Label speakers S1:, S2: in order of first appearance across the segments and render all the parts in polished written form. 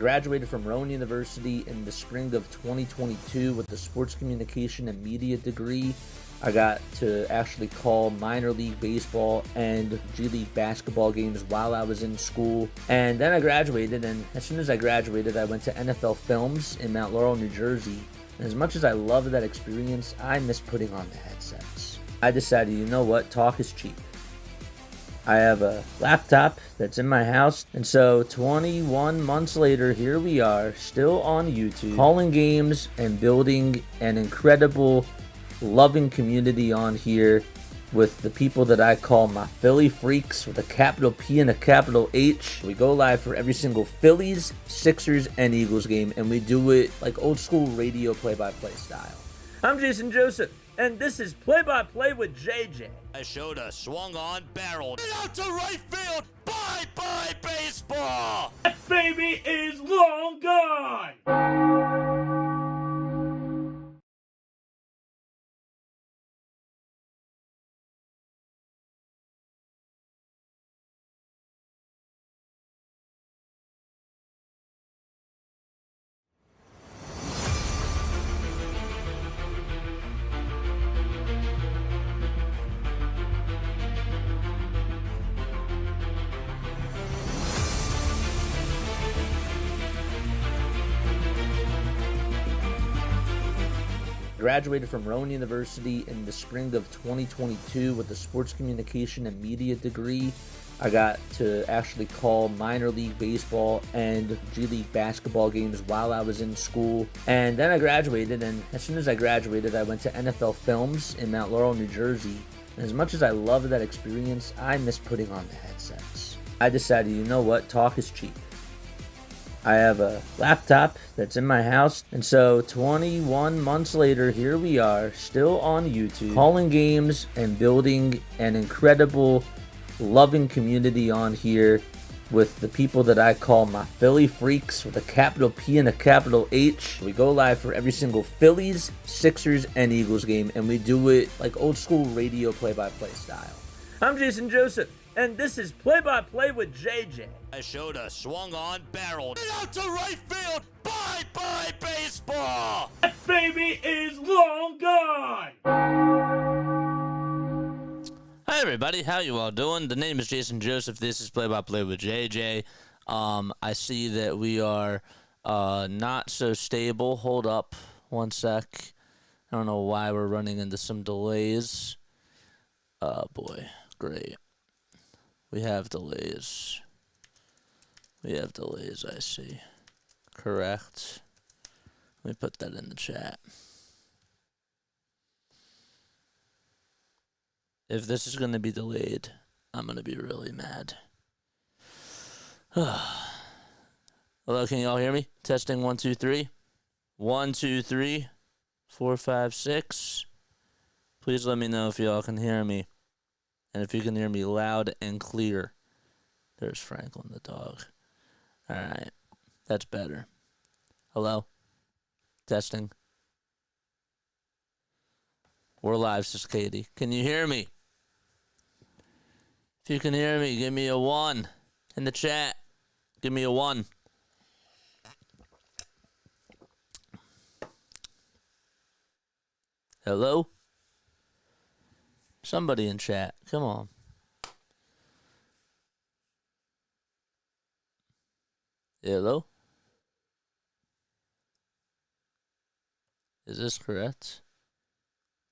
S1: graduated from Rowan University in the spring of 2022 with a sports communication and media degree. I got to actually call minor league baseball and G League basketball games while I was in school. And then I graduated, and as soon as I graduated, I went to NFL Films in Mount Laurel, New Jersey. And as much as I loved that experience, I miss putting on the headsets. I decided, you know what, talk is cheap. I have a laptop that's in my house, and so 21 months later, here we are, still on YouTube, calling games and building an incredible, loving community on here with the people that I call my Philly freaks with a capital P and a capital H. We go live for every single Phillies, Sixers, and Eagles game, and we do it like old school radio play-by-play style. I'm Jason Joseph, and this is Play-by-Play with JJ.
S2: I showed a swung on barrel out to right field. Bye-bye baseball.
S3: That baby is long gone.
S1: Graduated from Rowan University in the spring of 2022 with a sports communication and media degree. I got to actually call minor league baseball and G League basketball games while I was in school. And then I graduated, and as soon as I graduated, I went to NFL Films in Mount Laurel, New Jersey. And as much as I loved that experience, I miss putting on the headsets. I decided, you know what, talk is cheap. I have a laptop that's in my house, and so 21 months later, here we are, still on YouTube, calling games and building an incredible, loving community on here with the people that I call my Philly freaks with a capital P and a capital H. We go live for every single Phillies, Sixers, and Eagles game, and we do it like old school radio play-by-play style. I'm Jason Joseph, and this is Play-by-Play with JJ.
S2: I showed a swung on barrel out to right field. Bye-bye baseball.
S3: That baby is long gone.
S2: Hi everybody, how you all doing? The name is Jason Joseph. This is Play-by-Play with JJ. I see that we are not so stable. Hold up one sec. I don't know why we're running into some delays. Boy, great. We have delays. I see. Correct. Let me put that in the chat. If this is going to be delayed, I'm going to be really mad. Hello, can you all hear me? Testing 1, 2, 3. 1, 2, 3. 4, 5, 6. Please let me know if y'all can hear me. And if you can hear me loud and clear. There's Franklin the dog. All right. That's better. Hello? Testing. We're live, says Katie. Can you hear me? If you can hear me, give me a 1 in the chat. Give me a 1. Hello? Somebody in chat. Come on. Hello? Is this correct?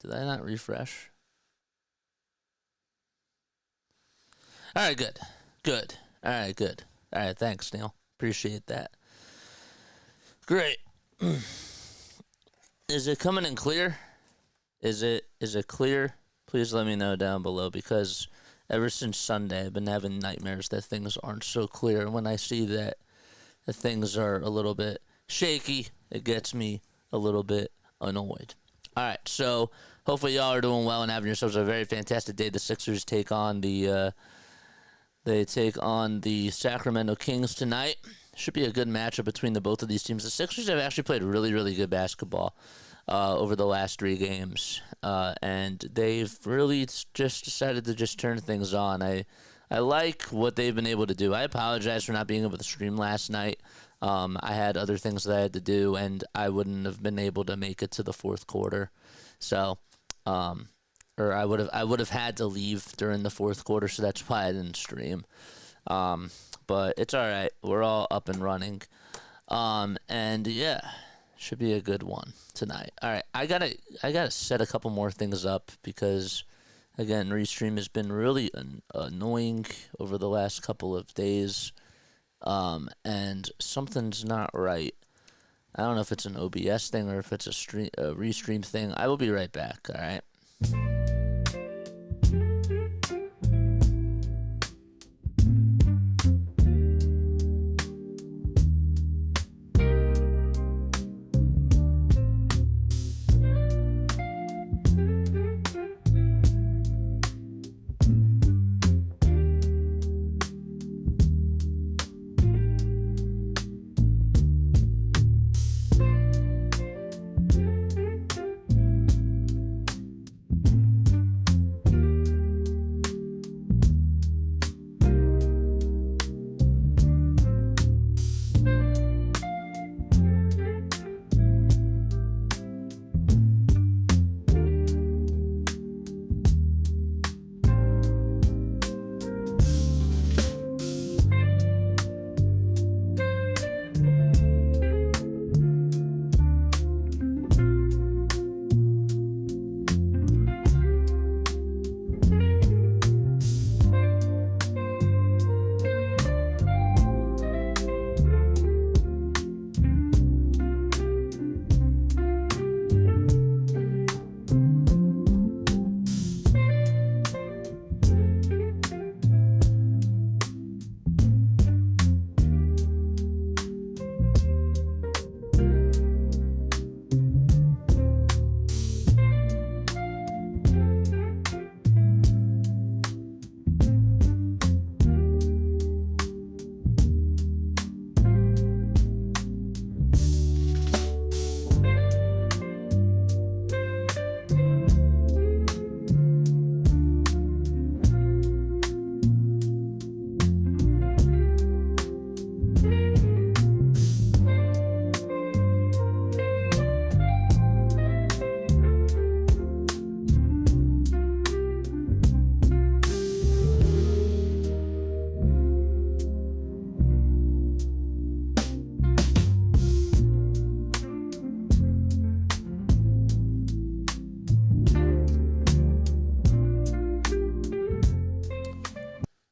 S2: Did I not refresh? All right, good. Good. All right, good. All right, thanks, Neil. Appreciate that. Great. Is it coming in clear? Is it clear? Please let me know down below, because ever since Sunday, I've been having nightmares that things aren't so clear. And when I see that the things are a little bit shaky, it gets me a little bit annoyed. All right, so hopefully y'all are doing well and having yourselves a very fantastic day. The Sixers take on the Sacramento Kings tonight. Should be a good matchup between the both of these teams. The Sixers have actually played really, really good basketball over the last 3 games, and they've really just decided to just turn things on. I like what they've been able to do. I apologize for not being able to stream last night. I had other things that I had to do, and I wouldn't have been able to make it to the fourth quarter. So, or I would have had to leave during the fourth quarter, so that's why I didn't stream. But it's all right. We're all up and running. And yeah, should be a good one tonight. All right, I gotta set a couple more things up because, again, Restream has been really annoying over the last couple of days. And something's not right. I don't know if it's an OBS thing or if it's a Restream thing. I will be right back. All right.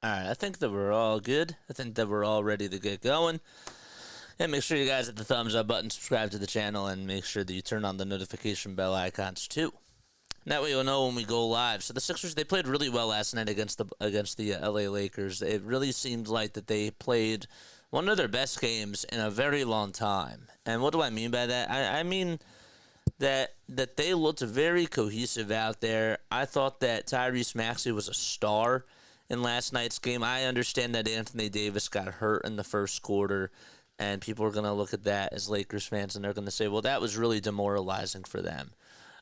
S2: I think that we're all good. I think that we're all ready to get going. And make sure you guys hit the thumbs up button, subscribe to the channel, and make sure that you turn on the notification bell icons too. That way you'll know when we go live. So the Sixers, they played really well last night against the LA Lakers. It really seemed like that they played one of their best games in a very long time. And what do I mean by that? I mean that they looked very cohesive out there. I thought that Tyrese Maxey was a star in last night's game. I understand that Anthony Davis got hurt in the first quarter, and people are going to look at that as Lakers fans, and they're going to say, well, that was really demoralizing for them.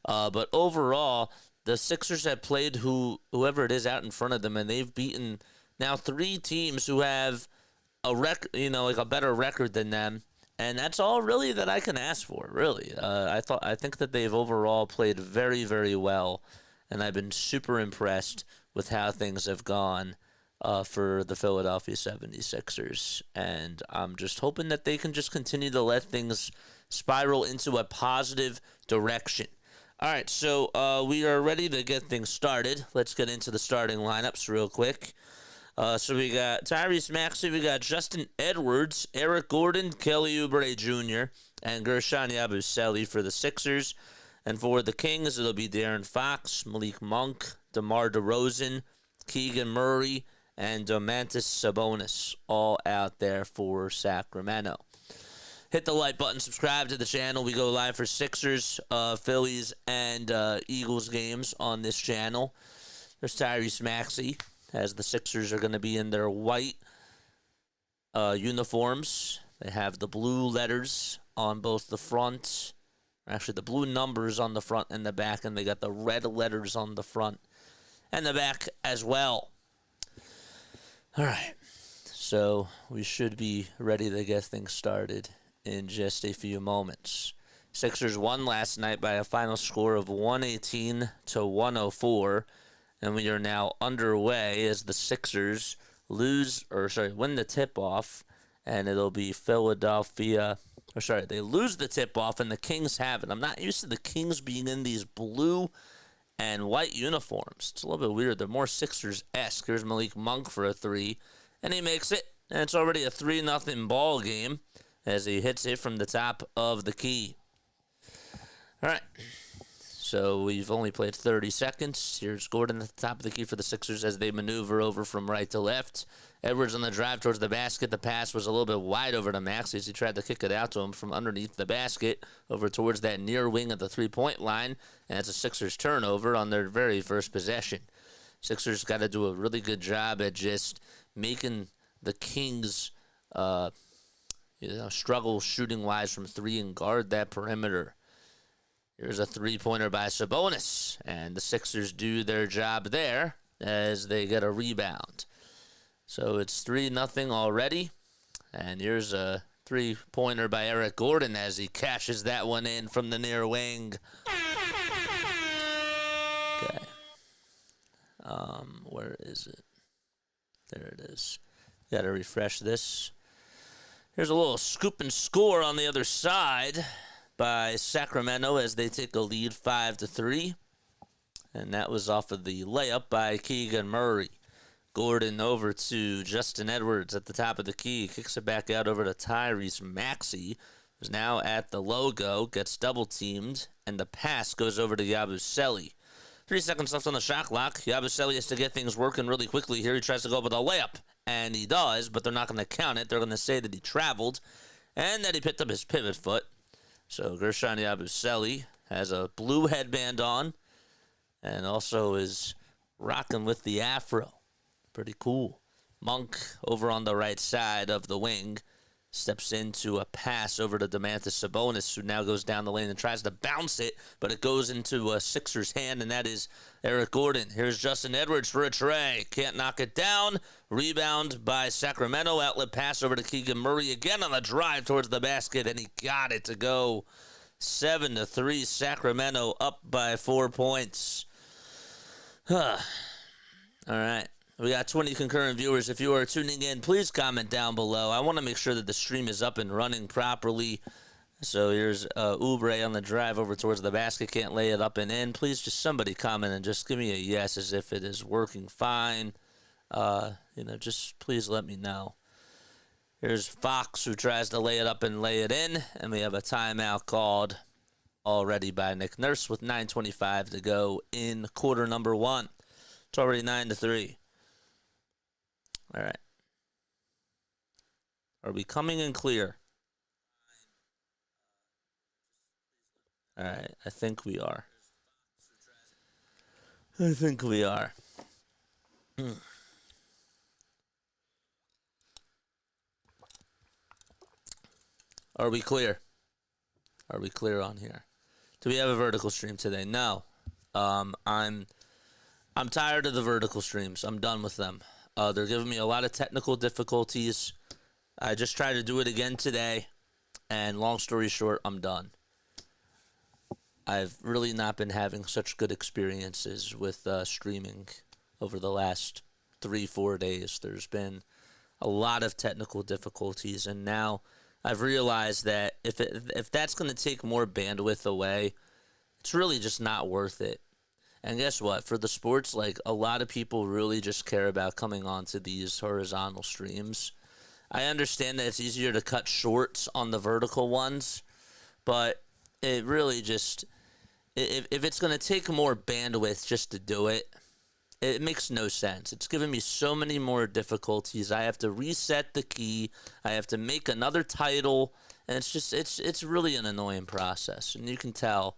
S2: But overall, the Sixers have played whoever it is out in front of them, and they've beaten now 3 teams who have a a better record than them, and that's all really that I can ask for. Really, I think that they've overall played very, very well, and I've been super impressed with how things have gone for the Philadelphia 76ers. And I'm just hoping that they can just continue to let things spiral into a positive direction. All right, so we are ready to get things started. Let's get into the starting lineups real quick. So we got Tyrese Maxey, we got Justin Edwards, Eric Gordon, Kelly Oubre Jr., and Gershon Yabusele for the Sixers. And for the Kings, it'll be De'Aaron Fox, Malik Monk, DeMar DeRozan, Keegan Murray, and Domantas Sabonis, all out there for Sacramento. Hit the like button, subscribe to the channel. We go live for Sixers, Phillies, and Eagles games on this channel. There's Tyrese Maxey, as the Sixers are going to be in their white uniforms. They have the blue letters on both the front. Actually, the blue numbers on the front and the back, and they got the red letters on the front and the back as well. All right. So we should be ready to get things started in just a few moments. Sixers won last night by a final score of 118 to 104, and we are now underway as the Sixers win the tip-off, and it'll be Philadelphia. They lose the tip-off, and the Kings have it. I'm not used to the Kings being in these blue and white uniforms. It's a little bit weird. They're more Sixers-esque. Here's Malik Monk for a three, and he makes it. And it's already a 3-0 ball game as he hits it from the top of the key. All right. So we've only played 30 seconds. Here's Gordon at the top of the key for the Sixers as they maneuver over from right to left. Edwards on the drive towards the basket. The pass was a little bit wide over to Maxey as he tried to kick it out to him from underneath the basket over towards that near wing of the three-point line. And it's a Sixers turnover on their very first possession. Sixers got to do a really good job at just making the Kings struggle shooting-wise from three and guard that perimeter. Here's a three-pointer by Sabonis, and the Sixers do their job there as they get a rebound. So it's 3-0 already, and here's a three-pointer by Eric Gordon as he cashes that one in from the near wing. Okay. Where is it? There it is. Got to refresh this. Here's a little scoop and score on the other side by Sacramento as they take a lead 5-3. And that was off of the layup by Keegan Murray. Gordon over to Justin Edwards at the top of the key. Kicks it back out over to Tyrese Maxey, who's now at the logo, gets double-teamed, and the pass goes over to Yabusele. 3 seconds left on the shot clock. Yabusele has to get things working really quickly here. He tries to go with a layup, and he does, but they're not going to count it. They're going to say that he traveled and that he picked up his pivot foot. So Gershon Yabusele has a blue headband on and also is rocking with the afro. Pretty cool. Monk over on the right side of the wing steps into a pass over to Domantas Sabonis, who now goes down the lane and tries to bounce it, but it goes into a Sixers hand, and that is Eric Gordon. Here's Justin Edwards for a tray. Can't knock it down. Rebound by Sacramento. Outlet pass over to Keegan Murray again on the drive towards the basket, and he got it to go 7-3. Sacramento up by 4 points. All right. We got 20 concurrent viewers. If you are tuning in, please comment down below. I want to make sure that the stream is up and running properly. So here's Oubre on the drive over towards the basket. Can't lay it up and in. Please just somebody comment and just give me a yes as if it is working fine. Just please let me know. Here's Fox who tries to lay it up and lay it in. And we have a timeout called already by Nick Nurse with 9:25 to go in quarter number one. It's already 9-3. All right. Are we coming in clear? All right. I think we are. Are we clear? Are we clear on here? Do we have a vertical stream today? No. I'm tired of the vertical streams. I'm done with them. They're giving me a lot of technical difficulties. I just tried to do it again today, and long story short, I'm done. I've really not been having such good experiences with streaming over the last 3-4 days. There's been a lot of technical difficulties, and now I've realized that if that's going to take more bandwidth away, it's really just not worth it. And guess what? For the sports, a lot of people really just care about coming onto these horizontal streams. I understand that it's easier to cut shorts on the vertical ones, but it really just, if it's going to take more bandwidth just to do it, it makes no sense. It's giving me so many more difficulties. I have to reset the key. I have to make another title, and it's really an annoying process. And you can tell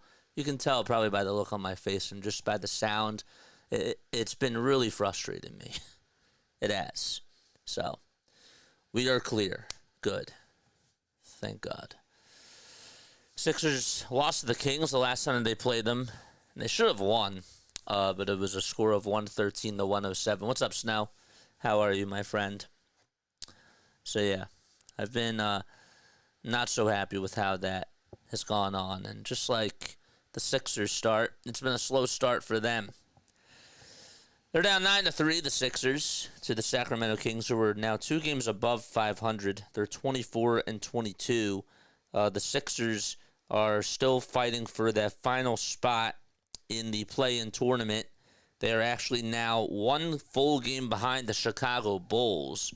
S2: probably by the look on my face and just by the sound. It's been really frustrating me. It has. So, we are clear. Good. Thank God. Sixers lost to the Kings the last time they played them. And they should have won, but it was a score of 113 to 107. What's up, Snow? How are you, my friend? So, yeah, I've been not so happy with how that has gone on. And just like the Sixers start, it's been a slow start for them. They're down 9-3, the Sixers, to the Sacramento Kings, who are now 2 games above 500. They're 24-22. The Sixers are still fighting for that final spot in the play-in tournament. They are actually now 1 full game behind the Chicago Bulls,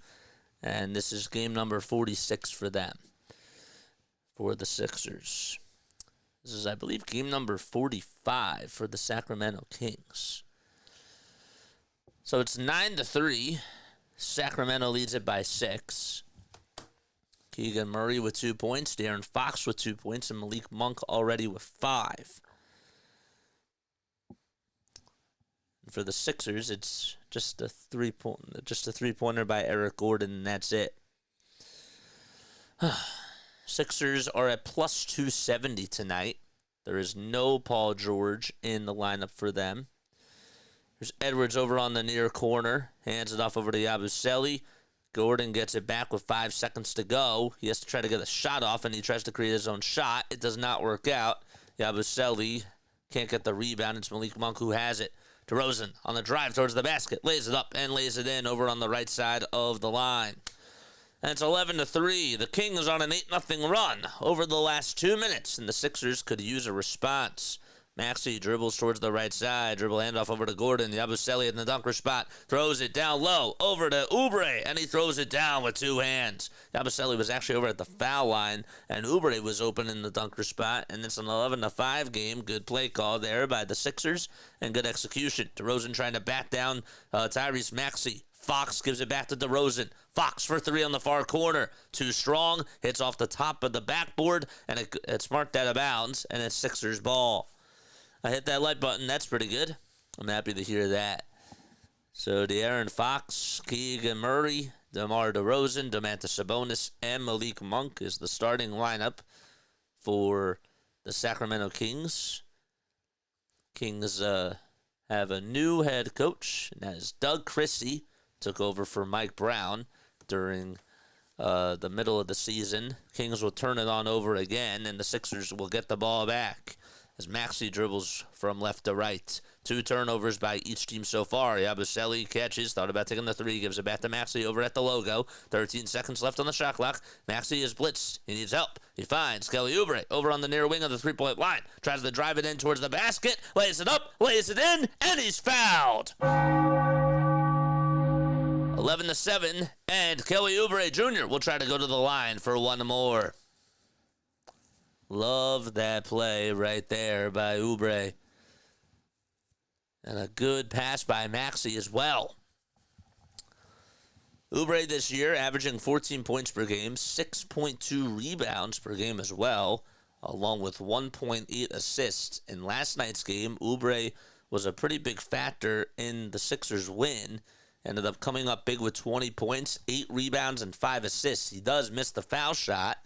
S2: and this is game number 46 for them, for the Sixers. This is, I believe, game number 45 for the Sacramento Kings. So it's 9-3. Sacramento leads it by 6. Keegan Murray with 2 points, De'Aaron Fox with 2 points, and Malik Monk already with 5. For the Sixers, it's just a three-pointer by Eric Gordon, and that's it. Sixers are at plus 270 tonight. There is no Paul George in the lineup for them. There's Edwards over on the near corner, hands it off over to Yabusele. Gordon gets it back with 5 seconds to go. He has to try to get a shot off, and he tries to create his own shot. It does not work out. Yabusele can't get the rebound. It's Malik Monk who has it. DeRozan on the drive towards the basket, lays it up and lays it in over on the right side of the line. And it's 11-3. The Kings on an 8-0 run over the last 2 minutes, and the Sixers could use a response. Maxey dribbles towards the right side, dribble handoff over to Gordon. Yabusele in the dunker spot, throws it down low over to Oubre, and he throws it down with 2 hands. Yabusele was actually over at the foul line, and Oubre was open in the dunker spot, and it's an 11-5 game. Good play call there by the Sixers, and good execution. DeRozan trying to bat down Tyrese Maxey. Fox gives it back to DeRozan. Fox for 3 on the far corner. Too strong, hits off the top of the backboard, and it's marked out of bounds, and it's Sixers ball. I hit that like button. That's pretty good. I'm happy to hear that. So De'Aaron Fox, Keegan Murray, DeMar DeRozan, Domantas Sabonis, and Malik Monk is the starting lineup for the Sacramento Kings. Kings have a new head coach, and that is Doug Christie. Took over for Mike Brown during the middle of the season. Kings will turn it on over again, and the Sixers will get the ball back as Maxey dribbles from left to right. 2 turnovers by each team so far. Yabusele catches, thought about taking the 3, gives it back to Maxey over at the logo. 13 seconds left on the shot clock. Maxey is blitzed. He needs help. He finds Kelly Oubre over on the near wing of the 3-point line. Tries to drive it in towards the basket, lays it up, lays it in, and he's fouled. 11-7, and Kelly Oubre Jr. will try to go to the line for 1 more. Love that play right there by Oubre. And a good pass by Maxey as well. Oubre this year averaging 14 points per game, 6.2 rebounds per game as well, along with 1.8 assists. In last night's game, Oubre was a pretty big factor in the Sixers' win. Ended up coming up big with 20 points, 8 rebounds, and 5 assists. He does miss the foul shot,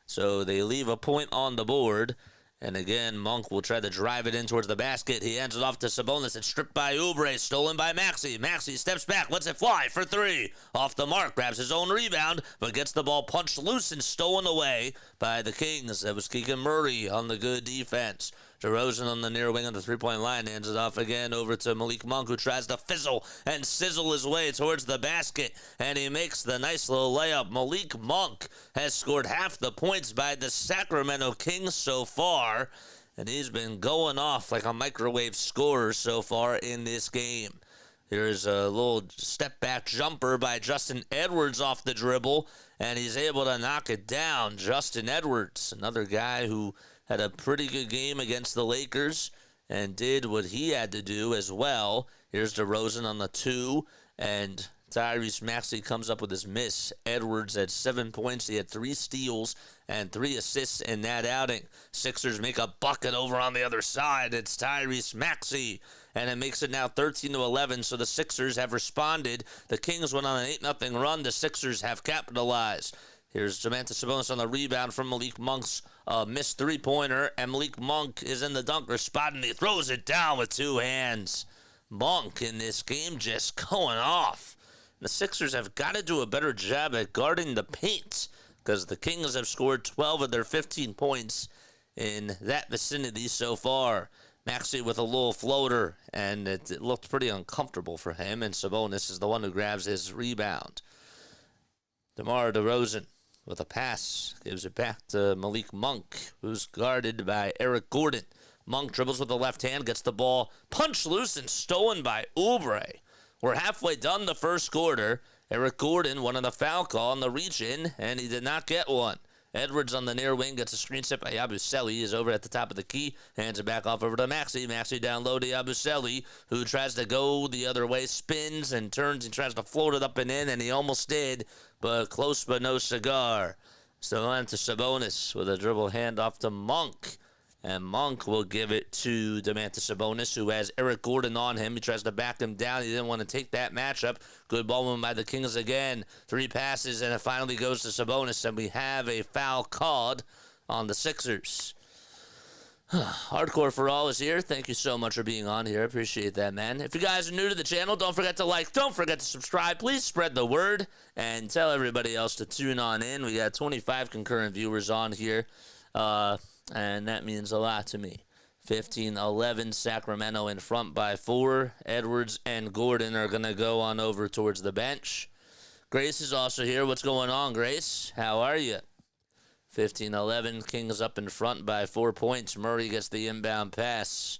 S2: so they leave a point on the board. And again, Monk will try to drive it in towards the basket. He hands it off to Sabonis. It's stripped by Oubre, stolen by Maxey. Maxey steps back, lets it fly for 3. Off the mark, grabs his own rebound, but gets the ball punched loose and stolen away by the Kings. That was Keegan Murray on the good defense. DeRozan on the near wing of the 3-point line hands it off again over to Malik Monk, who tries to fizzle and sizzle his way towards the basket, and he makes the nice little layup. Malik Monk has scored half the points by the Sacramento Kings so far, and he's been going off like a microwave scorer so far in this game. Here's a little step-back jumper by Justin Edwards off the dribble, and he's able to knock it down. Justin Edwards, another guy who had a pretty good game against the Lakers and did what he had to do as well. Here's DeRozan on the 2, and Tyrese Maxey comes up with his miss. Edwards at 7 points. He had 3 steals and 3 assists in that outing. Sixers make a bucket over on the other side. It's Tyrese Maxey, and it makes it now 13-11, so the Sixers have responded. The Kings went on an 8-0 run. The Sixers have capitalized. Here's Domantas Sabonis on the rebound from Malik Monk's missed 3-pointer, and Malik Monk is in the dunker spot, and he throws it down with 2 hands. Monk in this game just going off. The Sixers have got to do a better job at guarding the paint because the Kings have scored 12 of their 15 points in that vicinity so far. Maxey with a little floater, and it looked pretty uncomfortable for him, and Sabonis is the one who grabs his rebound. DeMar DeRozan with a pass gives it back to Malik Monk, who's guarded by Eric Gordon. Monk dribbles with the left hand, gets the ball punched loose and stolen by Oubre. We're halfway done the first quarter. Eric Gordon wanted a foul call on the reach-in, and he did not get one. Edwards on the near wing gets a screen set by Yabusele. Is over at the top of the key. Hands it back off over to Maxey. Maxey down low to Yabusele, who tries to go the other way, spins and turns and tries to float it up and in, and he almost did, but close but no cigar. So on to Sabonis with a dribble handoff to Monk. And Monk will give it to Domantas Sabonis, who has Eric Gordon on him. He tries to back him down. He didn't want to take that matchup. Good ball movement by the Kings again. 3 passes, and it finally goes to Sabonis, and we have a foul called on the Sixers. Hardcore for All is here. Thank you so much for being on here. I appreciate that, man. If you guys are new to the channel, don't forget to like. Don't forget to subscribe. Please spread the word and tell everybody else to tune on in. We got 25 concurrent viewers on here. And that means a lot to me. 15-11, Sacramento in front by 4. Edwards and Gordon are going to go on over towards the bench. Grace is also here. What's going on, Grace? How are you? 15-11, Kings up in front by 4 points. Murray gets the inbound pass.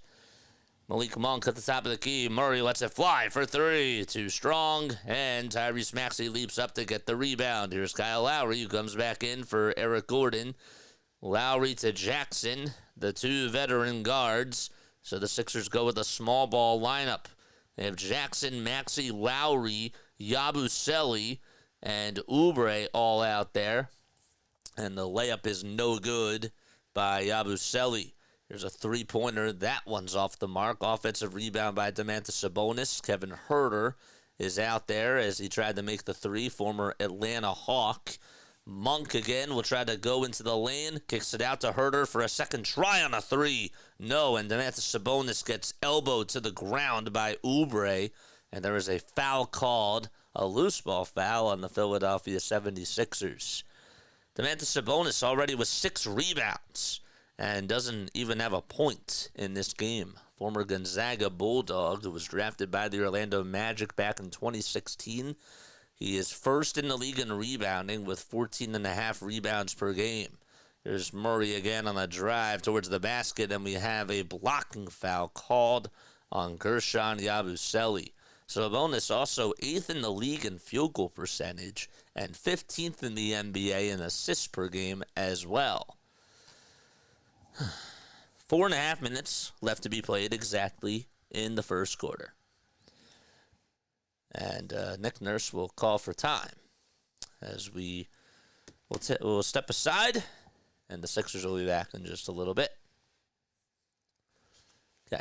S2: Malik Monk at the top of the key. Murray lets it fly for 3. Too strong. And Tyrese Maxey leaps up to get the rebound. Here's Kyle Lowry, who comes back in for Eric Gordon. Lowry to Jackson, the 2 veteran guards. So the Sixers go with a small ball lineup. They have Jackson, Maxey, Lowry, Yabusele, and Oubre all out there. And the layup is no good by Yabusele. Here's a 3-pointer. That one's off the mark. Offensive rebound by Domantas Sabonis. Kevin Huerter is out there as he tried to make the 3, former Atlanta Hawk. Monk again will try to go into the lane. Kicks it out to Huerter for a second try on a 3. No, and Domantas Sabonis gets elbowed to the ground by Oubre. And there is a foul called, a loose ball foul on the Philadelphia 76ers. Domantas Sabonis already with 6 rebounds and doesn't even have a point in this game. Former Gonzaga Bulldog, who was drafted by the Orlando Magic back in 2016. He is first in the league in rebounding with 14.5 rebounds per game. Here's Murray again on a drive towards the basket, and we have a blocking foul called on Gershon Yabusele. Sabonis also 8th in the league in field goal percentage and 15th in the NBA in assists per game as well. 4.5 minutes left to be played exactly in the first quarter. And Nick Nurse will call for time as we'll step aside, and the Sixers will be back in just a little bit. Okay.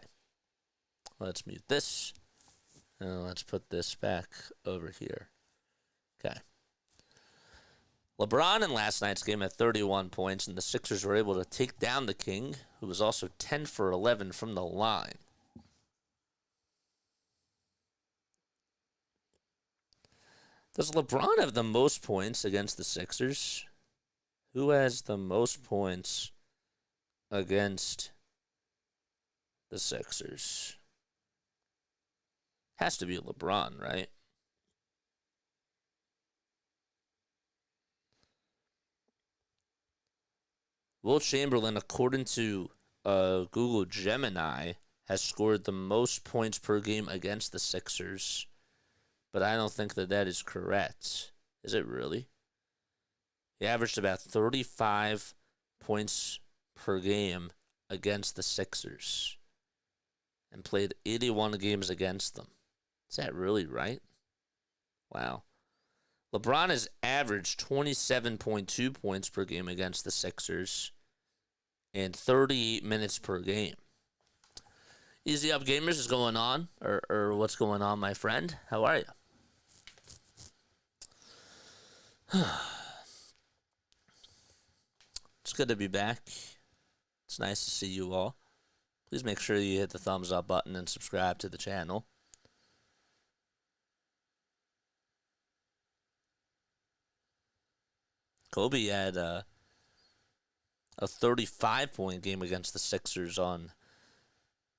S2: Let's mute this, and let's put this back over here. Okay. LeBron in last night's game had 31 points, and the Sixers were able to take down the King, who was also 10 for 11 from the line. Does LeBron have the most points against the Sixers? Who has the most points against the Sixers? Has to be LeBron, right? Will Chamberlain, according to Google Gemini, has scored the most points per game against the Sixers. But I don't think that is correct. Is it really? He averaged about 35 points per game against the Sixers and played 81 games against them. Is that really right? Wow. LeBron has averaged 27.2 points per game against the Sixers and 38 minutes per game. Easy Up Gamers is going on, or what's going on, my friend? How are you? It's good to be back. It's nice to see you all. Please make sure you hit the thumbs up button and subscribe to the channel. Kobe had a 35-point game against the Sixers on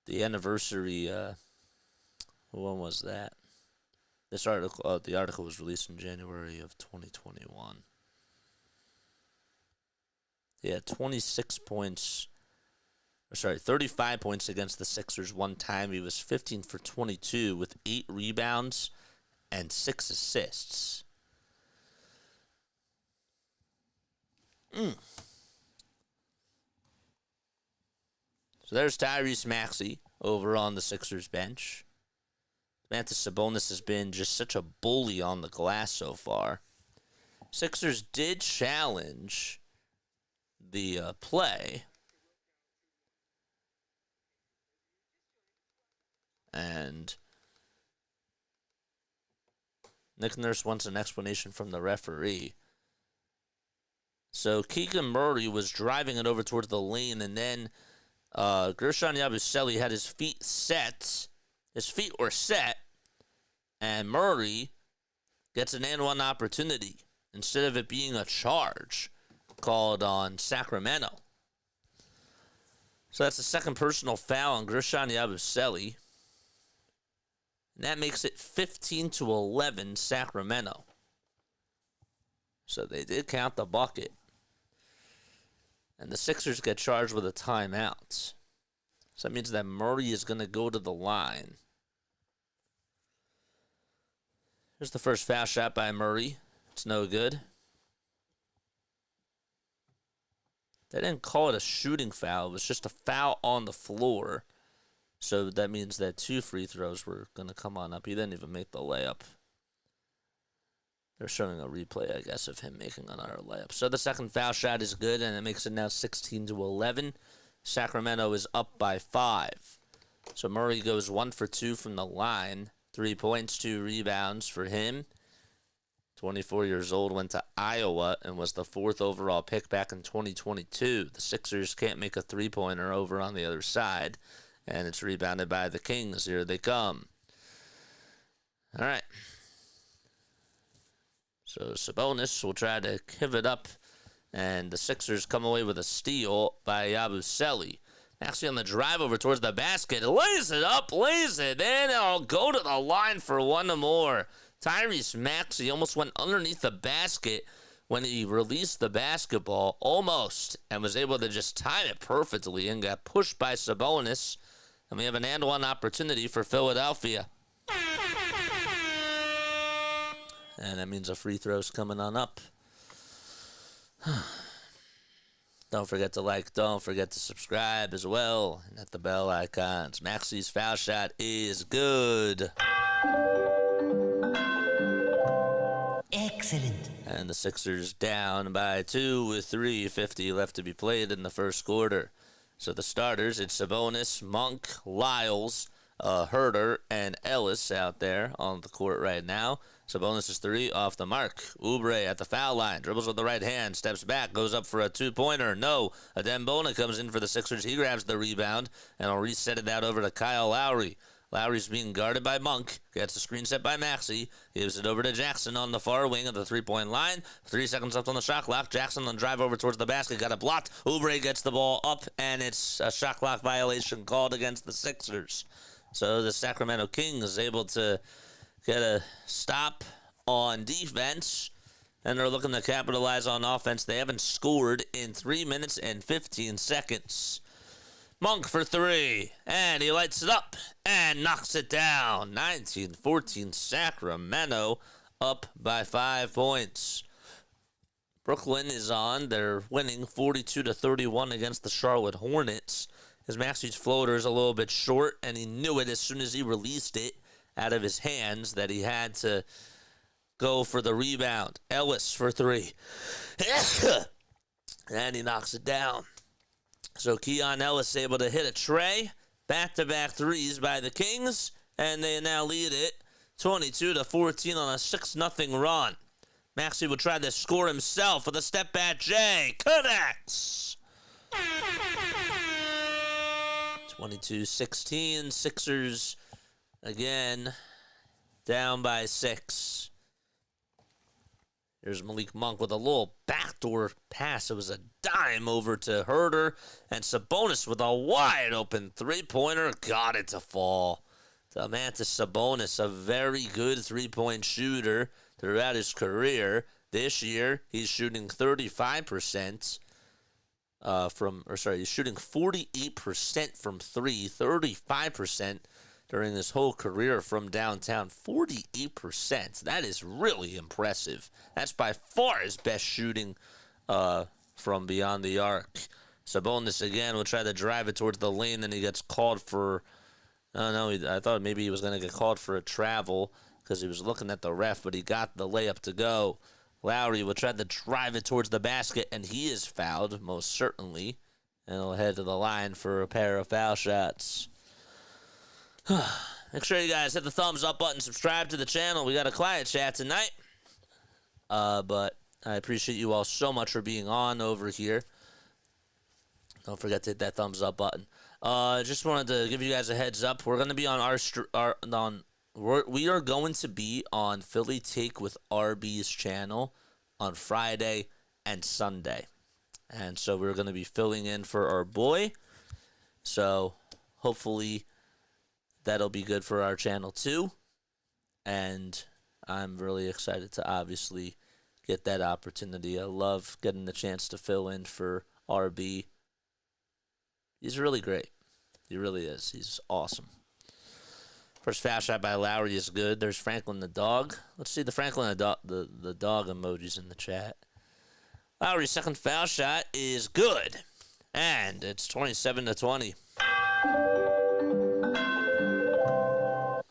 S2: the anniversary. When was that? This article, the article was released in January of 2021. He had 35 points against the Sixers one time. He was 15 for 22 with 8 rebounds and 6 assists. So there's Tyrese Maxey over on the Sixers bench. Domantas Sabonis has been just such a bully on the glass so far. Sixers did challenge the play. And Nick Nurse wants an explanation from the referee. So Keegan Murray was driving it over towards the lane, and then Gershon Yabusele had his feet set. His feet were set, and Murray gets an and one opportunity instead of it being a charge called on Sacramento. So that's the second personal foul on Gershon Yabusele. And that makes it 15-11 Sacramento. So they did count the bucket. And the Sixers get charged with a timeout. So that means that Murray is going to go to the line. Here's the first foul shot by Murray. It's no good. They didn't call it a shooting foul. It was just a foul on the floor. So that means that 2 free throws were going to come on up. He didn't even make the layup. They're showing a replay, I guess, of him making another layup. So the second foul shot is good, and it makes it now 16-11. Sacramento is up by 5. So Murray goes 1 for 2 from the line. 3 points, 2 rebounds for him. 24 years old, went to Iowa, and was the 4th overall pick back in 2022. The Sixers can't make a three-pointer over on the other side. And it's rebounded by the Kings. Here they come. All right. So Sabonis will try to give it up. And the Sixers come away with a steal by Yabusele. Actually on the drive over towards the basket. Lays it up, lays it in. I'll go to the line for one more. Tyrese Maxey almost went underneath the basket when he released the basketball. Almost. And was able to just time it perfectly and got pushed by Sabonis. And we have an and one opportunity for Philadelphia. And that means a free throw's coming on up. Don't forget to like, don't forget to subscribe as well. And hit the bell icons. Maxey's foul shot is good.
S4: Excellent.
S2: And the Sixers down by 2 with 3:50 left to be played in the first quarter. So the starters, it's Sabonis, Monk, Lyles, Herter, and Ellis out there on the court right now. Sabonis is 3 off the mark. Oubre at the foul line, dribbles with the right hand, steps back, goes up for a 2-pointer. No, Adembona comes in for the Sixers. He grabs the rebound, and will reset it out over to Kyle Lowry. Lowry's being guarded by Monk, gets the screen set by Maxey, gives it over to Jackson on the far wing of the three-point line. 3 seconds left on the shot clock. Jackson on the drive over towards the basket, got it blocked. Oubre gets the ball up, and it's a shot clock violation called against the Sixers. So the Sacramento Kings is able to get a stop on defense, and they're looking to capitalize on offense. They haven't scored in 3 minutes and 15 seconds. Monk for 3, and he lights it up and knocks it down. 19-14 Sacramento up by 5 points. Brooklyn is on. They're winning 42-31 against the Charlotte Hornets. His Maxey's floater is a little bit short, and he knew it as soon as he released it out of his hands that he had to go for the rebound. Ellis for 3. And he knocks it down. So Keon Ellis able to hit a tray. Back-to-back threes by the Kings. And they now lead it 22-14 on a 6-0 run. Maxey will try to score himself with a step-back J. Connects! 22-16. Sixers, again, down by 6. There's Malik Monk with a little backdoor pass. It was a dime over to Herter. And Sabonis with a wide open three-pointer. Got it to fall. Domantas Sabonis, a very good three-point shooter throughout his career. This year, he's shooting 35%. He's shooting 48% from three, 35% during his whole career from downtown. 48%. That is really impressive. That's by far his best shooting from beyond the arc. Sabonis again will try to drive it towards the lane, then he gets called for. I thought maybe he was going to get called for a travel because he was looking at the ref, but he got the layup to go. Lowry will try to drive it towards the basket, and he is fouled, most certainly. And he'll head to the line for a pair of foul shots. Make sure you guys hit the thumbs up button, subscribe to the channel. We got a quiet chat tonight. But I appreciate you all so much for being on over here. Don't forget to hit that thumbs up button. Just wanted to give you guys a heads up. We're going to be on we are going to be on Philly Take with RB's channel on Friday and Sunday. And so we're going to be filling in for our boy. So hopefully that'll be good for our channel too. And I'm really excited to obviously get that opportunity. I love getting the chance to fill in for RB. He's really great. He really is. He's awesome. First foul shot by Lowry is good. There's Franklin the dog. Let's see the Franklin the dog emojis in the chat. Lowry's second foul shot is good. And it's 27-20.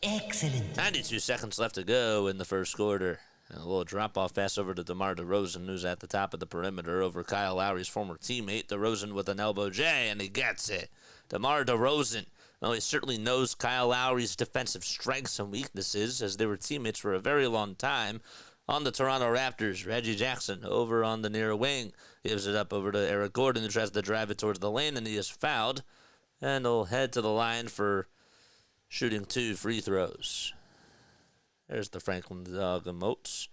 S4: Excellent.
S2: 92 seconds left to go in the first quarter. And a little drop-off pass over to DeMar DeRozan, who's at the top of the perimeter over Kyle Lowry's former teammate. DeRozan with an elbow J, and he gets it. DeMar DeRozan. Well, he certainly knows Kyle Lowry's defensive strengths and weaknesses, as they were teammates for a very long time on the Toronto Raptors. Reggie Jackson over on the near wing. Gives it up over to Eric Gordon, who tries to drive it towards the lane, and he is fouled. And he'll head to the line for shooting 2 free throws. There's the Franklin Dog emotes.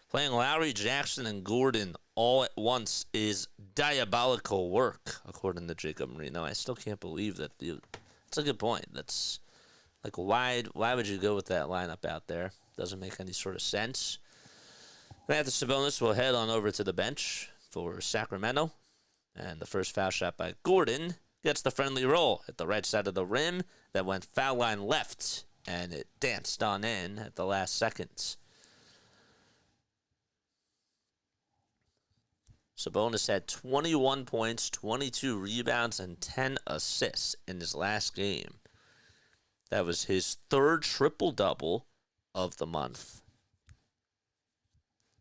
S2: Playing Lowry, Jackson, and Gordon all at once is diabolical work, according to Jacob Marino. I still can't believe that. That's a good point. That's like, why would you go with that lineup out there? Doesn't make any sort of sense. After Sabonis will head on over to the bench for Sacramento. And the first foul shot by Gordon gets the friendly roll at the right side of the rim. That went foul line left, and it danced on in at the last seconds. Sabonis had 21 points, 22 rebounds, and 10 assists in his last game. That was his third triple-double of the month.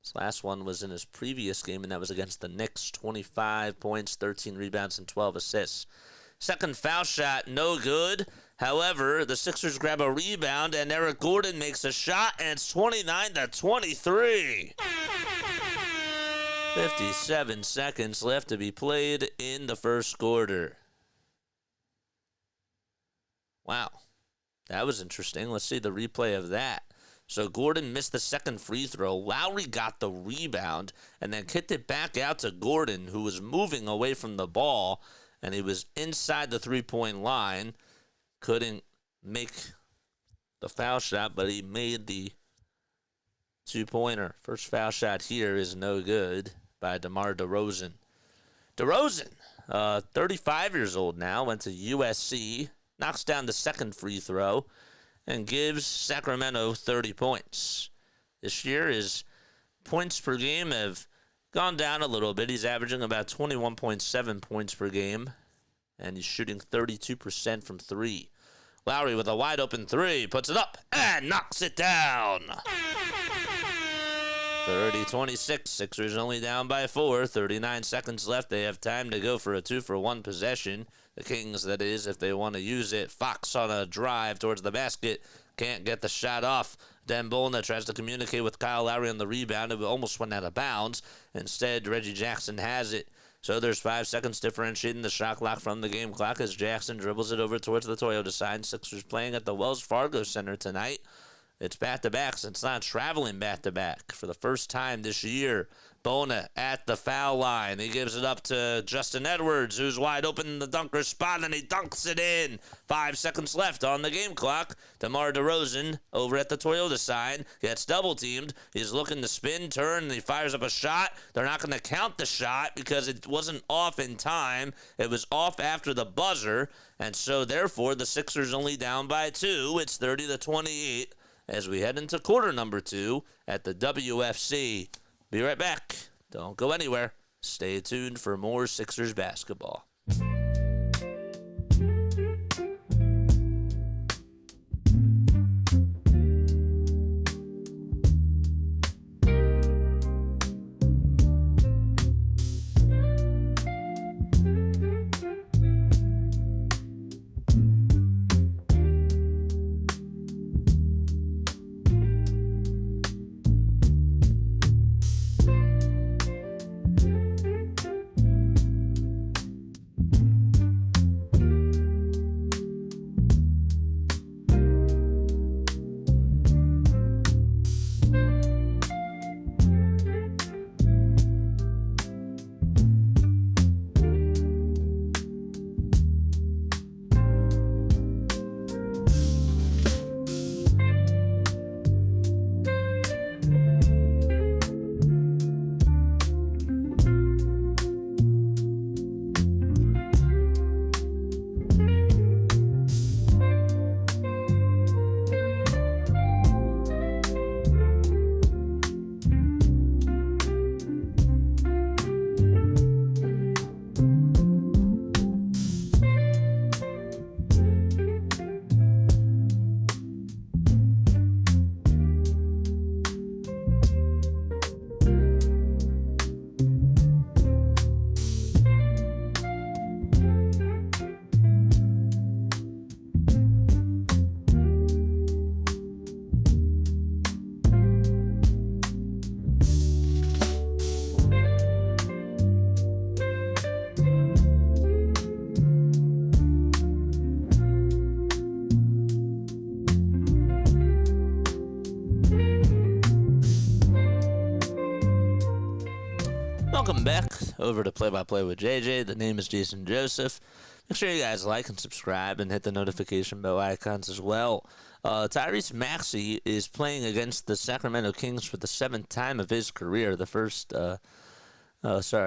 S2: His last one was in his previous game, and that was against the Knicks. 25 points, 13 rebounds, and 12 assists. Second foul shot, no good. However, the Sixers grab a rebound, and Eric Gordon makes a shot, and it's 29-23. 57 seconds left to be played in the first quarter. Wow. That was interesting. Let's see the replay of that. So Gordon missed the second free throw. Lowry got the rebound and then kicked it back out to Gordon, who was moving away from the ball, and he was inside the three-point line. Couldn't make the foul shot, but he made the two-pointer. First foul shot here is no good by DeMar DeRozan. DeRozan, 35 years old now, went to USC, knocks down the second free throw, and gives Sacramento 30 points. This year, his points per game have gone down a little bit. He's averaging about 21.7 points per game, and he's shooting 32% from three. Lowry with a wide open three, puts it up, and knocks it down. 30-26, Sixers only down by 4, 39 seconds left. They have time to go for a 2-for-1 possession. The Kings, that is, if they want to use it. Fox on a drive towards the basket, can't get the shot off. Dembona tries to communicate with Kyle Lowry on the rebound. It almost went out of bounds. Instead, Reggie Jackson has it. So there's 5 seconds differentiating the shot clock from the game clock as Jackson dribbles it over towards the Toyota sign. Sixers playing at the Wells Fargo Center tonight. It's back-to-backs. It's not traveling back-to-back. For the first time this year, Bona at the foul line. He gives it up to Justin Edwards, who's wide open in the dunker spot, and he dunks it in. 5 seconds left on the game clock. DeMar DeRozan over at the Toyota side gets double-teamed. He's looking to spin, turn, and he fires up a shot. They're not going to count the shot because it wasn't off in time. It was off after the buzzer, and so therefore the Sixers only down by 2. It's 30-28 as we head into quarter number 2 at the WFC. Be right back. Don't go anywhere. Stay tuned for more Sixers basketball. Welcome back over to Play-by-Play with JJ. The name is Jason Joseph. Make sure you guys like and subscribe and hit the notification bell icons as well. Tyrese Maxey is playing against the Sacramento Kings for the 7th time of his career.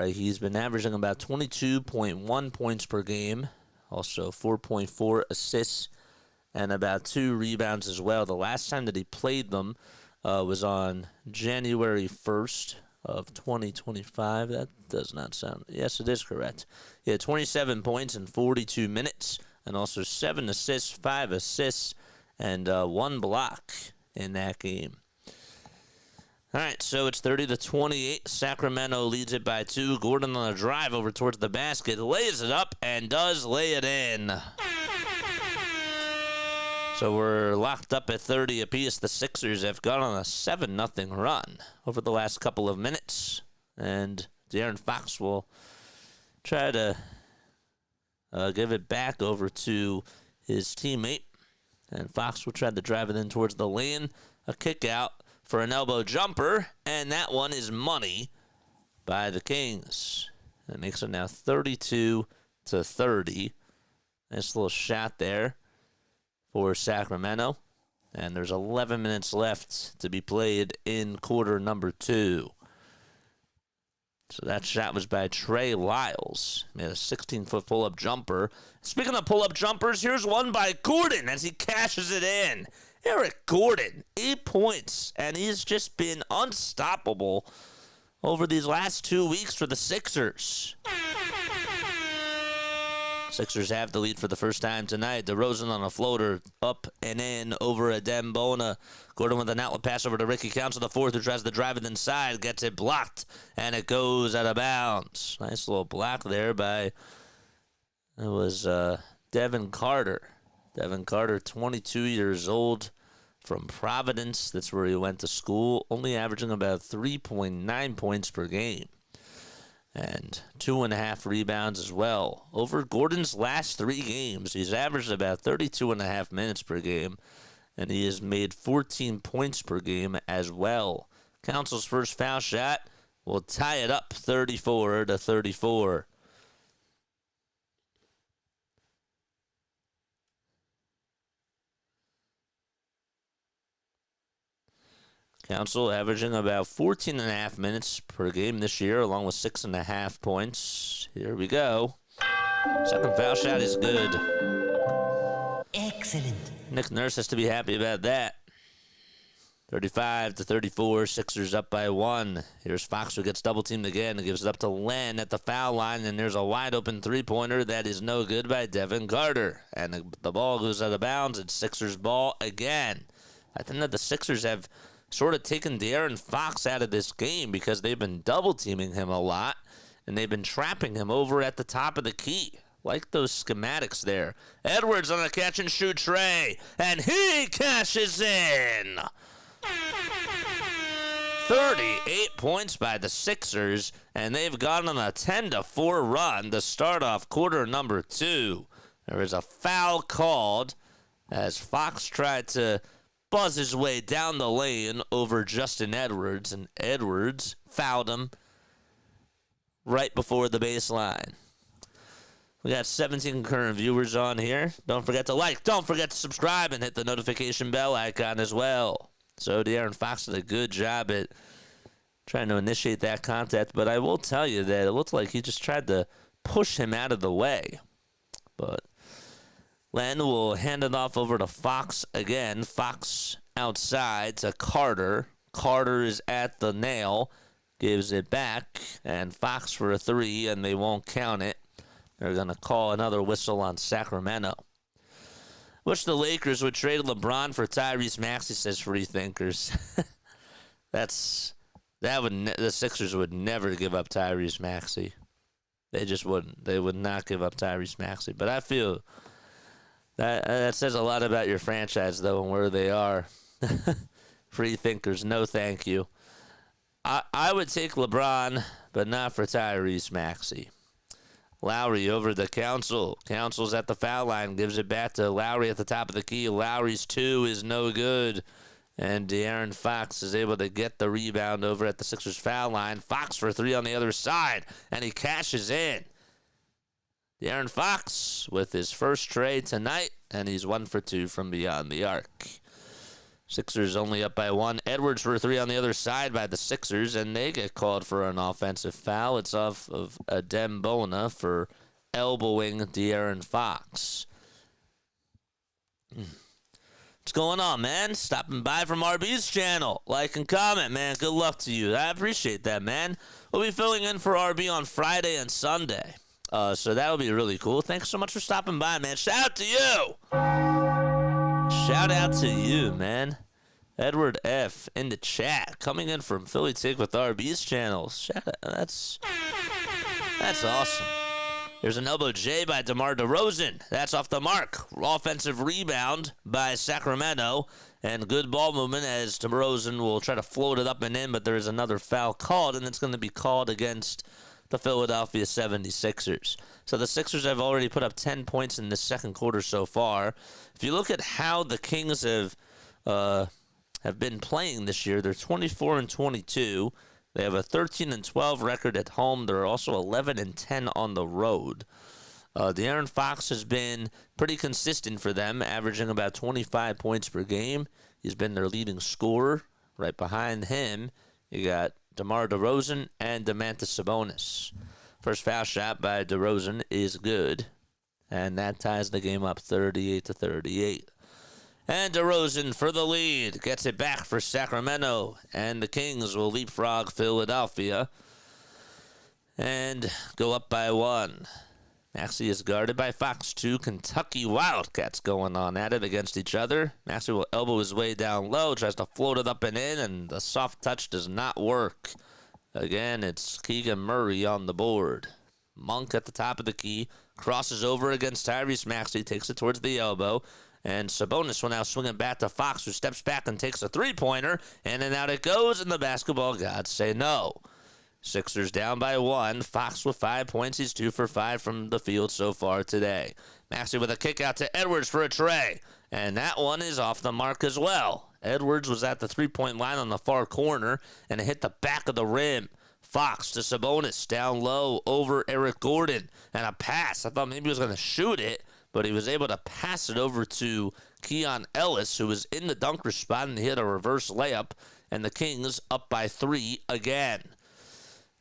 S2: He's been averaging about 22.1 points per game, also 4.4 assists, and about 2 rebounds as well. The last time that he played them was on January 1st of 2025. That does not sound... Yes, it is correct. He had 27 points in 42 minutes, and also 7 assists, 5 assists, and 1 block in that game. All right, so it's 30-28. Sacramento leads it by 2. Gordon on a drive over towards the basket, lays it up, and does lay it in. So we're locked up at 30 apiece. The Sixers have gone on a 7-0 run over the last couple of minutes. And De'Aaron Fox will try to give it back over to his teammate. And Fox will try to drive it in towards the lane. A kick out for an elbow jumper. And that one is money by the Kings. That makes it now 32-30. Nice little shot there for Sacramento. And there's 11 minutes left to be played in quarter number 2. So that shot was by Trey Lyles. Made a 16-foot pull-up jumper. Speaking of pull-up jumpers, here's one by Gordon as he cashes it in. Eric Gordon, 8 points, and he's just been unstoppable over these last 2 weeks for the Sixers. Sixers have the lead for the first time tonight. DeRozan on a floater, up and in over Adem Bona. Gordon with an outlet pass over to Ricky Council, the fourth, who tries to drive it inside, gets it blocked, and it goes out of bounds. Nice little block there by, it was Devin Carter. Devin Carter, 22 years old, from Providence. That's where he went to school, only averaging about 3.9 points per game. And 2.5 rebounds as well. Over Gordon's last 3 games, he's averaged about 32.5 minutes per game and he has made 14 points per game as well. Council's first foul shot will tie it up 34-34. Council averaging about 14.5 minutes per game this year, along with 6.5 points. Here we go. Second foul shot is good.
S4: Excellent.
S2: Nick Nurse has to be happy about that. 35-34, Sixers up by 1. Here's Fox, who gets double-teamed again and gives it up to Len at the foul line, and there's a wide-open three-pointer that is no good by Devin Carter. And the ball goes out of bounds. It's Sixers ball again. I think that the Sixers have sort of taken De'Aaron Fox out of this game because they've been double-teaming him a lot, and they've been trapping him over at the top of the key. Like those schematics there. Edwards on a catch-and-shoot tray, and he cashes in! 38 points by the Sixers, and they've gone on a 10-4 run to start off quarter number 2. There is a foul called as Fox tried to buzz his way down the lane over Justin Edwards, and Edwards fouled him right before the baseline. We got 17 current viewers on here. Don't forget to like, don't forget to subscribe, and hit the notification bell icon as well. So De'Aaron Fox did a good job at trying to initiate that contact, but I will tell you that it looked like he just tried to push him out of the way. But Len will hand it off over to Fox again. Fox outside to Carter. Carter is at the nail, gives it back, and Fox for a 3, and they won't count it. They're going to call another whistle on Sacramento. Wish the Lakers would trade LeBron for Tyrese Maxey, says Free Thinkers. The Sixers would never give up Tyrese Maxey. They just wouldn't. They would not give up Tyrese Maxey. But I feel that says a lot about your franchise, though, and where they are. Free Thinkers, no thank you. I would take LeBron, but not for Tyrese Maxey. Lowry over the Council. Council's at the foul line. Gives it back to Lowry at the top of the key. Lowry's 2 is no good. And De'Aaron Fox is able to get the rebound over at the Sixers foul line. Fox for 3 on the other side. And he cashes in. De'Aaron Fox with his first tray tonight. And he's 1 for 2 from beyond the arc. Sixers only up by 1. Edwards for 3 on the other side by the Sixers, and they get called for an offensive foul. It's off of Adem Bona for elbowing De'Aaron Fox. What's going on, man? Stopping by from RB's channel. Like and comment, man. Good luck to you. I appreciate that, man. We'll be filling in for RB on Friday and Sunday. So that'll be really cool. Thanks so much for stopping by, man. Shout out to you! Shout out to you, man. Edward F. in the chat, coming in from Philly Take with RB's channel. Shout out. That's awesome. There's an elbow J by DeMar DeRozan. That's off the mark. Offensive rebound by Sacramento. And good ball movement as DeRozan will try to float it up and in, but there is another foul called, and it's going to be called against the Philadelphia 76ers. So the Sixers have already put up 10 points in the second quarter so far. If you look at how the Kings have been playing this year, they're 24-22. They have a 13-12 record at home. They're also 11-10 on the road. De'Aaron Fox has been pretty consistent for them, averaging about 25 points per game. He's been their leading scorer. Right behind him, you got DeMar DeRozan and Domantas Sabonis. First foul shot by DeRozan is good, and that ties the game up 38-38. And DeRozan for the lead, gets it back for Sacramento, and the Kings will leapfrog Philadelphia and go up by 1. Maxey is guarded by Fox. 2 Kentucky Wildcats going on at it against each other. Maxey will elbow his way down low, tries to float it up and in, and the soft touch does not work. Again, it's Keegan Murray on the board. Monk at the top of the key, crosses over against Tyrese Maxey, takes it towards the elbow, and Sabonis will now swing it back to Fox, who steps back and takes a three-pointer, in and out it goes, and the basketball gods say no. Sixers down by 1. Fox with 5 points. He's 2 for 5 from the field so far today. Maxey with a kick out to Edwards for a tray. And that one is off the mark as well. Edwards was at the three-point line on the far corner, and it hit the back of the rim. Fox to Sabonis, down low over Eric Gordon, and a pass. I thought maybe he was going to shoot it, but he was able to pass it over to Keon Ellis, who was in the dunker spot, and he hit a reverse layup, and the Kings up by 3 again.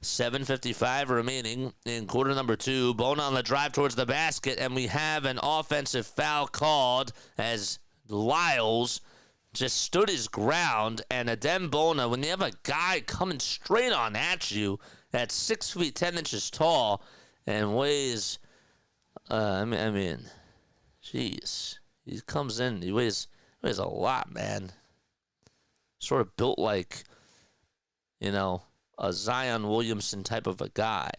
S2: 7:55 remaining in quarter number 2. Bona on the drive towards the basket, and we have an offensive foul called as Lyles just stood his ground. And Adem Bona, when you have a guy coming straight on at you at 6 feet 10 inches tall and weighs, jeez, he comes in, he weighs a lot, man. Sort of built like, a Zion Williamson type of a guy.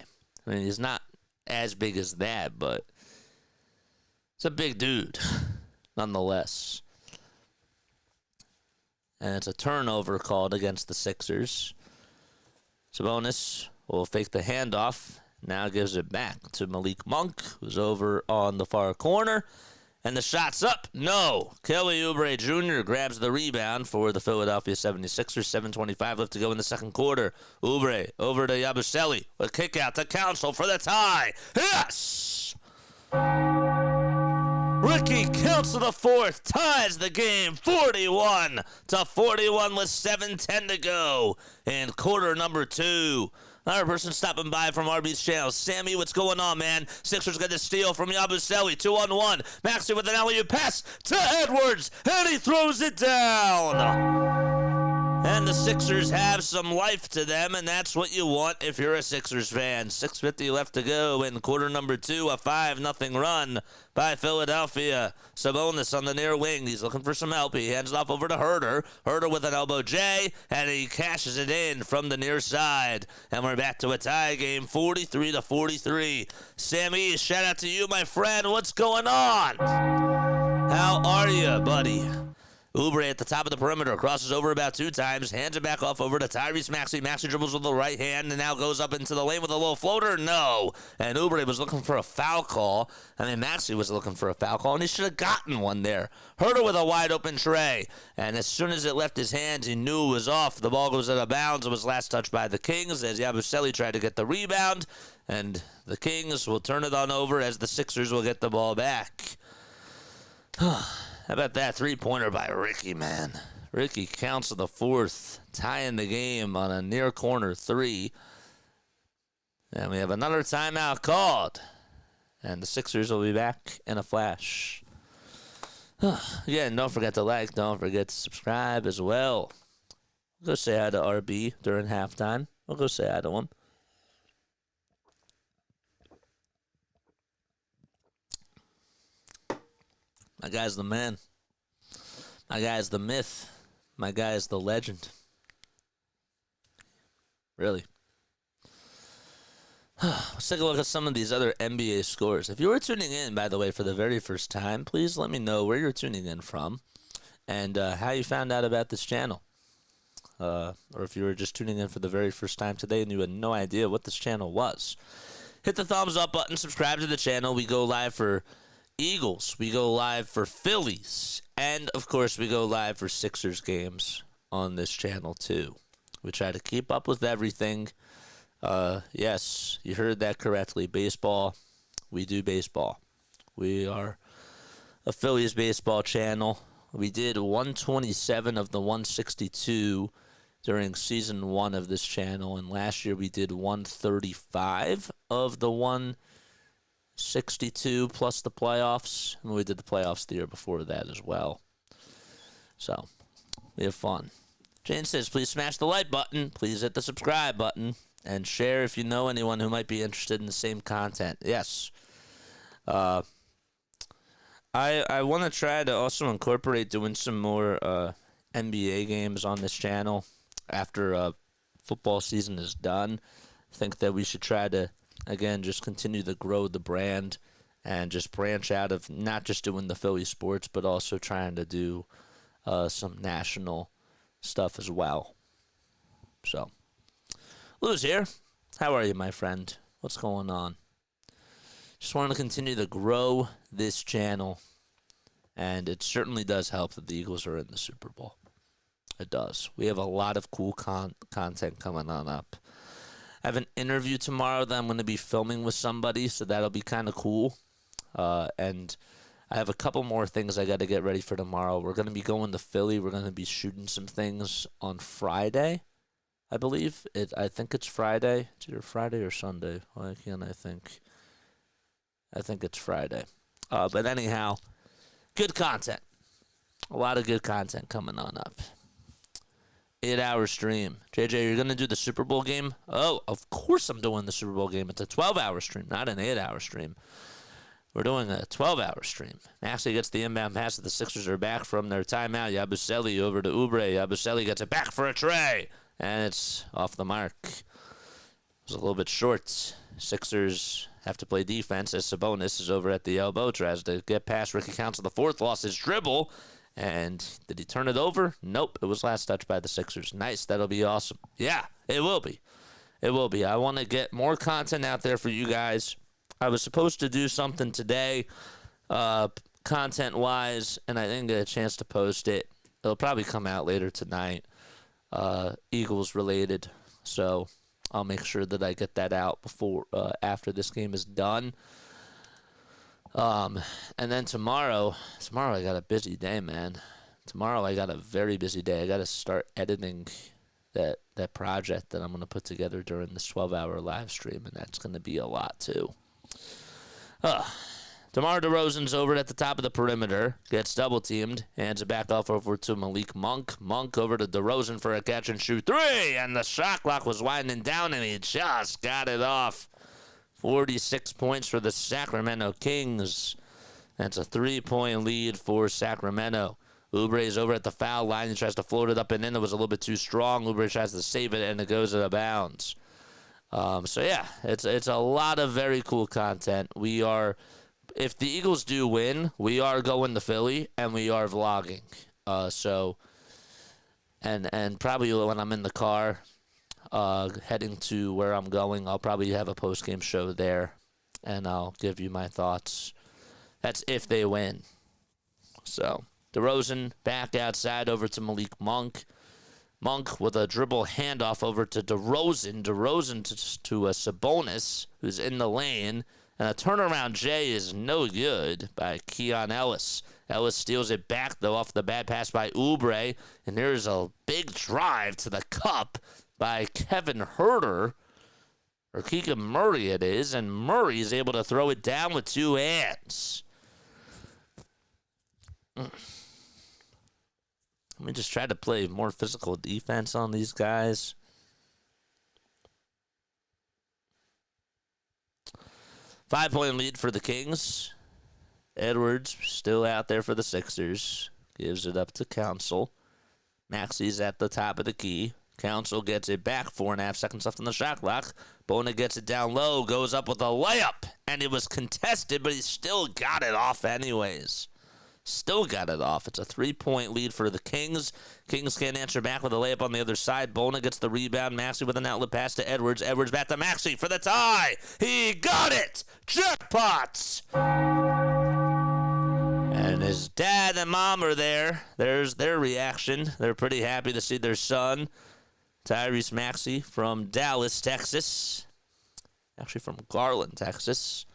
S2: I mean, he's not as big as that, but it's a big dude, nonetheless. And it's a turnover called against the Sixers. Sabonis will fake the handoff. Now gives it back to Malik Monk, who's over on the far corner. And the shot's up. No. Kelly Oubre Jr. grabs the rebound for the Philadelphia 76ers. 7:25 left to go in the second quarter. Oubre over to Yabusele. A kick out to Council for the tie. Yes! Ricky Council the fourth ties the game 41-41 with 7:10 to go in quarter number 2. Another person stopping by from RB's channel. Sammy, what's going on, man? Sixers get the steal from Yabusele. 2-on-1. Maxey with an alley-oop pass to Edwards, and he throws it down. And the Sixers have some life to them, and that's what you want if you're a Sixers fan. 6:50 left to go in quarter number 2. A 5-0 run by Philadelphia. Sabonis on the near wing. He's looking for some help. He hands it off over to Herter. Herter with an elbow J, and he cashes it in from the near side. And we're back to a tie game, 43-43. Sammy, shout out to you, my friend. What's going on? How are you, buddy? Oubre at the top of the perimeter, crosses over about 2 times, hands it back off over to Tyrese Maxey. Maxey dribbles with the right hand and now goes up into the lane with a little floater. No. And Oubre was looking for a foul call. Maxey was looking for a foul call, and he should have gotten one there. Herter with a wide open tray. And as soon as it left his hands, he knew it was off. The ball goes out of bounds. It was last touched by the Kings as Yabusele tried to get the rebound. And the Kings will turn it on over as the Sixers will get the ball back. How about that three-pointer by Ricky, man? Ricky Council the fourth, tying the game on a near corner 3. And we have another timeout called. And the Sixers will be back in a flash. Again, don't forget to like. Don't forget to subscribe as well. We'll go say hi to RB during halftime. We'll go say hi to him. My guy's the man. My guy's the myth. My guy's the legend. Really. Let's take a look at some of these other NBA scores. If you were tuning in, by the way, for the very first time, please let me know where you're tuning in from and how you found out about this channel. Or if you were just tuning in for the very first time today and you had no idea what this channel was. Hit the thumbs up button, subscribe to the channel. We go live for Eagles, we go live for Phillies, and of course we go live for Sixers games on this channel too. We try to keep up with everything. Yes, you heard that correctly. Baseball, we do baseball. We are a Phillies baseball channel. We did 127 of the 162 during season 1 of this channel, and last year we did 135 of the 162 plus the playoffs, and we did the playoffs the year before that as well. So, we have fun. Jane says, please smash the like button, please hit the subscribe button, and share if you know anyone who might be interested in the same content. Yes. I want to try to also incorporate doing some more NBA games on this channel after football season is done. I think that we should try to, again, just continue to grow the brand and just branch out of not just doing the Philly sports, but also trying to do some national stuff as well. So, Lou's here. How are you, my friend? What's going on? Just want to continue to grow this channel And it certainly does help that the Eagles are in the Super Bowl. It does. We have a lot of cool content coming on up. I have an interview tomorrow that I'm going to be filming with somebody, so that'll be kind of cool. And I have a couple more things I got to get ready for tomorrow. We're going to be going to Philly. We're going to be shooting some things on Friday, I believe. I think it's Friday. It's either Friday or Sunday. Why can't I think? I think it's Friday. But anyhow, good content. A lot of good content coming on up. 8-hour stream. JJ, you're going to do the Super Bowl game? Oh, of course I'm doing the Super Bowl game. It's a 12-hour stream, not an 8-hour stream. We're doing a 12-hour stream. Maxey gets the inbound pass that the Sixers are back from their timeout. Yabusele over to Oubre. Yabusele gets it back for a tray. And it's off the mark. It was a little bit short. Sixers have to play defense as Sabonis is over at the elbow. Tries to get past Ricky Council the fourth. Lost his dribble. And did he turn it over? Nope. It was last touch by the Sixers. Nice. That'll be awesome. Yeah, it will be. It will be. I want to get more content out there for you guys. I was supposed to do something today, content-wise, and I didn't get a chance to post it. It'll probably come out later tonight, Eagles-related. So I'll make sure that I get that out after this game is done. And then tomorrow I got a busy day, man. Tomorrow I got a very busy day. I got to start editing that project that I'm going to put together during this 12-hour live stream, and that's going to be a lot too. DeMar DeRozan's over at the top of the perimeter, gets double-teamed, hands it back off over to Malik Monk. Monk over to DeRozan for a catch-and-shoot three, and the shot clock was winding down, and he just got it off. 46 points for the Sacramento Kings. That's a 3-point lead for Sacramento. Oubre is over at the foul line. He tries to float it up and in. It was a little bit too strong. Oubre tries to save it, and it goes out of bounds. So, yeah, it's a lot of very cool content. If the Eagles do win, we are going to Philly, and we are vlogging. And probably when I'm in the car, heading to where I'm going, I'll probably have a post-game show there, and I'll give you my thoughts. That's if they win. So, DeRozan back outside over to Malik Monk. Monk with a dribble handoff over to DeRozan. DeRozan to a Sabonis, who's in the lane. And a turnaround J is no good by Keon Ellis. Ellis steals it back, though, off the bad pass by Oubre. And there's a big drive to the cup by Kevin Huerter, or Keegan Murray it is, and Murray is able to throw it down with two hands. Let me just try to play more physical defense on these guys. Five-point lead for the Kings. Edwards still out there for the Sixers. Gives it up to Council. Maxey's at the top of the key. Council gets it back. 4.5 seconds left on the shot clock. Bona gets it down low. Goes up with a layup. And it was contested, but he still got it off anyways. Still got it off. It's a 3-point lead for the Kings. Kings can't answer back with a layup on the other side. Bona gets the rebound. Maxey with an outlet pass to Edwards. Edwards back to Maxey for the tie. He got it. Jackpots. And his dad and mom are there. There's their reaction. They're pretty happy to see their son, Tyrese Maxey, from Dallas, Texas. Actually from Garland, Texas.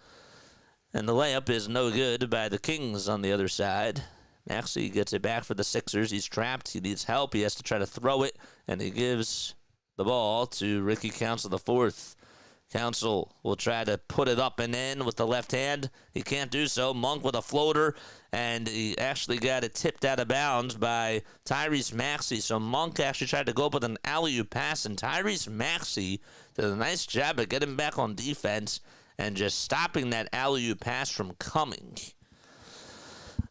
S2: And the layup is no good by the Kings on the other side. Maxey gets it back for the Sixers. He's trapped. He needs help. He has to try to throw it. And he gives the ball to Ricky Council IV. Council will try to put it up and in with the left hand. He can't do so. Monk with a floater. And he actually got it tipped out of bounds by Tyrese Maxey. So Monk actually tried to go up with an alley-oop pass. And Tyrese Maxey did a nice job of getting back on defense and just stopping that alley-oop pass from coming.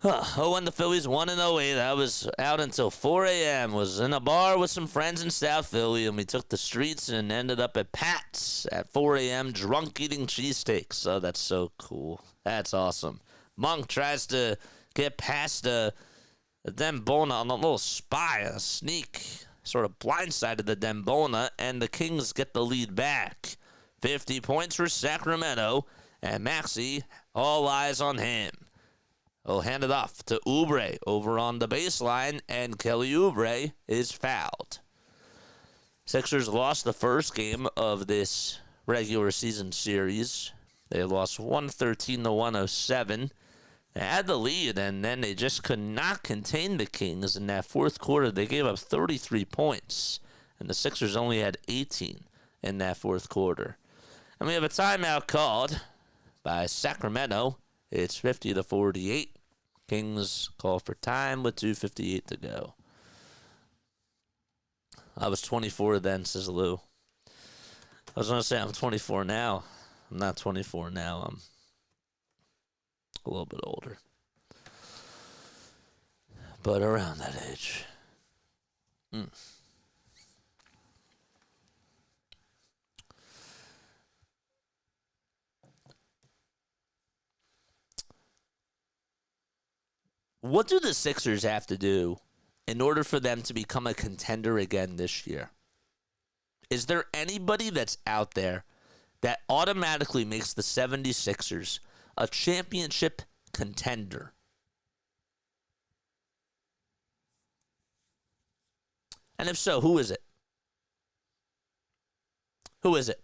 S2: And the Phillies 1-8. I was out until 4 a.m. Was in a bar with some friends in South Philly, and we took the streets and ended up at Pat's at 4 a.m. drunk eating cheesesteaks. Oh, that's so cool. That's awesome. Monk tries to get past Dembona on a little spy, a sneak, sort of blindsided the Dembona, and the Kings get the lead back. 50 points for Sacramento, and Maxey, all eyes on him. He'll hand it off to Oubre over on the baseline, and Kelly Oubre is fouled. Sixers lost the first game of this regular season series. They lost 113-107. They had the lead, and then they just could not contain the Kings in that fourth quarter. They gave up 33 points, and the Sixers only had 18 in that fourth quarter. And we have a timeout called by Sacramento. It's 50-48. Kings call for time with 2:58 to go. I was 24 then, says Lou. I was going to say I'm 24 now. I'm not 24 now. I'm a little bit older. But around that age. What do the Sixers have to do in order for them to become a contender again this year? Is there anybody that's out there that automatically makes the 76ers a championship contender? And if so, who is it? Who is it?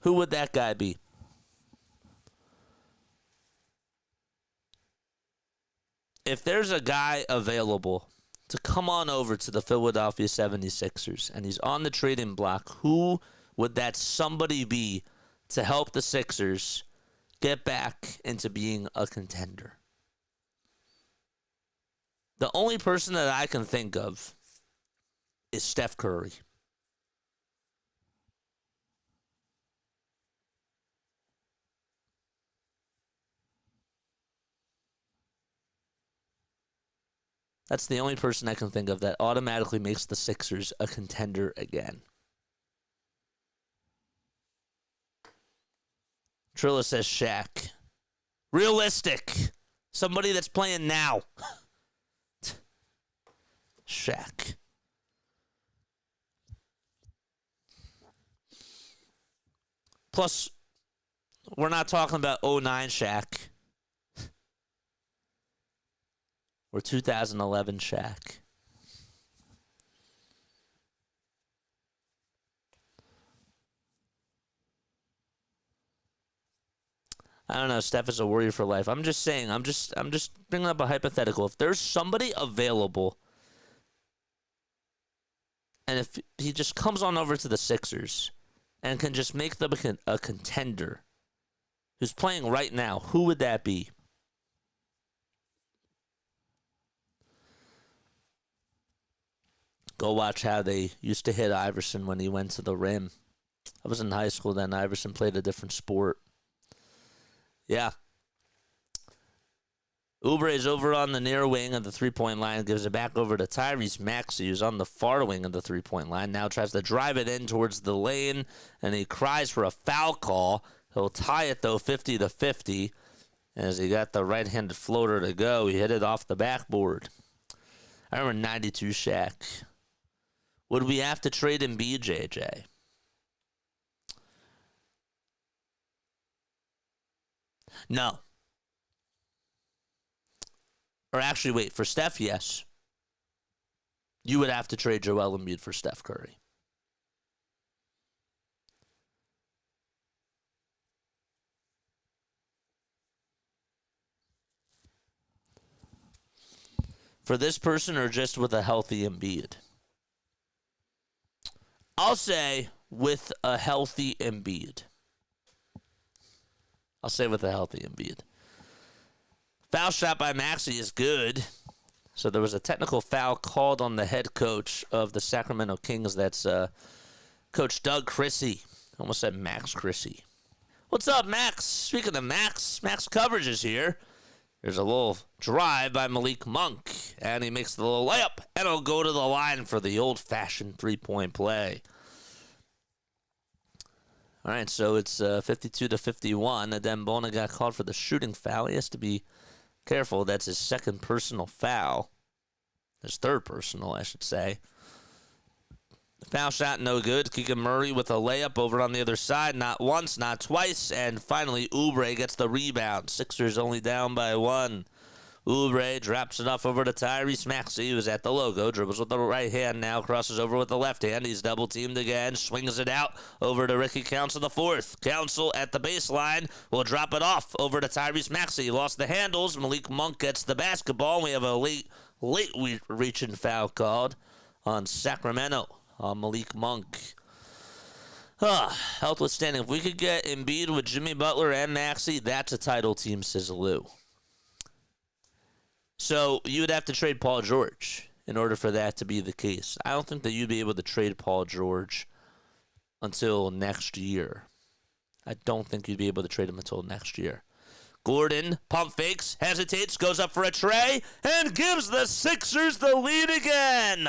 S2: Who would that guy be? If there's a guy available to come on over to the Philadelphia 76ers and he's on the trading block, who would that somebody be to help the Sixers get back into being a contender? The only person that I can think of is Steph Curry. That's the only person I can think of that automatically makes the Sixers a contender again. Trilla says Shaq. Realistic. Somebody that's playing now. Shaq. Plus, we're not talking about 09 Shaq. Or 2011 Shaq. I don't know. Steph is a warrior for life. I'm just saying. I'm just bringing up a hypothetical. If there's somebody available, and if he just comes on over to the Sixers and can just make them a contender, who's playing right now, who would that be? Go watch how they used to hit Iverson when he went to the rim. I was in high school then. Iverson played a different sport. Yeah. Oubre is over on the near wing of the three-point line. Gives it back over to Tyrese Maxey, who's on the far wing of the three-point line. Now tries to drive it in towards the lane, and he cries for a foul call. He'll tie it, though, 50-50. As he got the right-handed floater to go, he hit it off the backboard. I remember 92 Shaq. Would we have to trade Embiid, JJ? No. Or actually, wait, for Steph, yes. You would have to trade Joel Embiid for Steph Curry. For this person or just with a healthy Embiid? I'll say with a healthy Embiid. Foul shot by Maxey is good. So there was a technical foul called on the head coach of the Sacramento Kings. That's Coach Doug Chrissy. Almost said Max Chrissy. What's up, Max? Speaking of Max coverage is here. There's a little drive by Malik Monk, and he makes the little layup, and he'll go to the line for the old-fashioned three-point play. All right, so it's 52-51. Adembona got called for the shooting foul. He has to be careful. That's his second personal foul. His third personal, I should say. Foul shot, no good. Keegan Murray with a layup over on the other side. Not once, not twice. And finally, Oubre gets the rebound. Sixers only down by 1. Oubre drops it off over to Tyrese Maxey, who's at the logo. Dribbles with the right hand now, crosses over with the left hand. He's double-teamed again, swings it out over to Ricky Council the fourth. Council at the baseline will drop it off over to Tyrese Maxey. He lost the handles. Malik Monk gets the basketball. We have a late reaching foul called on Sacramento on Malik Monk. Health withstanding. If we could get Embiid with Jimmy Butler and Maxey, that's a title team, says Lou. So you would have to trade Paul George in order for that to be the case. I don't think that you'd be able to trade Paul George until next year. I don't think you'd be able to trade him until next year. Gordon pump fakes, hesitates, goes up for a tray, and gives the Sixers the lead again.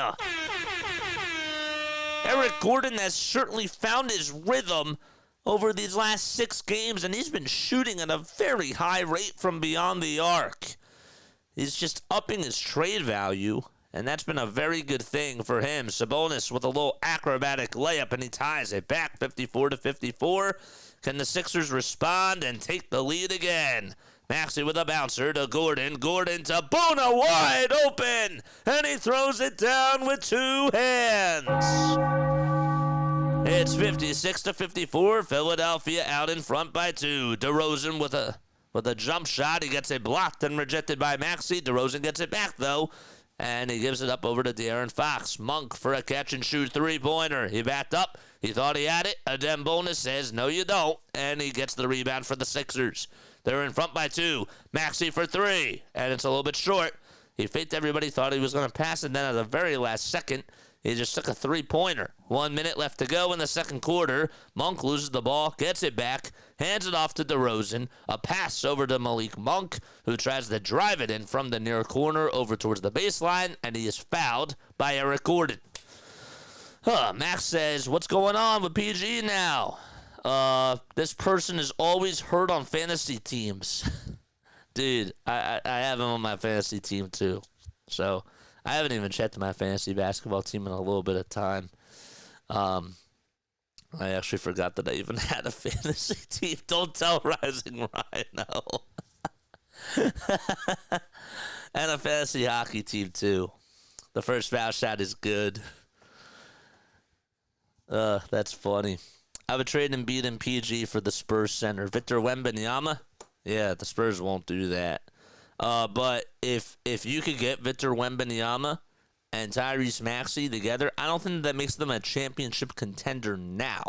S2: Eric Gordon has certainly found his rhythm over these last 6 games, and he's been shooting at a very high rate from beyond the arc. He's just upping his trade value, and that's been a very good thing for him. Sabonis with a little acrobatic layup, and he ties it back 54-54. Can the Sixers respond and take the lead again? Maxey with a bouncer to Gordon. Gordon to Bona wide open, and he throws it down with 2 hands. It's 56-54. Philadelphia out in front by 2. DeRozan with a jump shot. He gets it blocked and rejected by Maxey. DeRozan gets it back, though, and he gives it up over to De'Aaron Fox. Monk for a catch-and-shoot three-pointer. He backed up. He thought he had it. Adem Bonus says, no, you don't, and he gets the rebound for the Sixers. They're in front by 2. Maxey for 3, and it's a little bit short. He faked everybody, thought he was going to pass it, and then at the very last second, he just took a three-pointer. 1 minute left to go in the second quarter. Monk loses the ball, gets it back, hands it off to DeRozan. A pass over to Malik Monk, who tries to drive it in from the near corner over towards the baseline, and he is fouled by Eric Gordon. Max says, what's going on with PG now? This person is always hurt on fantasy teams. Dude, I have him on my fantasy team too. So I haven't even checked my fantasy basketball team in a little bit of time. I actually forgot that I even had a fantasy team. Don't tell Rising Ryan, no. And a fantasy hockey team, too. The first foul shot is good. That's funny. I would trade Embiid and PG for the Spurs center. Victor Wembanyama? Yeah, the Spurs won't do that. But if you could get Victor Wembanyama and Tyrese Maxey together, I don't think that makes them a championship contender now.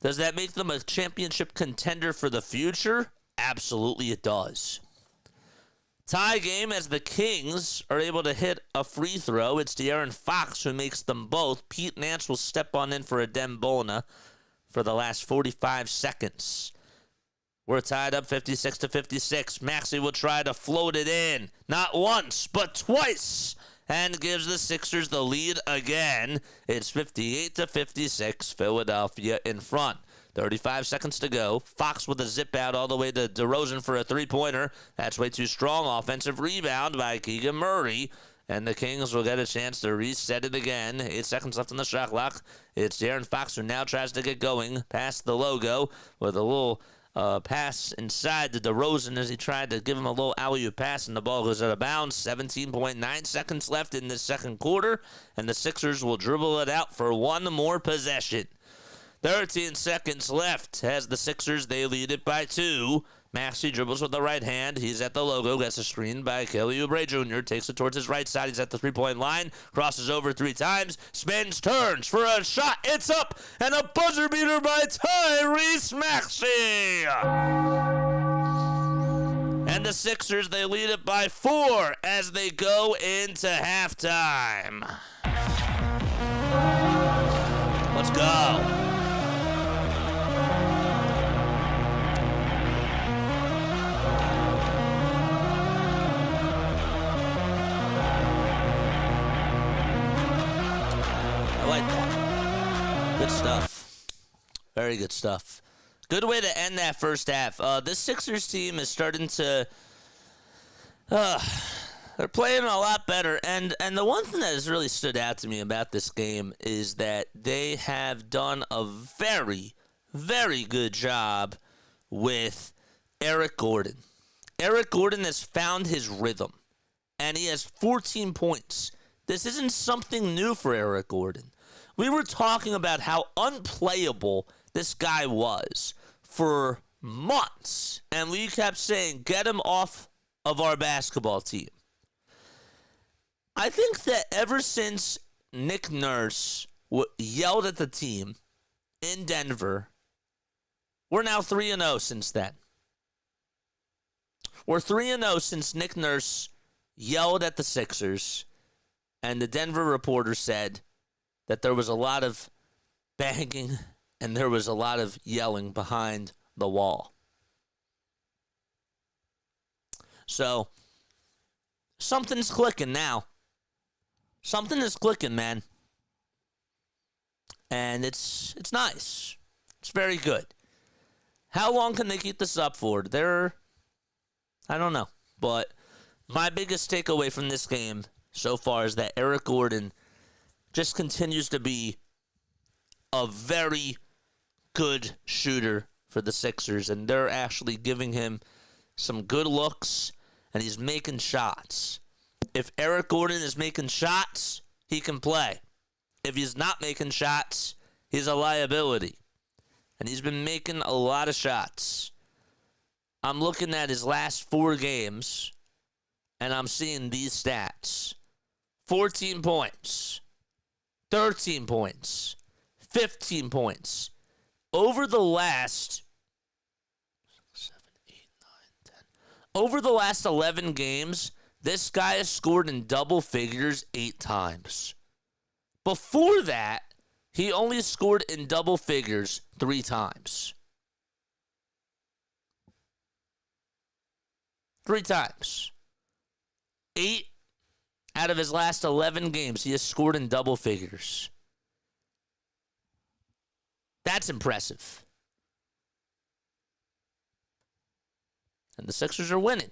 S2: Does that make them a championship contender for the future? Absolutely it does. Tie game as the Kings are able to hit a free throw. It's De'Aaron Fox who makes them both. Pete Nance will step on in for Adem Bona for the last 45 seconds. We're tied up 56-56. Maxey will try to float it in. Not once, but twice. And gives the Sixers the lead again. It's 58-56. Philadelphia in front. 35 seconds to go. Fox with a zip out all the way to DeRozan for a three-pointer. That's way too strong. Offensive rebound by Keegan Murray. And the Kings will get a chance to reset it again. 8 seconds left on the shot clock. It's De'Aaron Fox who now tries to get going past the logo with a little pass inside to DeRozan as he tried to give him a little alley-oop pass, and the ball goes out of bounds. 17.9 seconds left in the second quarter, and the Sixers will dribble it out for one more possession. 13 seconds left as the Sixers, they lead it by 2. Maxey dribbles with the right hand. He's at the logo. Gets a screen by Kelly Oubre Jr. Takes it towards his right side. He's at the three-point line. Crosses over 3 times. Spins, turns for a shot. It's up. And a buzzer beater by Tyrese Maxey. And the Sixers, they lead it by 4 as they go into halftime. Let's go. I like that. Good stuff. Very good stuff. Good way to end that first half. This Sixers team is starting to... They're playing a lot better. And the one thing that has really stood out to me about this game is that they have done a very, very good job with Eric Gordon. Eric Gordon has found his rhythm, and he has 14 points. This isn't something new for Eric Gordon. We were talking about how unplayable this guy was for months, and we kept saying, get him off of our basketball team. I think that ever since Nick Nurse yelled at the team in Denver, we're now 3-0 since then. We're 3-0 since Nick Nurse yelled at the Sixers, and the Denver reporter said that there was a lot of banging and there was a lot of yelling behind the wall. So, something's clicking now. Something is clicking, man. And it's nice. It's very good. How long can they keep this up for? I don't know. But my biggest takeaway from this game so far is that Eric Gordon just continues to be a very good shooter for the Sixers. And they're actually giving him some good looks, and he's making shots. If Eric Gordon is making shots, he can play. If he's not making shots, he's a liability. And he's been making a lot of shots. I'm looking at his last 4 games, and I'm seeing these stats. 14 points, 13 points, 15 points. Over the last 11 games, this guy has scored in double figures 8 times. Before that, he only scored in double figures 3 times. 3 times. 8 out of his last 11 games, he has scored in double figures. That's impressive. And the Sixers are winning.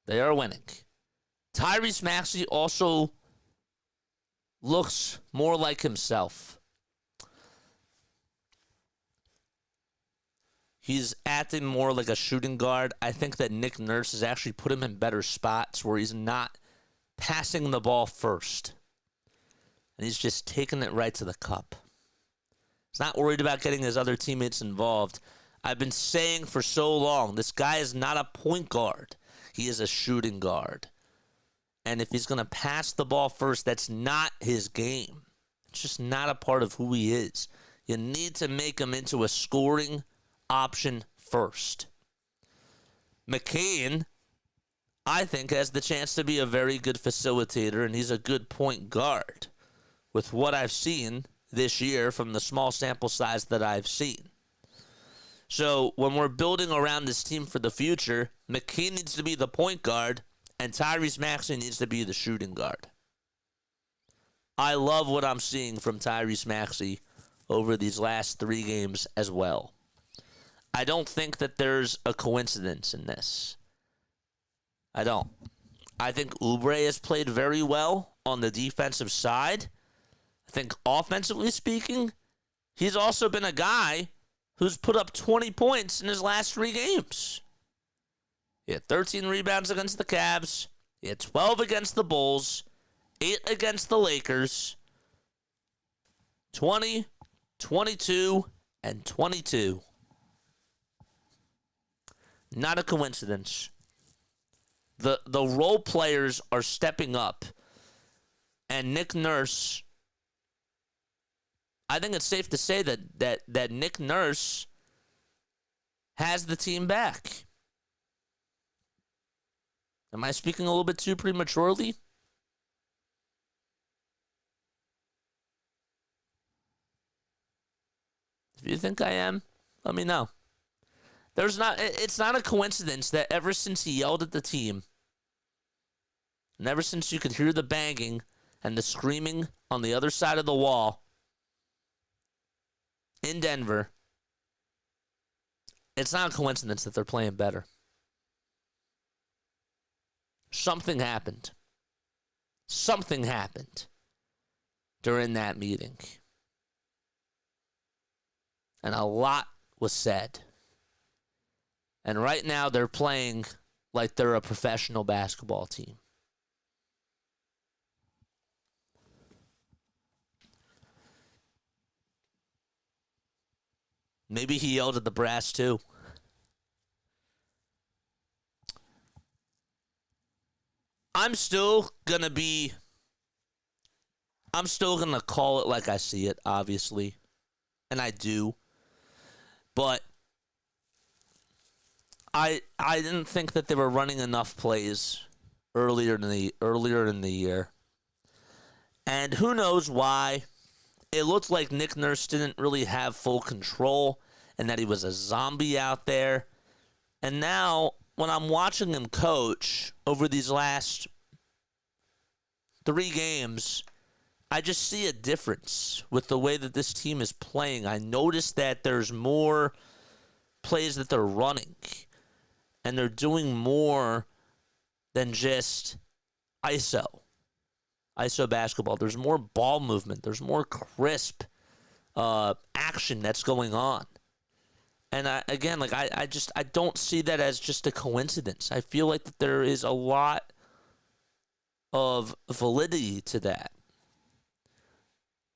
S2: They are winning. Tyrese Maxey also looks more like himself. He's acting more like a shooting guard. I think that Nick Nurse has actually put him in better spots where he's not passing the ball first. And he's just taking it right to the cup. He's not worried about getting his other teammates involved. I've been saying for so long, this guy is not a point guard. He is a shooting guard. And if he's going to pass the ball first, that's not his game. It's just not a part of who he is. You need to make him into a scoring option first. McCain, I think, has the chance to be a very good facilitator, and he's a good point guard with what I've seen this year from the small sample size that I've seen. So when we're building around this team for the future, McCain needs to be the point guard, and Tyrese Maxey needs to be the shooting guard. I love what I'm seeing from Tyrese Maxey over these last 3 games as well. I don't think that there's a coincidence in this. I don't. I think Oubre has played very well on the defensive side. I think offensively speaking, he's also been a guy who's put up 20 points in his last 3 games. He had 13 rebounds against the Cavs. He had 12 against the Bulls. 8 against the Lakers. 20, 22, and 22. Not a coincidence. The role players are stepping up. And Nick Nurse, I think it's safe to say that Nick Nurse has the team back. Am I speaking a little bit too prematurely? If you think I am, let me know. It's not a coincidence that ever since he yelled at the team, and ever since you could hear the banging and the screaming on the other side of the wall in Denver, it's not a coincidence that they're playing better. something happened. Something happened during that meeting. And a lot was said. And right now they're playing like they're a professional basketball team. Maybe he yelled at the brass too. I'm still going to call it like I see it, obviously. And I do. But I didn't think that they were running enough plays earlier in the year. And who knows why. It looked like Nick Nurse didn't really have full control and that he was a zombie out there. And now, when I'm watching him coach over these last 3 games, I just see a difference with the way that this team is playing. I notice that there's more plays that they're running, and they're doing more than just ISO basketball. There's more ball movement. There's more crisp action that's going on. And I don't see that as just a coincidence. I feel like that there is a lot of validity to that.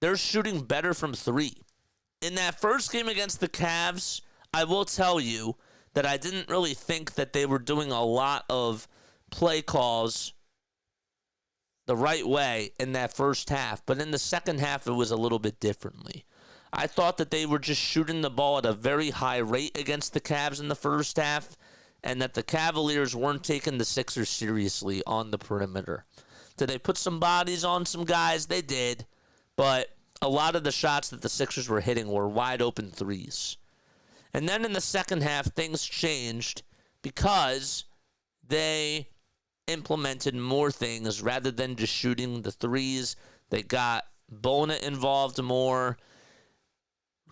S2: They're shooting better from 3. In that first game against the Cavs, I will tell you that I didn't really think that they were doing a lot of play calls the right way in that first half. But in the second half, it was a little bit differently. I thought that they were just shooting the ball at a very high rate against the Cavs in the first half, and that the Cavaliers weren't taking the Sixers seriously on the perimeter. Did they put some bodies on some guys? They did. But a lot of the shots that the Sixers were hitting were wide open threes. And then in the second half, things changed because they implemented more things rather than just shooting the threes. They got Bona involved more.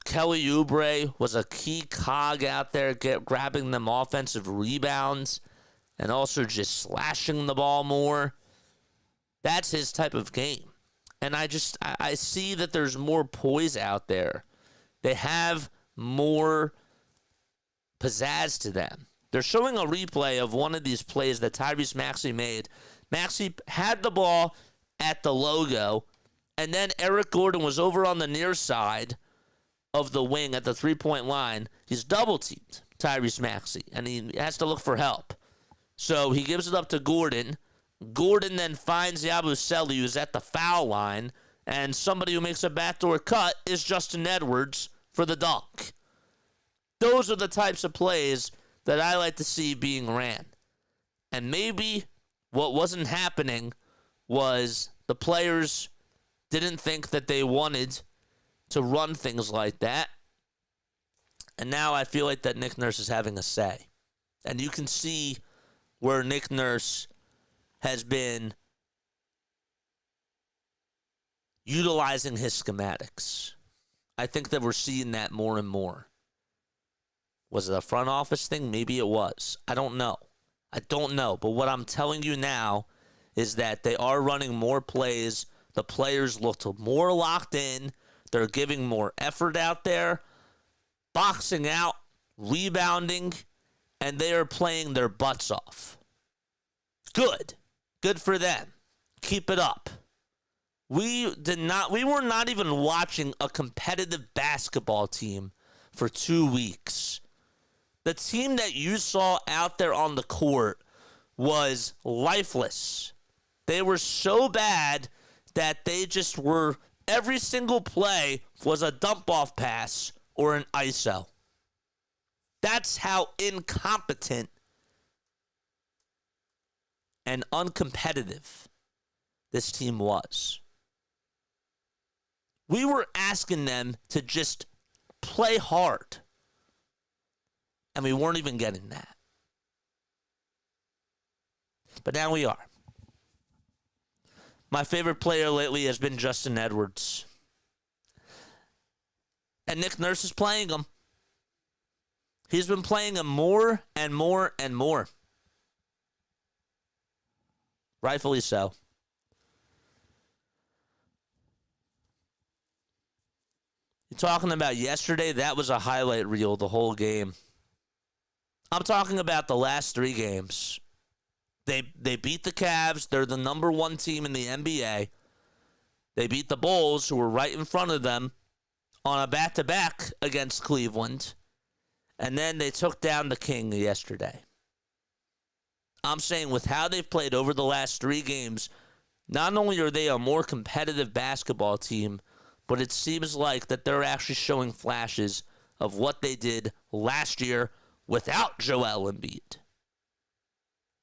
S2: Kelly Oubre was a key cog out there, grabbing them offensive rebounds and also just slashing the ball more. That's his type of game. And I see that there's more poise out there. They have more pizzazz to them. They're showing a replay of one of these plays that Tyrese Maxey made. Maxey had the ball at the logo, and then Eric Gordon was over on the near side of the wing at the three-point line. He's double-teamed, Tyrese Maxey, and he has to look for help. So he gives it up to Gordon. Gordon then finds Yabusele, who's at the foul line, and somebody who makes a backdoor cut is Justin Edwards for the dunk. Those are the types of plays that I like to see being ran. And maybe what wasn't happening was the players didn't think that they wanted to run things like that. And now I feel like that Nick Nurse is having a say. And you can see where Nick Nurse has been utilizing his schematics. I think that we're seeing that more and more. Was it a front office thing? Maybe it was. I don't know. But what I'm telling you now is that they are running more plays. The players look more locked in. They're giving more effort out there, boxing out, rebounding, and they are playing their butts off. Good. Good for them. Keep it up. We were not even watching a competitive basketball team for 2 weeks. The team that you saw out there on the court was lifeless. They were so bad that they just were, every single play was a dump-off pass or an ISO. That's how incompetent and uncompetitive this team was. We were asking them to just play hard, and we weren't even getting that. But now we are. My favorite player lately has been Justin Edwards. And Nick Nurse is playing him. He's been playing him more and more and more. Rightfully so. You're talking about yesterday, that was a highlight reel the whole game. I'm talking about the last 3 games. They beat the Cavs. They're the number 1 team in the NBA. They beat the Bulls, who were right in front of them, on a back-to-back against Cleveland. And then they took down the King yesterday. I'm saying with how they've played over the last 3 games, not only are they a more competitive basketball team, but it seems like that they're actually showing flashes of what they did last year without Joel Embiid.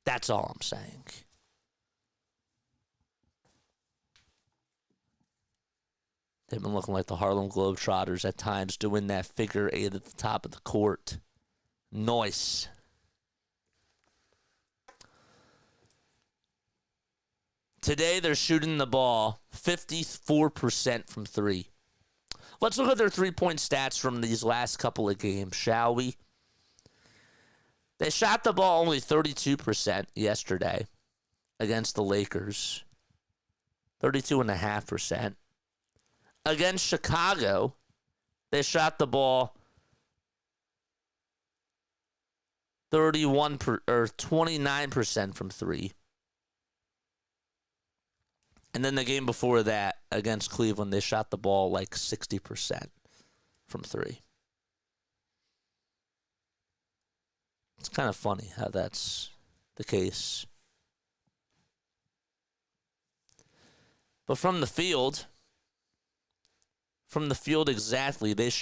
S2: That's all I'm saying. They've been looking like the Harlem Globetrotters at times, doing that figure 8 at the top of the court. Nice. Today, they're shooting the ball 54% from 3. Let's look at their three-point stats from these last couple of games, shall we? They shot the ball only 32% yesterday against the Lakers. 32.5%. Against Chicago, they shot the ball 29% from 3. And then the game before that, against Cleveland, they shot the ball like 60% from 3. It's kind of funny how that's the case. But from the field exactly, they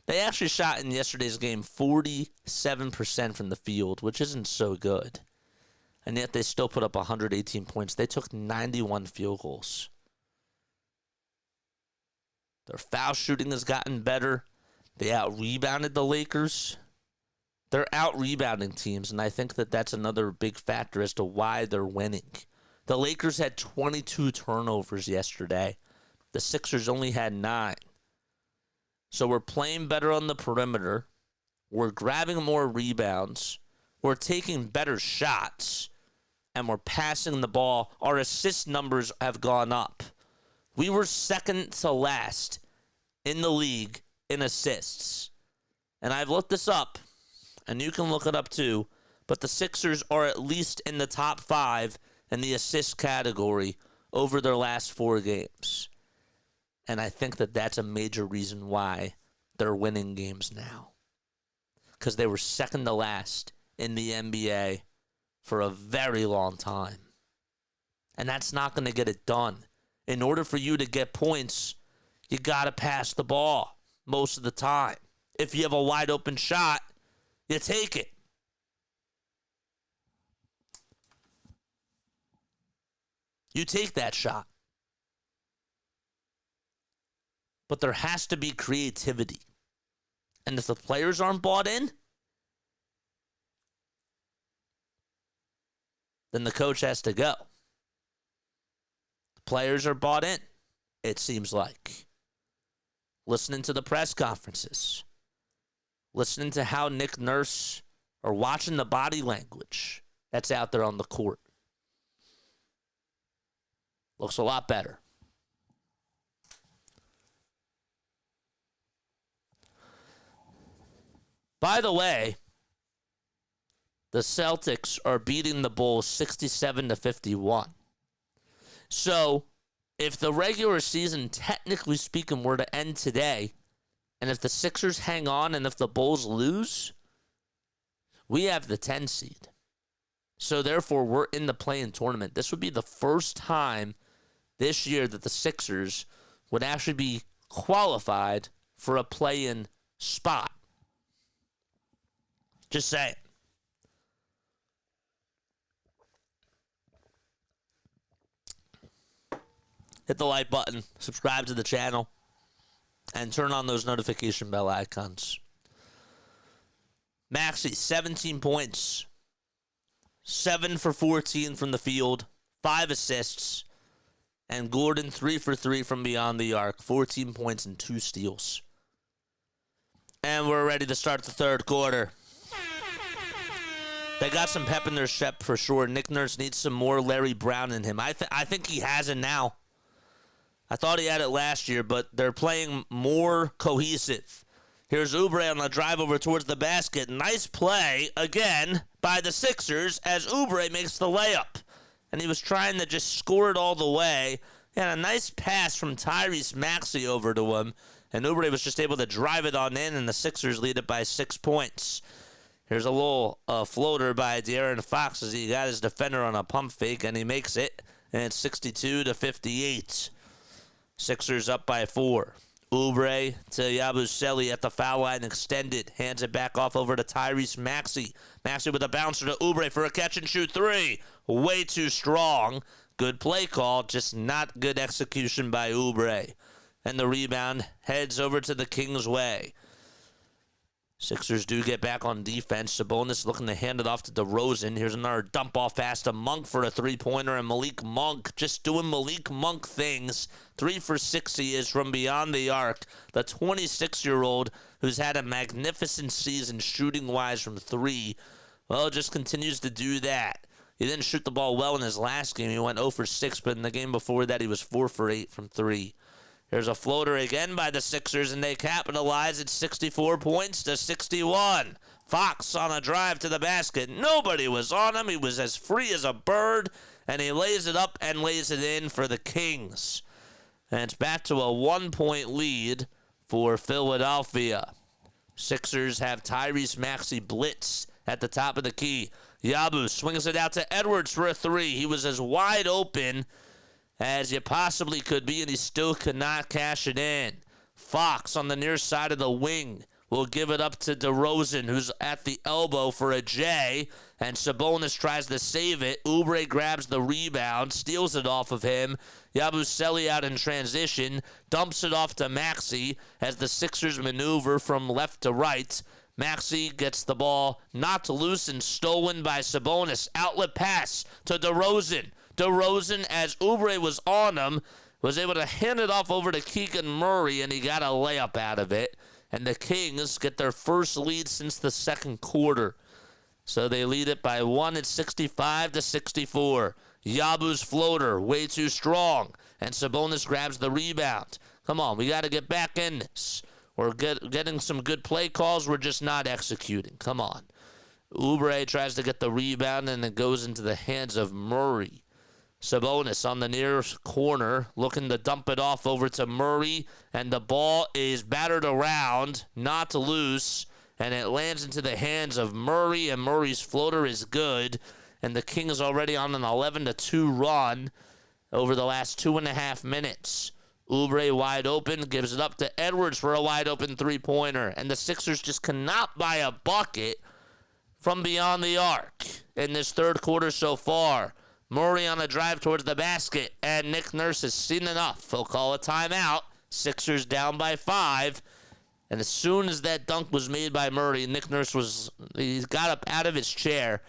S2: actually shot in yesterday's game 47% from the field, which isn't so good. And yet they still put up 118 points. They took 91 field goals. Their foul shooting has gotten better. They out-rebounded the Lakers. They're out-rebounding teams, and I think that that's another big factor as to why they're winning. The Lakers had 22 turnovers yesterday. The Sixers only had 9. So we're playing better on the perimeter. We're grabbing more rebounds. We're taking better shots. And we're passing the ball. Our assist numbers have gone up. We were second to last in the league in assists. And I've looked this up, and you can look it up too, but the Sixers are at least in the top 5 in the assist category over their last 4 games. And I think that that's a major reason why they're winning games now. Because they were second to last in the NBA for a very long time. And that's not going to get it done. In order for you to get points, you got to pass the ball most of the time. If you have a wide open shot, you take it. You take that shot. But there has to be creativity. And if the players aren't bought in, then the coach has to go. The players are bought in, it seems like. Listening to the press conferences. Listening to how Nick Nurse, or watching the body language that's out there on the court. Looks a lot better. By the way, the Celtics are beating the Bulls 67-51. So, if the regular season, technically speaking, were to end today, and if the Sixers hang on and if the Bulls lose, we have the 10 seed. So, therefore, we're in the play-in tournament. This would be the first time this year that the Sixers would actually be qualified for a play-in spot. Just saying. Hit the like button, subscribe to the channel, and turn on those notification bell icons. Maxey, 17 points. 7 for 14 from the field. 5 assists. And Gordon, 3 for 3 from beyond the arc. 14 points and 2 steals. And we're ready to start the third quarter. They got some pep in their step for sure. Nick Nurse needs some more Larry Brown in him. I think he has it now. I thought he had it last year, but they're playing more cohesive. Here's Oubre on the drive over towards the basket. Nice play, again, by the Sixers as Oubre makes the layup. And he was trying to just score it all the way. He had a nice pass from Tyrese Maxey over to him. And Oubre was just able to drive it on in, and the Sixers lead it by 6 points. Here's a little floater by De'Aaron Fox as he got his defender on a pump fake, and he makes it. And it's 62-58. Sixers up by 4. Oubre to Yabusele at the foul line extended. Hands it back off over to Tyrese Maxey. Maxey with a bouncer to Oubre for a catch-and-shoot 3. Way too strong. Good play call, just not good execution by Oubre. And the rebound heads over to the Kings' way. Sixers do get back on defense. Sabonis looking to hand it off to DeRozan. Here's another dump-off pass to Monk for a three-pointer, and Malik Monk just doing Malik Monk things. 3 for 6 he is from beyond the arc. The 26-year-old who's had a magnificent season shooting-wise from 3, well, just continues to do that. He didn't shoot the ball well in his last game. He went 0 for 6, but in the game before that, he was 4 for 8 from 3. There's a floater again by the Sixers, and they capitalize at 64 points to 61. Fox on a drive to the basket. Nobody was on him. He was as free as a bird, and he lays it up and lays it in for the Kings. And it's back to a 1-point lead for Philadelphia. Sixers have Tyrese Maxey blitz at the top of the key. Yabu swings it out to Edwards for a 3. He was as wide open as you possibly could be, and he still could not cash it in. Fox on the near side of the wing will give it up to DeRozan, who's at the elbow for a J, and Sabonis tries to save it. Oubre grabs the rebound, steals it off of him. Yabusele out in transition, dumps it off to Maxey as the Sixers maneuver from left to right. Maxey gets the ball knocked loose and stolen by Sabonis. Outlet pass to DeRozan. DeRozan, as Oubre was on him, was able to hand it off over to Keegan Murray, and he got a layup out of it. And the Kings get their first lead since the second quarter. So they lead it by 1 at 65-64. Yabu's floater, way too strong. And Sabonis grabs the rebound. Come on, we got to get back in this. We're getting some good play calls. We're just not executing. Come on. Oubre tries to get the rebound, and it goes into the hands of Murray. Sabonis on the near corner, looking to dump it off over to Murray, and the ball is battered around, not loose, and it lands into the hands of Murray, and Murray's floater is good, and the Kings already on an 11-2 run over the last 2.5 minutes. Oubre wide open, gives it up to Edwards for a wide open three-pointer, and the Sixers just cannot buy a bucket from beyond the arc in this third quarter so far. Murray on a drive towards the basket, and Nick Nurse has seen enough. He'll call a timeout. Sixers down by 5. And as soon as that dunk was made by Murray, Nick Nurse he got up out of his chair,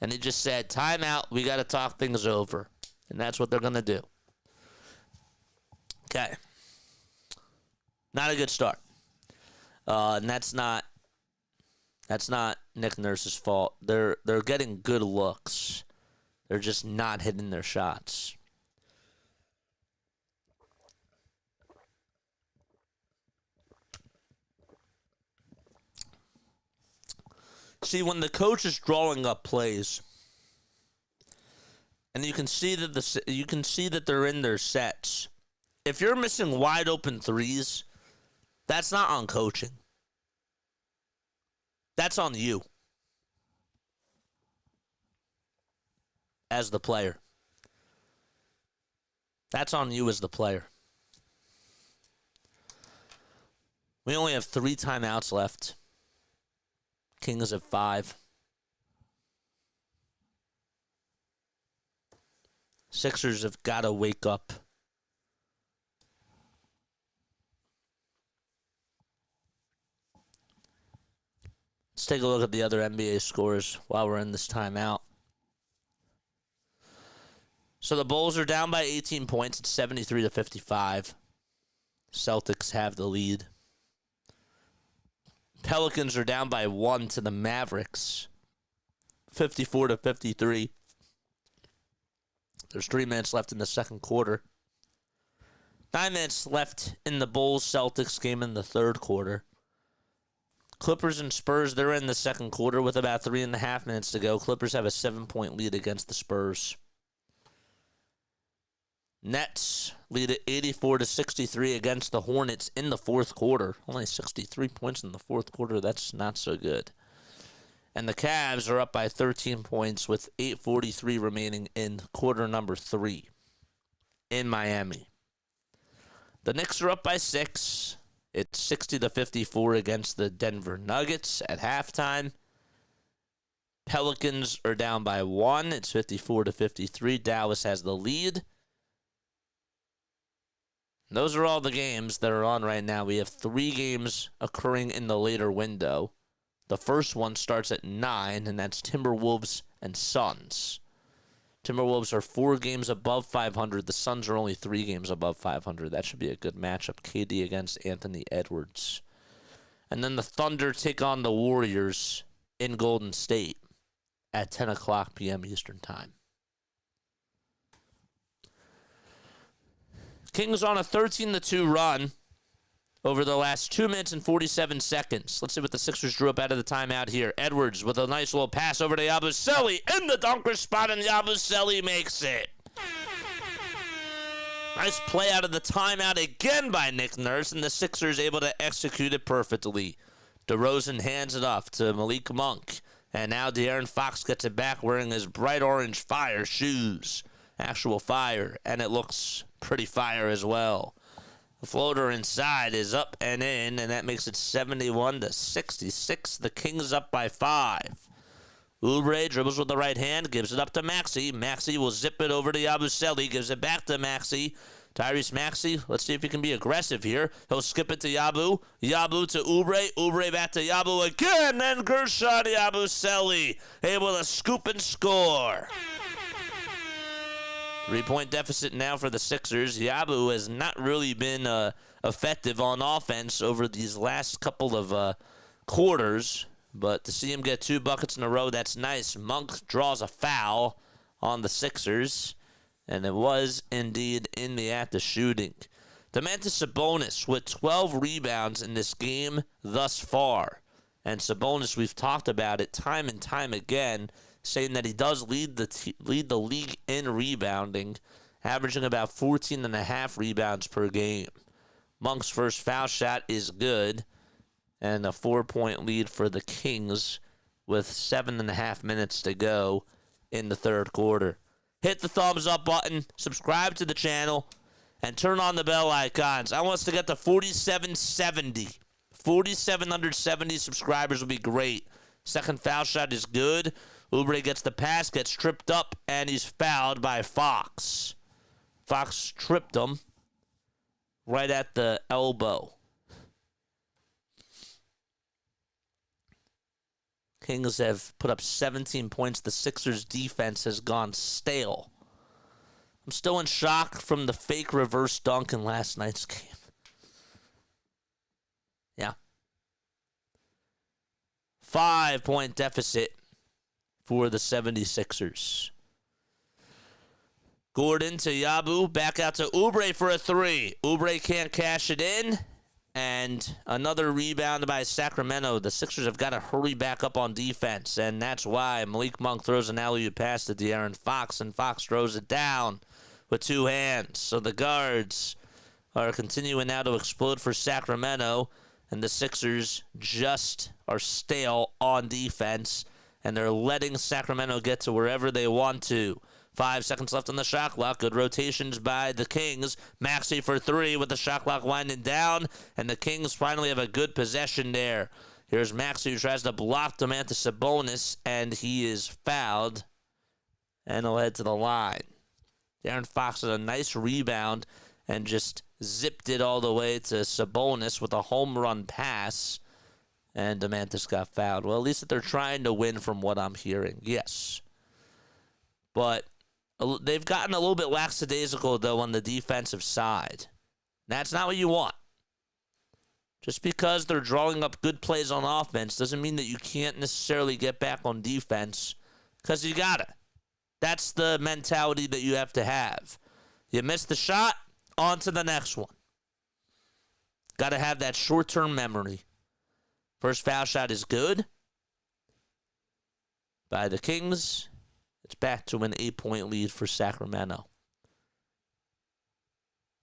S2: and he just said, timeout, we got to talk things over. And that's what they're going to do. Okay. Not a good start. And that's not Nick Nurse's fault. They're getting good looks. They're just not hitting their shots. See, when the coach is drawing up plays, and you can see that they're in their sets. If you're missing wide open threes, that's not on coaching. That's on you as the player. That's on you as the player. We only have 3 timeouts left. Kings have 5. Sixers have got to wake up. Let's take a look at the other NBA scores while we're in this timeout. So the Bulls are down by 18 points. It's 73-55. Celtics have the lead. Pelicans are down by 1 to the Mavericks. 54-53. There's 3 minutes left in the second quarter. 9 minutes left in the Bulls-Celtics game in the third quarter. Clippers and Spurs, they're in the second quarter with about 3.5 minutes to go. Clippers have a 7-point lead against the Spurs. Nets lead at 84-63 against the Hornets in the fourth quarter. Only 63 points in the fourth quarter. That's not so good. And the Cavs are up by 13 points with 8:43 remaining in quarter number 3 in Miami. The Knicks are up by 6. It's 60-54 against the Denver Nuggets at halftime. Pelicans are down by 1. It's 54-53. Dallas has the lead. Those are all the games that are on right now. We have 3 games occurring in the later window. The first one starts at 9, and that's Timberwolves and Suns. Timberwolves are 4 games above 500. The Suns are only 3 games above 500. That should be a good matchup. KD against Anthony Edwards. And then the Thunder take on the Warriors in Golden State at 10 o'clock p.m. Eastern Time. Kings on a 13-2 run over the last 2 minutes and 47 seconds. Let's see what the Sixers drew up out of the timeout here. Edwards with a nice little pass over to Yabusele in the dunker spot, and Yabusele makes it. Nice play out of the timeout again by Nick Nurse, and the Sixers able to execute it perfectly. DeRozan hands it off to Malik Monk, and now De'Aaron Fox gets it back wearing his bright orange fire shoes. Actual fire, and it looks pretty fire as well. The floater inside is up and in, and that makes it 71-66. The Kings up by 5. Oubre dribbles with the right hand, gives it up to Maxey. Maxey will zip it over to Yabusele, gives it back to Maxey. Tyrese Maxey, let's see if he can be aggressive here. He'll skip it to Yabu. Yabu to Oubre. Oubre back to Yabu again, and Gershon Yabusele able to scoop and score. 3-point deficit now for the Sixers. Yabu has not really been effective on offense over these last couple of quarters, but to see him get 2 buckets in a row, that's nice. Monk draws a foul on the Sixers, and it was indeed in the act of shooting. Domantas Sabonis with 12 rebounds in this game thus far. And Sabonis, we've talked about it time and time again, saying that he does lead the league in rebounding, averaging about 14.5 rebounds per game. Monk's first foul shot is good, and a 4-point lead for the Kings with 7.5 minutes to go in the third quarter. Hit the thumbs up button, subscribe to the channel, and turn on the bell icons. I want us to get to 4,770. 4,770 subscribers would be great. Second foul shot is good. Oubre gets the pass, gets tripped up, and he's fouled by Fox. Fox tripped him right at the elbow. Kings have put up 17 points. The Sixers' defense has gone stale. I'm still in shock from the fake reverse dunk in last night's game. Yeah. 5-point deficit for the 76ers. Gordon to Yabu, back out to Oubre for a 3. Oubre can't cash it in, and another rebound by Sacramento. The Sixers have got to hurry back up on defense, and that's why Malik Monk throws an alley-oop pass to De'Aaron Fox, and Fox throws it down with 2 hands. So the guards are continuing now to explode for Sacramento, and the Sixers just are stale on defense, and they're letting Sacramento get to wherever they want to. 5 seconds left on the shot clock. Good rotations by the Kings. Maxey for 3 with the shot clock winding down, and the Kings finally have a good possession there. Here's Maxey who tries to block Domantas Sabonis, and he is fouled, and he'll head to the line. De'Aaron Fox had a nice rebound and just zipped it all the way to Sabonis with a home run pass. And Domantas got fouled. Well, at least that they're trying to win from what I'm hearing. Yes. But they've gotten a little bit lackadaisical, though, on the defensive side. That's not what you want. Just because they're drawing up good plays on offense doesn't mean that you can't necessarily get back on defense because you got to. That's the mentality that you have to have. You miss the shot, on to the next one. Got to have that short-term memory. First foul shot is good by the Kings. It's back to an 8-point lead for Sacramento.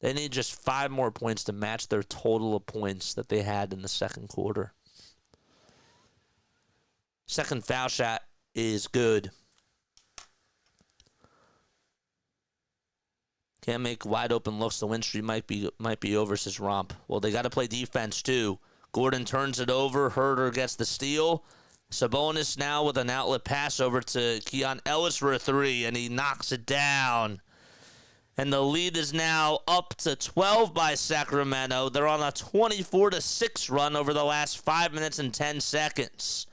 S2: They need just 5 more points to match their total of points that they had in the second quarter. Second foul shot is good. Can't make wide open looks. The win streak might be over, says Romp. Well, they got to play defense too. Gordon turns it over. Herter gets the steal. Sabonis now with an outlet pass over to Keon Ellis for a 3, and he knocks it down. And the lead is now up to 12 by Sacramento. They're on a 24-6 run over the last 5 minutes and 10 seconds.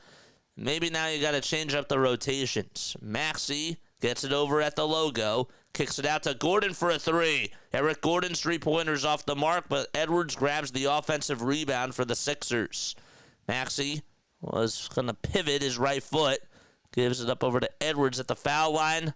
S2: Maybe now you got to change up the rotations. Maxey gets it over at the logo. Kicks it out to Gordon for a 3. Eric Gordon's 3-pointer's off the mark, but Edwards grabs the offensive rebound for the Sixers. Maxey was going to pivot his right foot. Gives it up over to Edwards at the foul line.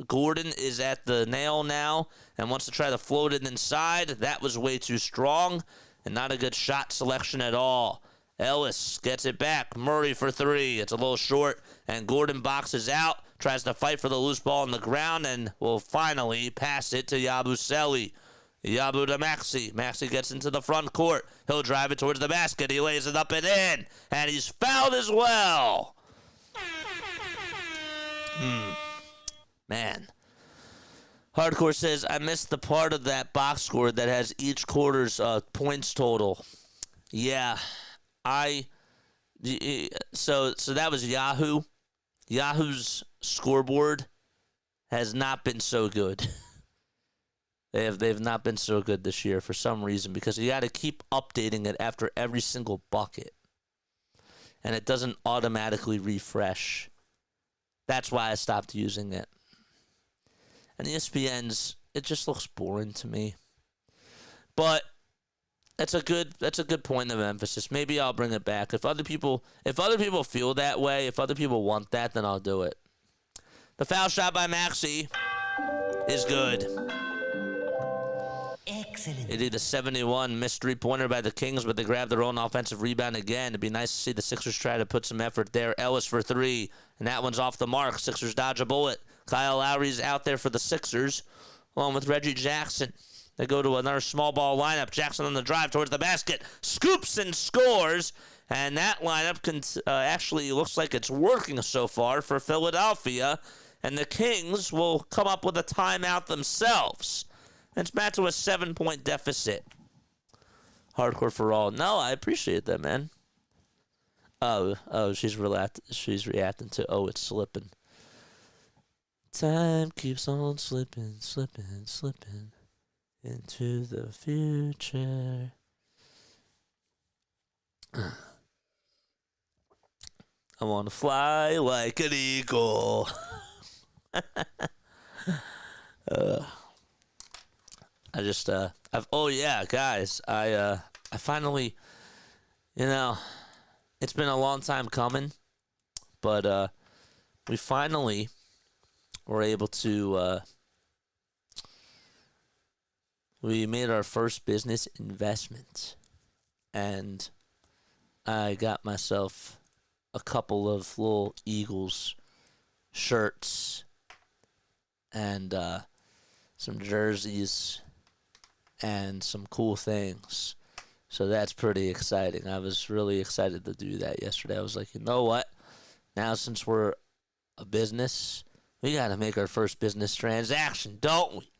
S2: Gordon is at the nail now and wants to try to float it inside. That was way too strong and not a good shot selection at all. Ellis gets it back. Murray for 3. It's a little short, and Gordon boxes out, tries to fight for the loose ball on the ground, and will finally pass it to Yabusele. Yabu to Maxey. Maxey gets into the front court. He'll drive it towards the basket. He lays it up and in, and he's fouled as well. Man. Hardcore says, I missed the part of that box score that has each quarter's points total. Yeah. So that was Yahoo. Yahoo's scoreboard has not been so good. They've not been so good this year for some reason, because you got to keep updating it after every single bucket, and it doesn't automatically refresh. That's why I stopped using it. And ESPN's, it just looks boring to me. But that's a good point of emphasis. Maybe I'll bring it back. If other people feel that way, if other people want that, then I'll do it. The foul shot by Maxey is good.
S4: Excellent.
S2: It did a 71 missed 3-pointer by the Kings, but they grabbed their own offensive rebound again. It'd be nice to see the Sixers try to put some effort there. Ellis for 3, and that one's off the mark. Sixers dodge a bullet. Kyle Lowry's out there for the Sixers, along with Reggie Jackson. They go to another small ball lineup. Jackson on the drive towards the basket. Scoops and scores. And that lineup actually looks like it's working so far for Philadelphia. And the Kings will come up with a timeout themselves. And it's back to a 7-point deficit. Hardcore for all. No, I appreciate that, man. Oh, she's reacting to, it's slipping. Time keeps on slipping, slipping, slipping into the future. I want to fly like an eagle. Guys, I finally, it's been a long time coming, but we finally were able to, we made our first business investment, and I got myself a couple of little Eagles shirts and some jerseys and some cool things. So that's pretty exciting. I was really excited to do that yesterday. I was like, you know what? Now since we're a business, we got to make our first business transaction, don't we?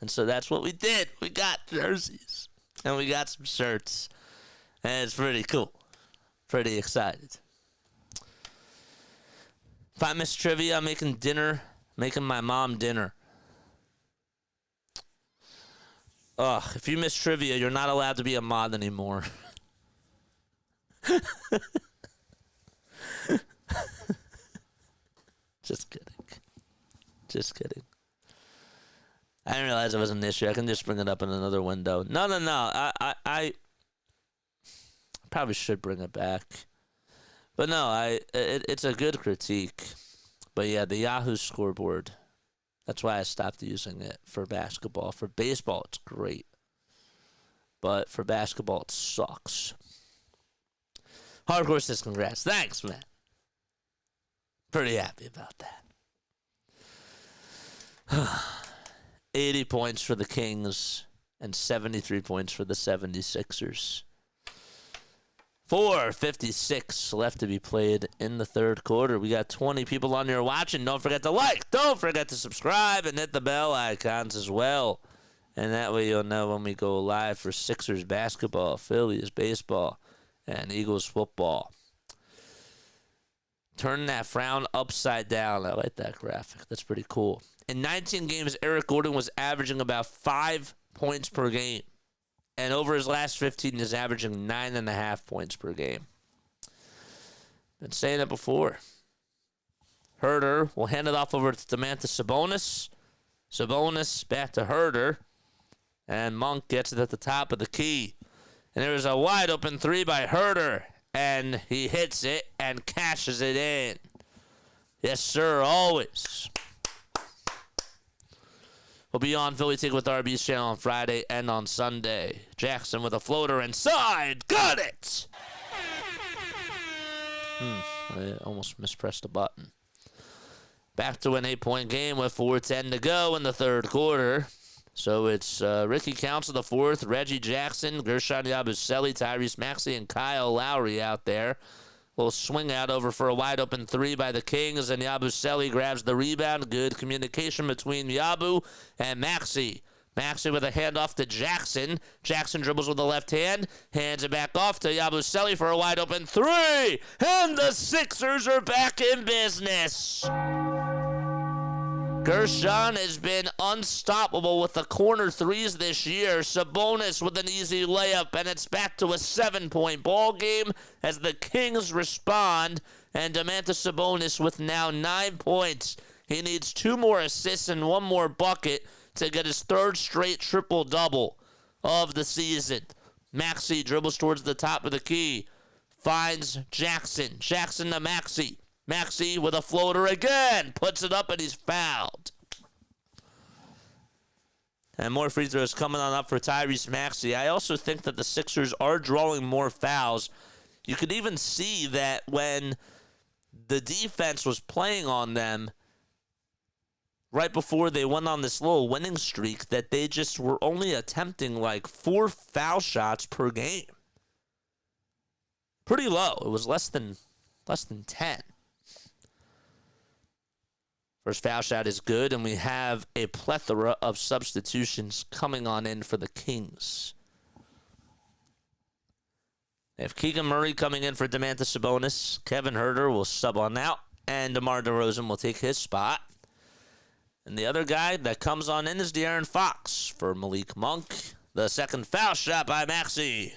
S2: And so that's what we did. We got jerseys and we got some shirts. And it's pretty cool. Pretty excited. If I miss trivia, I'm making my mom dinner. If you miss trivia, you're not allowed to be a mod anymore. Just kidding. I didn't realize it was an issue. I can just bring it up in another window. No. I probably should bring it back. But no, it's a good critique. But yeah, the Yahoo scoreboard, that's why I stopped using it for basketball. For baseball, it's great. But for basketball, it sucks. Hardcore says congrats. Thanks, man. Pretty happy about that. 80 points for the Kings and 73 points for the 76ers. 4:56 left to be played in the third quarter. We got 20 people on here watching. Don't forget to like. Don't forget to subscribe and hit the bell icons as well. And that way you'll know when we go live for Sixers basketball, Phillies baseball, and Eagles football. Turn that frown upside down. I like that graphic. That's pretty cool. In 19 games, Eric Gordon was averaging about 5 points per game. And over his last 15, he's averaging 9.5 points per game. Been saying it before. Herter will hand it off over to Domantas Sabonis. Sabonis back to Herter. And Monk gets it at the top of the key. And there's a wide open three by Herter. And he hits it and cashes it in. Yes, sir, always. We'll be on Philly Take with RB's channel on Friday and on Sunday. Jackson with a floater inside. Got it! I almost mispressed a button. Back to an 8-point game with 4:10 to go in the third quarter. So it's Ricky Council the fourth, Reggie Jackson, Gershon Yabusele, Tyrese Maxey, and Kyle Lowry out there. Little swing out over for a wide open three by the Kings, and Yabusele grabs the rebound. Good communication between Yabu and Maxey. Maxey with a handoff to Jackson. Jackson dribbles with the left hand, hands it back off to Yabusele for a wide open three, and the Sixers are back in business. Gershon has been unstoppable with the corner threes this year. Sabonis with an easy layup, and it's back to a 7-point ball game as the Kings respond. And Domantas Sabonis with now 9 points. He needs 2 more assists and 1 more bucket to get his 3rd straight triple-double of the season. Maxey dribbles towards the top of the key. Finds Jackson. Jackson to Maxey. Maxey with a floater again. Puts it up and he's fouled. And more free throws coming on up for Tyrese Maxey. I also think that the Sixers are drawing more fouls. You could even see that when the defense was playing on them right before they went on this little winning streak, that they just were only attempting like 4 foul shots per game. Pretty low. It was less than 10. First foul shot is good, and we have a plethora of substitutions coming on in for the Kings. They have Keegan Murray coming in for Domantas Sabonis. Kevin Huerter will sub on out, and DeMar DeRozan will take his spot. And the other guy that comes on in is De'Aaron Fox for Malik Monk. The second foul shot by Maxey.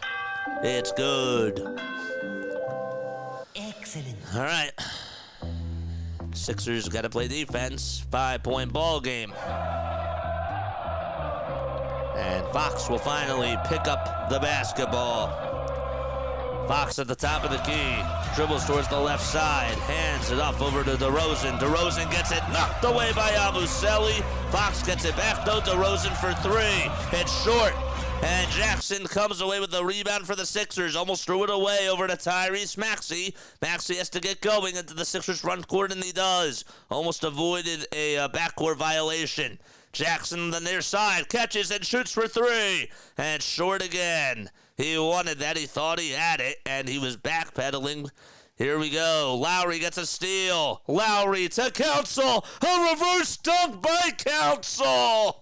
S2: It's good.
S4: Excellent.
S2: All right. Sixers got to play defense. 5-point ball game. And Fox will finally pick up the basketball. Fox at the top of the key. Dribbles towards the left side. Hands it off over to DeRozan. DeRozan gets it knocked away by Yabusele. Fox gets it back though. DeRozan for 3. It's short. And Jackson comes away with the rebound for the Sixers. Almost threw it away over to Tyrese Maxey. Maxey has to get going into the Sixers front court, and he does. Almost avoided a backcourt violation. Jackson on the near side catches and shoots for 3. And short again. He wanted that. He thought he had it, and he was backpedaling. Here we go. Lowry gets a steal. Lowry to Council. A reverse dunk by Council.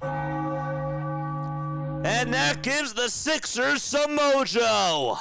S2: And that gives the Sixers some mojo.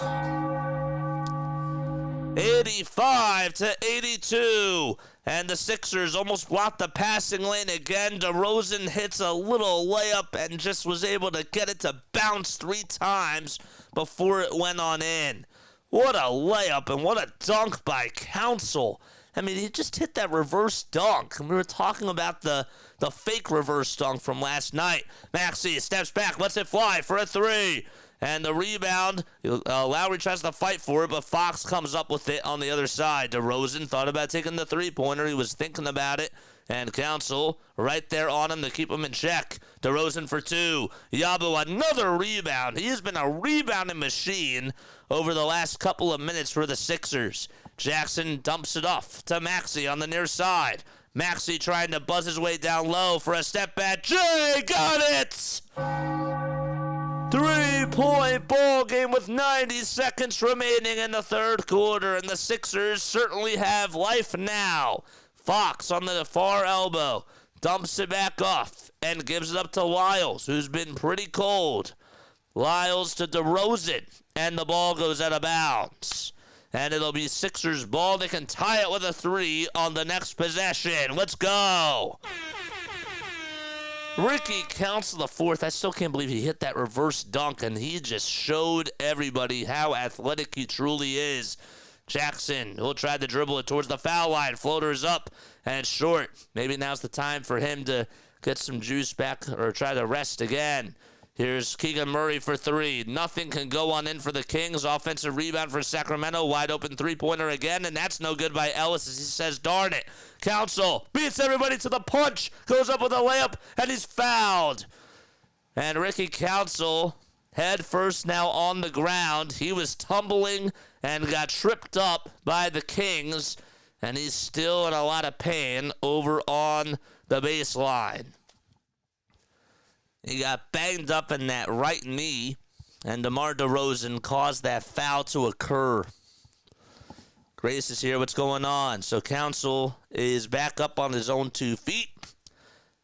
S2: 85-82. And the Sixers almost blocked the passing lane again. DeRozan hits a little layup and just was able to get it to bounce 3 times before it went on in. What a layup and what a dunk by Council. I mean, he just hit that reverse dunk. And we were talking about the fake reverse dunk from last night. Maxey steps back, lets it fly for a three. And the rebound, Lowry tries to fight for it, but Fox comes up with it on the other side. DeRozan thought about taking the three-pointer. He was thinking about it. And Council right there on him to keep him in check. DeRozan for two. Yabu, another rebound. He has been a rebounding machine over the last couple of minutes for the Sixers. Jackson dumps it off to Maxey on the near side. Maxey trying to buzz his way down low for a step back. Jay got it! 3-point ball game with 90 seconds remaining in the third quarter, and the Sixers certainly have life now. Fox on the far elbow dumps it back off and gives it up to Lyles, who's been pretty cold. Lyles to DeRozan, and the ball goes out of bounds. And it'll be Sixers ball. They can tie it with a three on the next possession. Let's go. Ricky counts the fourth. I still can't believe he hit that reverse dunk, and he just showed everybody how athletic he truly is. Jackson will try to dribble it towards the foul line. Floater's up and short. Maybe now's the time for him to get some juice back or try to rest again. Here's Keegan Murray for three. Nothing can go on in for the Kings. Offensive rebound for Sacramento. Wide open three-pointer again, and that's no good by Ellis as he says, darn it. Council beats everybody to the punch. Goes up with a layup, and he's fouled. And Ricky Council, head first now on the ground. He was tumbling and got tripped up by the Kings, and he's still in a lot of pain over on the baseline. He got banged up in that right knee, and DeMar DeRozan caused that foul to occur. Grace is here. What's going on? So Council is back up on his own 2 feet,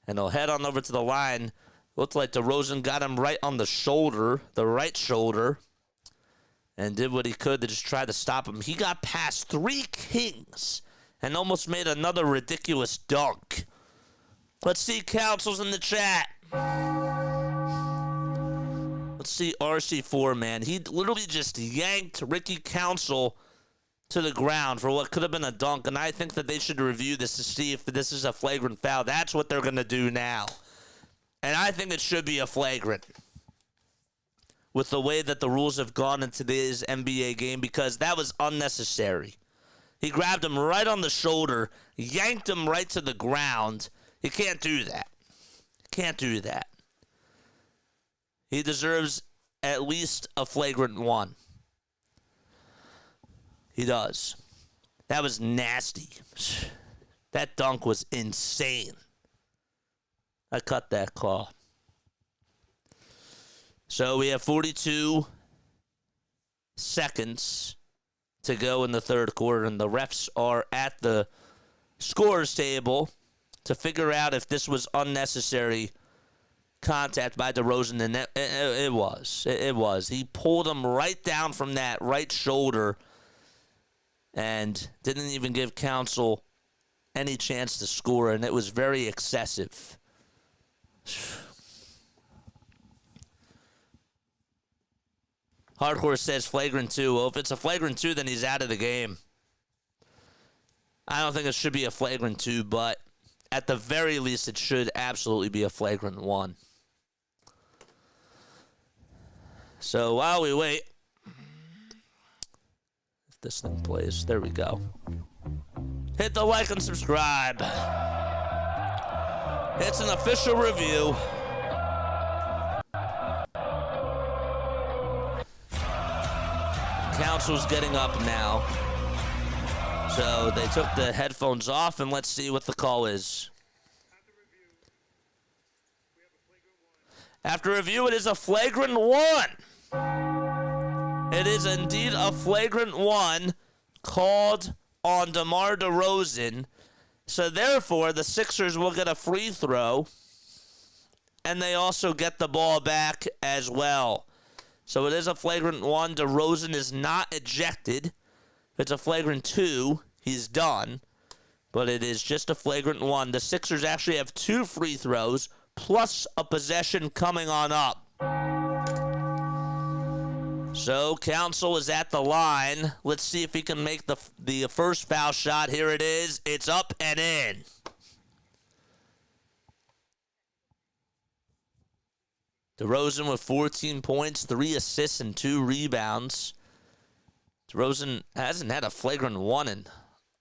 S2: and he'll head on over to the line. Looked like DeRozan got him right on the shoulder, the right shoulder, and did what he could to just try to stop him. He got past 3 Kings and almost made another ridiculous dunk. Let's see Council's in the chat. Let's see RC4, man. He literally just yanked Ricky Council to the ground for what could have been a dunk, and I think that they should review this to see if this is a flagrant foul. That's what they're going to do now. And I think it should be a flagrant with the way that the rules have gone in today's NBA game, because that was unnecessary. He grabbed him right on the shoulder, yanked him right to the ground. You can't do that. Can't do that. He deserves at least a flagrant one. He does. That was nasty. That dunk was insane. I cut that call. So we have 42 seconds to go in the third quarter, and the refs are at the scores table to figure out if this was unnecessary contact by DeRozan, and it was. It was. He pulled him right down from that right shoulder and didn't even give Council any chance to score, and it was very excessive. Hardcore says flagrant 2. Well, if it's a flagrant 2, then he's out of the game. I don't think it should be a flagrant 2, but at the very least, it should absolutely be a flagrant 1. So while we wait, if this thing plays, there we go. Hit the like and subscribe. It's an official review. Council's getting up now. So they took the headphones off, and let's see what the call is. After review, it is a flagrant 1. It is indeed a flagrant 1 called on DeMar DeRozan. So therefore, the Sixers will get a free throw, and they also get the ball back as well. So it is a flagrant 1. DeRozan is not ejected. If it's a flagrant 2, he's done. But it is just a flagrant 1. The Sixers actually have 2 free throws, plus a possession coming on up. So Council is at the line. Let's see if he can make the first foul shot. Here it is. It's up and in. DeRozan with 14 points, 3 assists, and 2 rebounds. DeRozan hasn't had a flagrant one in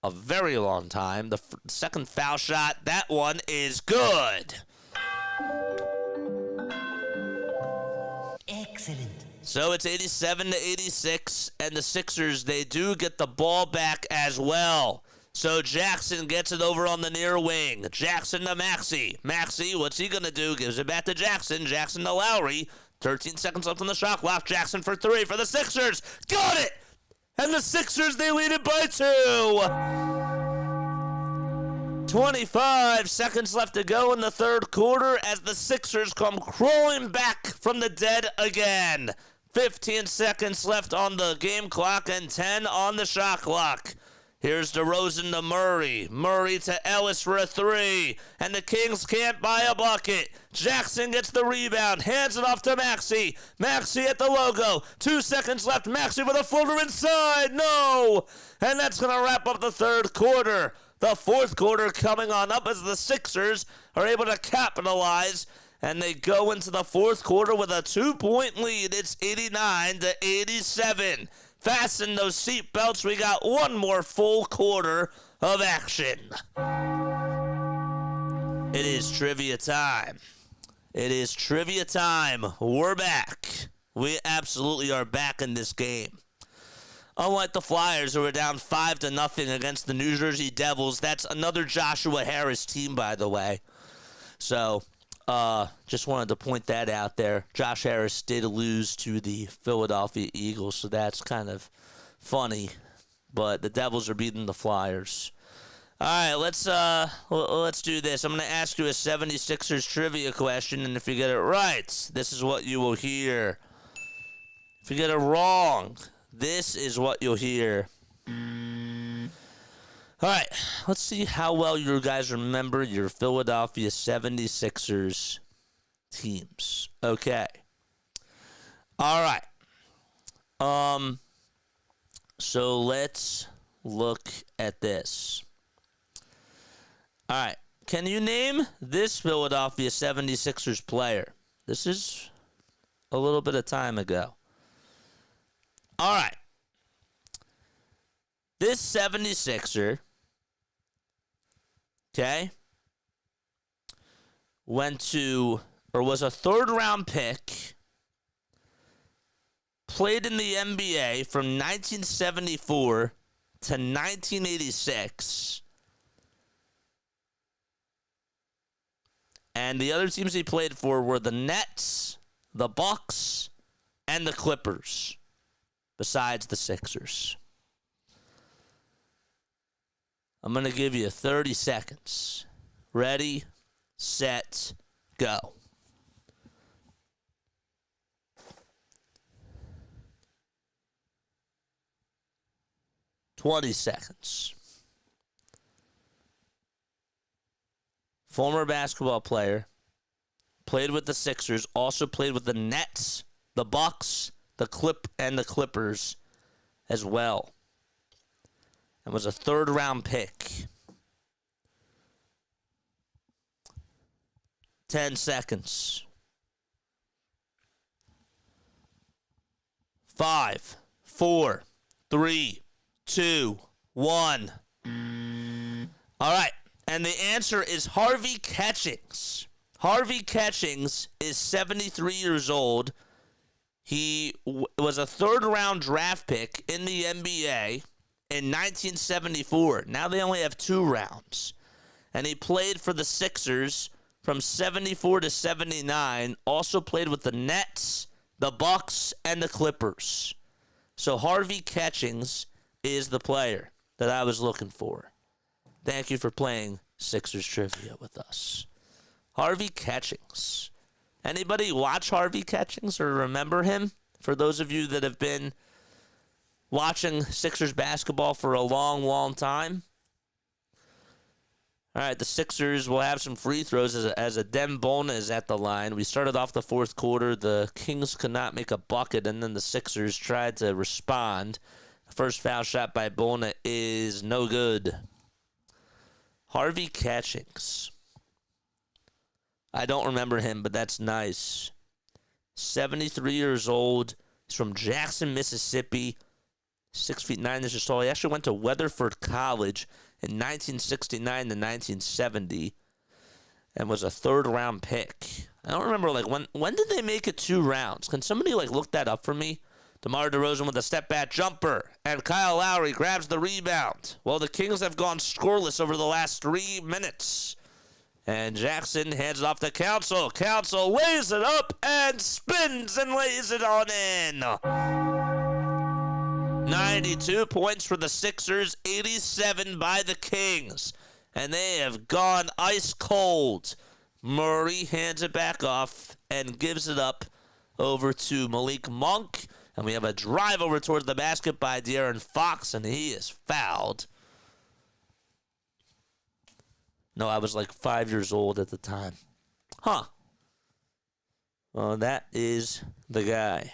S2: a very long time. The second foul shot, that one is good.
S4: Excellent.
S2: So it's 87-86, and the Sixers, they do get the ball back as well. So Jackson gets it over on the near wing. Jackson to Maxey. Maxey, what's he going to do? Gives it back to Jackson. Jackson to Lowry. 13 seconds left on the shot clock. Jackson for 3 for the Sixers. Got it! And the Sixers, they lead it by 2. 25 seconds left to go in the third quarter as the Sixers come crawling back from the dead again. 15 seconds left on the game clock and 10 on the shot clock. Here's DeRozan to Murray. Murray to Ellis for a 3. And the Kings can't buy a bucket. Jackson gets the rebound. Hands it off to Maxey. Maxey at the logo. 2 seconds left. Maxey with a floater inside. No! And that's going to wrap up the third quarter. The fourth quarter coming on up as the Sixers are able to capitalize. And they go into the fourth quarter with a 2-point lead. It's 89-87. Fasten those seat belts. We got one more full quarter of action. It is trivia time. It is trivia time. We're back. We absolutely are back in this game. Unlike the Flyers, who were down 5-0 against the New Jersey Devils, that's another Joshua Harris team, by the way. So, just wanted to point that out there. Josh Harris did lose to the Philadelphia Eagles, so that's kind of funny. But the Devils are beating the Flyers. All right, let's do this. I'm going to ask you a 76ers trivia question, and if you get it right, this is what you will hear. If you get it wrong, this is what you'll hear. All right, let's see how well you guys remember your Philadelphia 76ers teams. Okay. All right. So let's look at this. All right. Can you name this Philadelphia 76ers player? This is a little bit of time ago. All right. This 76er, okay, was a third-round pick, played in the NBA from 1974 to 1986, and the other teams he played for were the Nets, the Bucks, and the Clippers, besides the Sixers. I'm going to give you 30 seconds. Ready, set, go. $20 seconds. Former basketball player. Played with the Sixers. Also played with the Nets, the Bucks, the Clippers as well. And was a third-round pick. 10 seconds. 5, 4, 3, 2, 1. All right. And the answer is Harvey Catchings. Harvey Catchings is 73 years old. He was a third-round draft pick in the NBA in 1974. Now they only have 2 rounds. And he played for the Sixers from 74 to 79. Also played with the Nets, the Bucks, and the Clippers. So Harvey Catchings is the player that I was looking for. Thank you for playing Sixers Trivia with us. Harvey Catchings. Anybody watch Harvey Catchings or remember him? For those of you that have been watching Sixers basketball for a long, long time. All right, the Sixers will have some free throws as a Bona is at the line. We started off the fourth quarter. The Kings could not make a bucket, and then the Sixers tried to respond. The first foul shot by Bona is no good. Harvey Catchings. I don't remember him, but that's nice. 73 years old. He's from Jackson, Mississippi. 6'9" tall. He actually went to Weatherford College in 1969 to 1970 and was a third-round pick. I don't remember, when did they make it 2 rounds? Can somebody, look that up for me? DeMar DeRozan with a step-back jumper, and Kyle Lowry grabs the rebound. Well, the Kings have gone scoreless over the last 3 minutes. And Jackson hands it off to Council. Council lays it up and spins and lays it on in. 92 points for the Sixers, 87 by the Kings. And they have gone ice cold. Murray hands it back off and gives it up over to Malik Monk. And we have a drive over towards the basket by De'Aaron Fox, and he is fouled. No, I was 5 years old at the time. Huh. Well, that is the guy.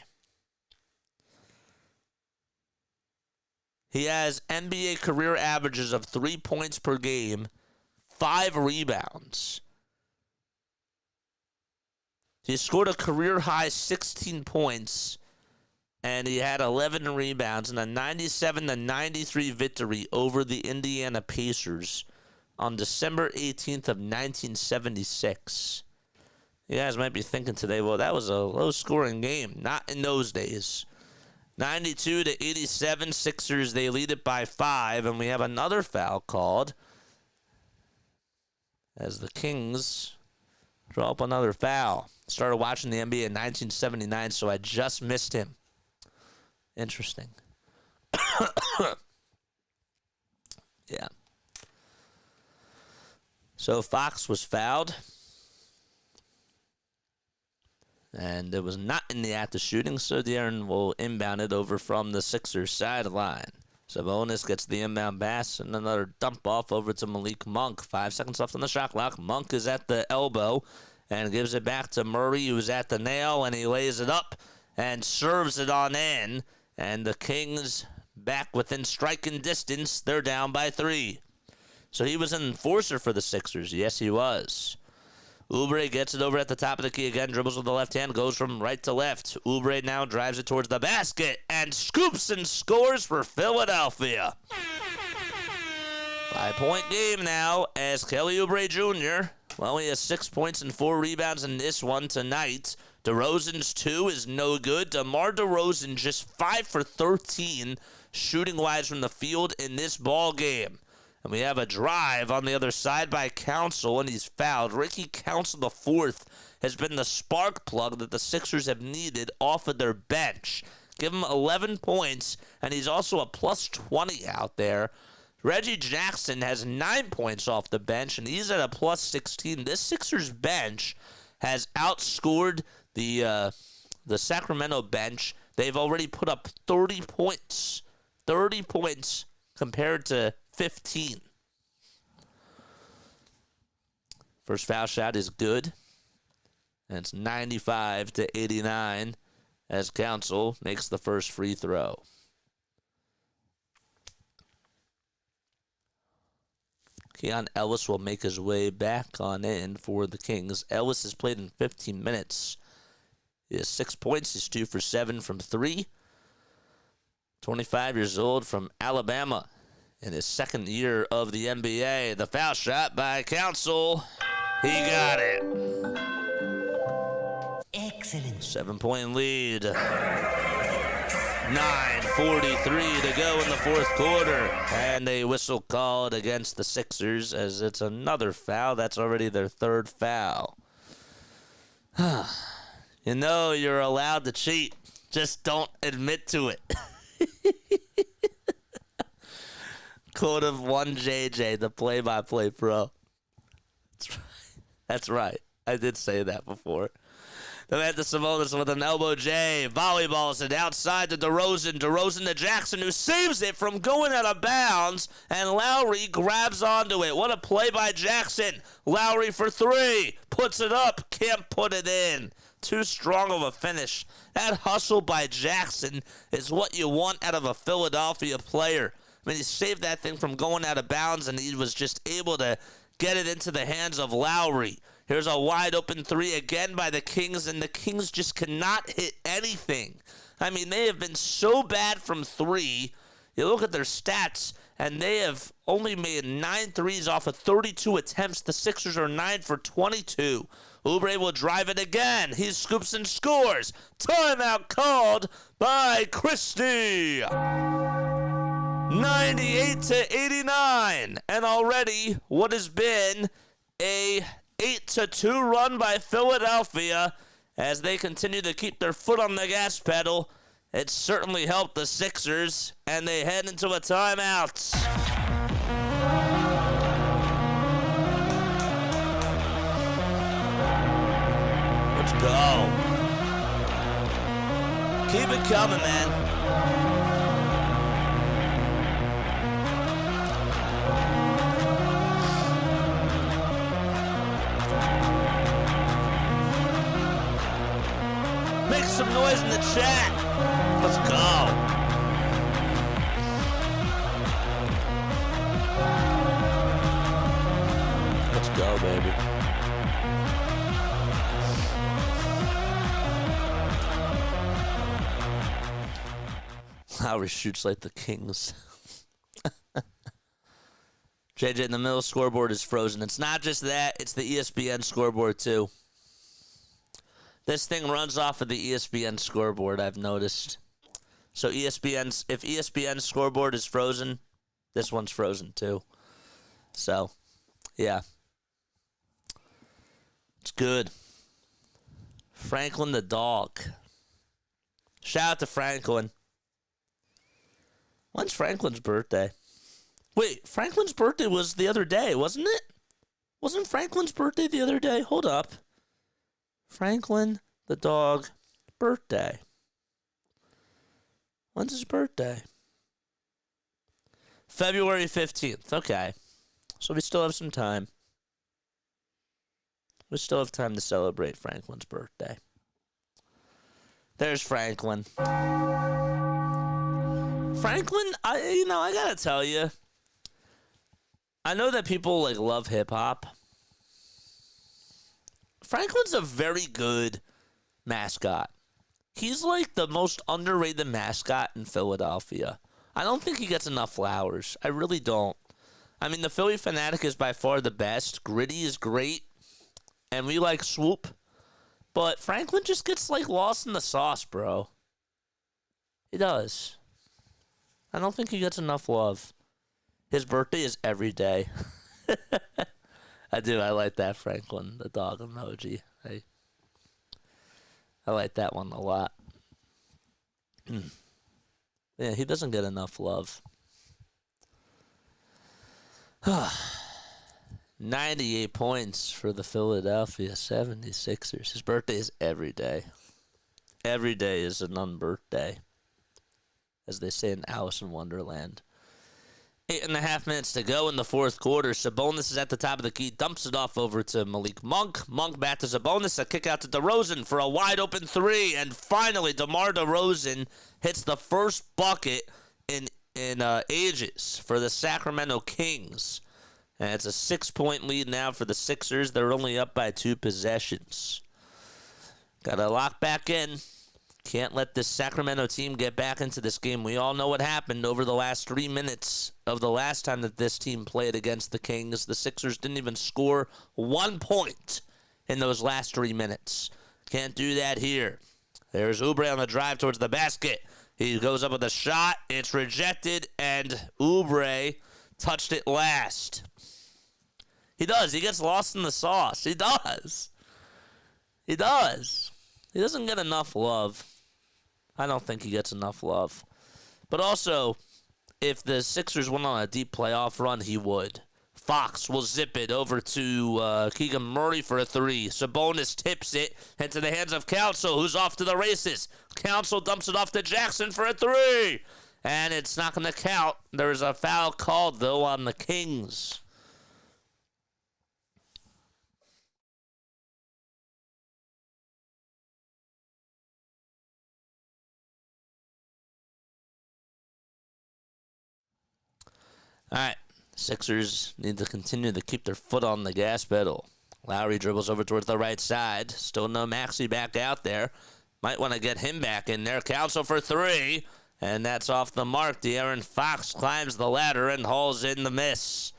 S2: He has NBA career averages of 3 points per game, 5 rebounds. He scored a career-high 16 points, and he had 11 rebounds in a 97-93 victory over the Indiana Pacers on December 18th of 1976. You guys might be thinking today, well, that was a low-scoring game. Not in those days. 92 to 87, Sixers, they lead it by 5, and we have another foul called as the Kings draw up another foul. Started watching the NBA in 1979, so I just missed him. Interesting. Yeah. So Fox was fouled. And it was not in the act of shooting, so De'Aaron will inbound it over from the Sixers sideline. Sabonis gets the inbound pass and another dump off over to Malik Monk. 5 seconds left on the shot clock. Monk is at the elbow and gives it back to Murray, who's at the nail, and he lays it up and serves it on in. And the Kings back within striking distance. They're down by 3. So he was an enforcer for the Sixers. Yes, he was. Oubre gets it over at the top of the key again, dribbles with the left hand, goes from right to left. Oubre now drives it towards the basket and scoops and scores for Philadelphia. 5-point game now as Kelly Oubre Jr., well, he has 6 points and 4 rebounds in this one tonight. DeRozan's 2 is no good. DeMar DeRozan just 5 for 13 shooting-wise from the field in this ball game. And we have a drive on the other side by Council, and he's fouled. Ricky Council IV has been the spark plug that the Sixers have needed off of their bench. Give him 11 points, and he's also a plus 20 out there. Reggie Jackson has 9 points off the bench, and he's at a plus 16. This Sixers bench has outscored the Sacramento bench. They've already put up 30 points. 30 points compared to 15. First foul shot is good. And it's 95 to 89 as Council makes the first free throw. Keon Ellis will make his way back on in for the Kings. Ellis has played in 15 minutes. He has 6 points. He's 2 for 7 from 3. 25 years old from Alabama. In his second year of the NBA, the foul shot by Council. He got it.
S4: Excellent.
S2: 7-point lead. 9:43 to go in the fourth quarter. And a whistle called against the Sixers as it's another foul. That's already their third foul. You know you're allowed to cheat. Just don't admit to it. Quote of one JJ, the play-by-play pro. That's right. I did say that before. Domantas Sabonis with an elbow J. Volleyballs it outside to DeRozan. DeRozan to Jackson, who saves it from going out of bounds. And Lowry grabs onto it. What a play by Jackson. Lowry for three. Puts it up. Can't put it in. Too strong of a finish. That hustle by Jackson is what you want out of a Philadelphia player. I mean, he saved that thing from going out of bounds, and he was just able to get it into the hands of Lowry. Here's a wide open three again by the Kings, and the Kings just cannot hit anything. I mean, they have been so bad from three. You look at their stats, and they have only made 9 threes off of 32 attempts. The Sixers are 9 for 22. Oubre will drive it again. He scoops and scores. Timeout called by Christie. 98-89. And already what has been a 8-2 run by Philadelphia as they continue to keep their foot on the gas pedal. It certainly helped the Sixers, and they head into a timeout. Let's go. Keep it coming, man. Make some noise in the chat. Let's go. Let's go, baby. Lowry shoots like the Kings. JJ in the middle scoreboard is frozen. It's not just that, it's the ESPN scoreboard too. This thing runs off of the ESPN scoreboard, I've noticed. So if ESPN's scoreboard is frozen, this one's frozen too. So, yeah. It's good. Franklin the dog. Shout out to Franklin. When's Franklin's birthday? Wait, Franklin's birthday was the other day, wasn't it? Wasn't Franklin's birthday the other day? Hold up. Franklin the dog birthday. When's his birthday? February 15th. Okay. So we still have some time. We still have time to celebrate Franklin's birthday. There's Franklin. Franklin, I gotta tell you, I know that people love hip hop. Franklin's a very good mascot. He's the most underrated mascot in Philadelphia. I don't think he gets enough flowers. I really don't. I mean, the Philly Fanatic is by far the best. Gritty is great. And we like Swoop. But Franklin just gets lost in the sauce, bro. He does. I don't think he gets enough love. His birthday is every day. I do. I like that Franklin, the dog emoji. I like that one a lot. Yeah, he doesn't get enough love. 98 points for the Philadelphia 76ers. His birthday is every day. Every day is an unbirthday, as they say in Alice in Wonderland. 8.5 minutes to go in the fourth quarter. Sabonis is at the top of the key, dumps it off over to Malik Monk. Monk back to Sabonis, a kick out to DeRozan for a wide open three. And finally, DeMar DeRozan hits the first bucket in ages for the Sacramento Kings. And it's a 6-point lead now for the Sixers. They're only up by 2 possessions. Got to lock back in. Can't let this Sacramento team get back into this game. We all know what happened over the last 3 minutes of the last time that this team played against the Kings. The Sixers didn't even score 1 point in those last 3 minutes. Can't do that here. There's Oubre on the drive towards the basket. He goes up with a shot. It's rejected, and Oubre touched it last. He does. He gets lost in the sauce. He does. He does. He doesn't get enough love. I don't think he gets enough love. But also, if the Sixers went on a deep playoff run, he would. Fox will zip it over to Keegan Murray for a three. Sabonis tips it into the hands of Council, who's off to the races. Council dumps it off to Jackson for a three. And it's not going to count. There's a foul called, though, on the Kings. All right. Sixers need to continue to keep their foot on the gas pedal. Lowry dribbles over towards the right side. Still no Maxey back out there. Might want to get him back in there. Council for three. And that's off the mark. De'Aaron Fox climbs the ladder and hauls in the miss.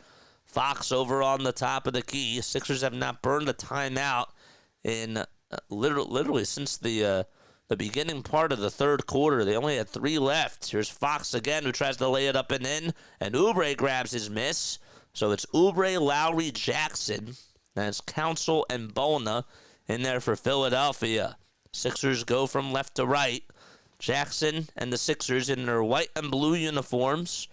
S2: Fox over on the top of the key. Sixers have not burned a timeout in literally since the beginning part of the third quarter. They only had 3 left. Here's Fox again, who tries to lay it up and in. And Oubre grabs his miss. So it's Oubre, Lowry, Jackson. And it's Council and Bona in there for Philadelphia. Sixers go from left to right. Jackson and the Sixers in their white and blue uniforms.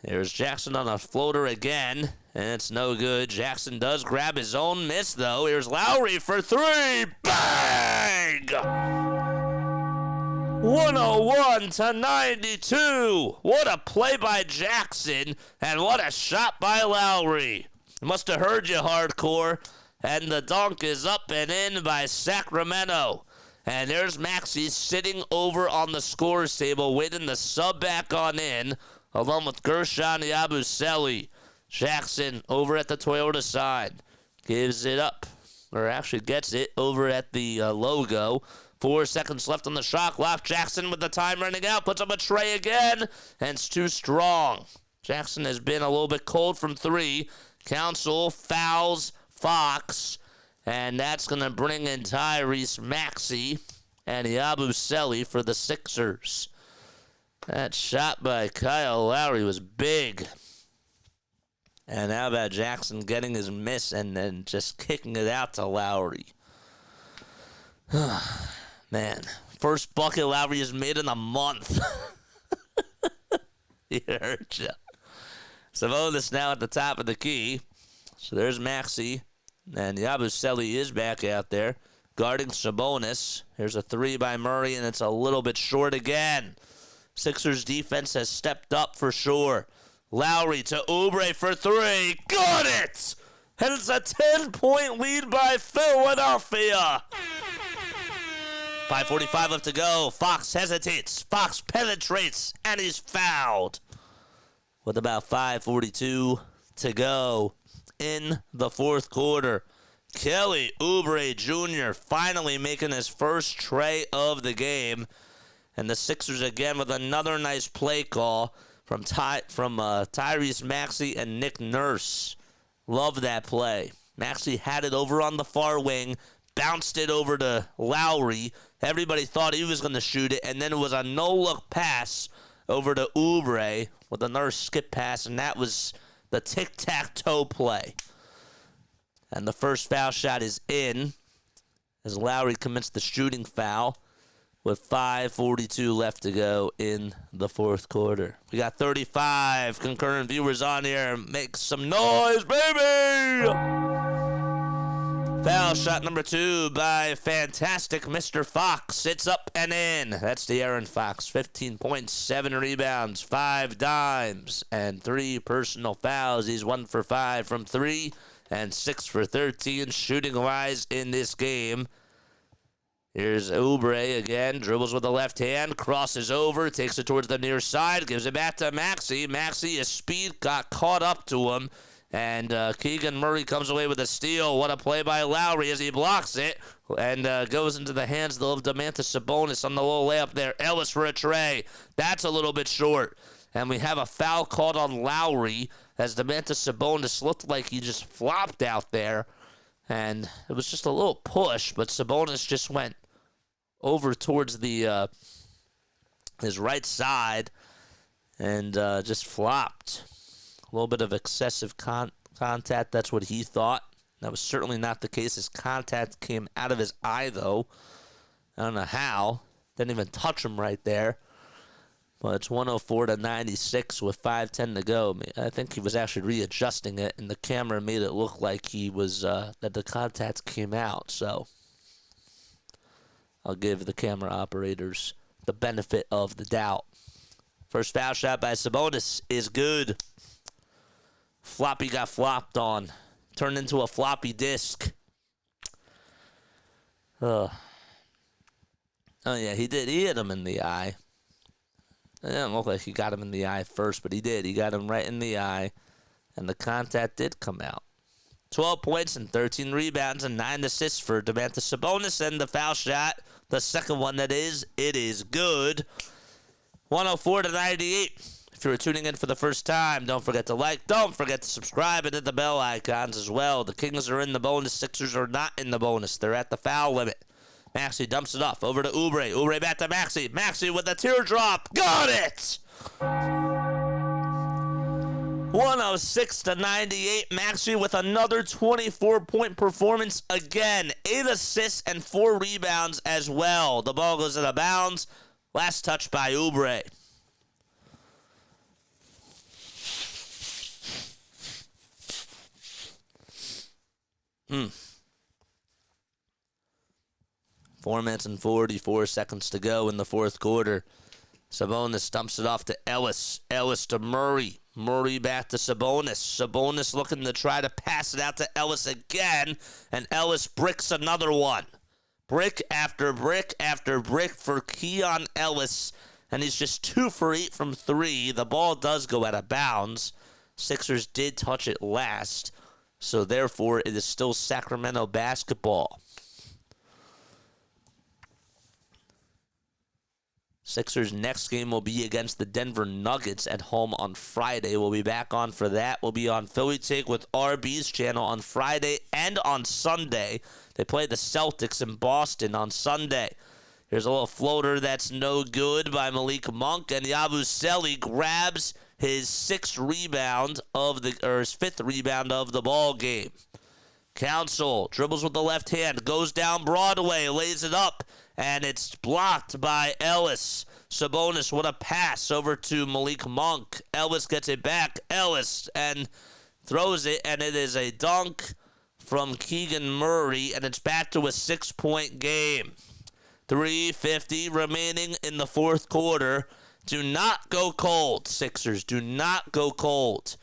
S2: Here's Jackson on a floater again, and it's no good. Jackson does grab his own miss, though. Here's Lowry for three. Bang! 101 to 92. What a play by Jackson, and what a shot by Lowry. Must have heard you, hardcore. And the dunk is up and in by Sacramento. And there's Maxey sitting over on the scorer's table, waiting to sub back on in, along with Gershon Yabusele. Jackson over at the Toyota side. Gives it up, or actually gets it over at the logo. 4 seconds left on the shot clock. Jackson with the time running out. Puts up a tray again, and it's too strong. Jackson has been a little bit cold from 3. Council fouls Fox. And that's going to bring in Tyrese Maxey and Yabusele for the Sixers. That shot by Kyle Lowry was big. And how about Jackson getting his miss and then just kicking it out to Lowry? Man, first bucket Lowry has made in a month. He hurt you. Sabonis now at the top of the key. So there's Maxey. And Yabusele is back out there, guarding Sabonis. Here's a three by Murray, and it's a little bit short again. Sixers defense has stepped up for sure. Lowry to Oubre for three. Got it! And it's a 10-point lead by Philadelphia. 5:45 left to go. Fox hesitates. Fox penetrates, and he's fouled. With about 5:42 to go in the fourth quarter. Kelly Oubre Jr. finally making his first tray of the game. And the Sixers again with another nice play call from Tyrese Maxey and Nick Nurse. Love that play. Maxey had it over on the far wing, bounced it over to Lowry. Everybody thought he was going to shoot it, and then it was a no-look pass over to Oubre with a Nurse skip pass, and that was the tic-tac-toe play. And the first foul shot is in as Lowry commits the shooting foul with 5:42 left to go in the fourth quarter. We got 35 concurrent viewers on here. Make some noise, baby! Foul shot number 2 by fantastic Mr. Fox. It's up and in. That's De'Aaron Fox. 15 points, 7 rebounds, 5 dimes, and 3 personal fouls. He's 1 for 5 from 3 and 6 for 13 shooting-wise in this game. Here's Oubre again. Dribbles with the left hand. Crosses over. Takes it towards the near side. Gives it back to Maxey. Maxey, his speed got caught up to him. And Keegan Murray comes away with a steal. What a play by Lowry as he blocks it and goes into the hands of Domantas Sabonis on the little layup there. Ellis for a tray. That's a little bit short. And we have a foul called on Lowry as Domantas Sabonis looked like he just flopped out there. And it was just a little push, but Sabonis just went over towards the his right side and just flopped. A little bit of excessive contact. That's what he thought. That was certainly not the case. His contact came out of his eye, though. I don't know how. Didn't even touch him right there. Well, it's 104-96 with 5:10 to go. I think he was actually readjusting it, and the camera made it look like he was that the contact came out. So I'll give the camera operators the benefit of the doubt. First foul shot by Sabonis is good. Floppy got flopped on. Turned into a floppy disc. Oh, yeah, he did. He hit him in the eye. It didn't look like he got him in the eye first, but he did. He got him right in the eye, and the contact did come out. 12 points and 13 rebounds and 9 assists for Domantas Sabonis, and the foul shot, the second one that is, it is good. 104-98. If you were tuning in for the first time, don't forget to like, don't forget to subscribe, and hit the bell icons as well. The Kings are in the bonus. Sixers are not in the bonus. They're at the foul limit. Maxey dumps it off over to Oubre. Oubre back to Maxey. Maxey with a teardrop. Got it! 106-98. Maxey with another 24-point performance again. 8 assists and 4 rebounds as well. The ball goes out of bounds. Last touch by Oubre. Hmm. 4 minutes and 44 seconds to go in the fourth quarter. Sabonis dumps it off to Ellis. Ellis to Murray. Murray back to Sabonis. Sabonis looking to try to pass it out to Ellis again, and Ellis bricks another one. Brick after brick after brick for Keon Ellis, and he's just 2 for 8 from 3. The ball does go out of bounds. Sixers did touch it last, so therefore it is still Sacramento basketball. Sixers' next game will be against the Denver Nuggets at home on Friday. We'll be back on for that. We'll be on Philly Take with RB's channel on Friday and on Sunday. They play the Celtics in Boston on Sunday. Here's a little floater that's no good by Malik Monk, and Yabusele grabs his 6th rebound his 5th rebound of the ball game. Council dribbles with the left hand, goes down Broadway, lays it up, and it's blocked by Ellis. Sabonis with a pass over to Malik Monk. Ellis gets it back. Ellis and throws it, and it is a dunk from Keegan Murray, and it's back to a 6-point game. 3:50 remaining in the fourth quarter. Do not go cold, Sixers. Do not go cold.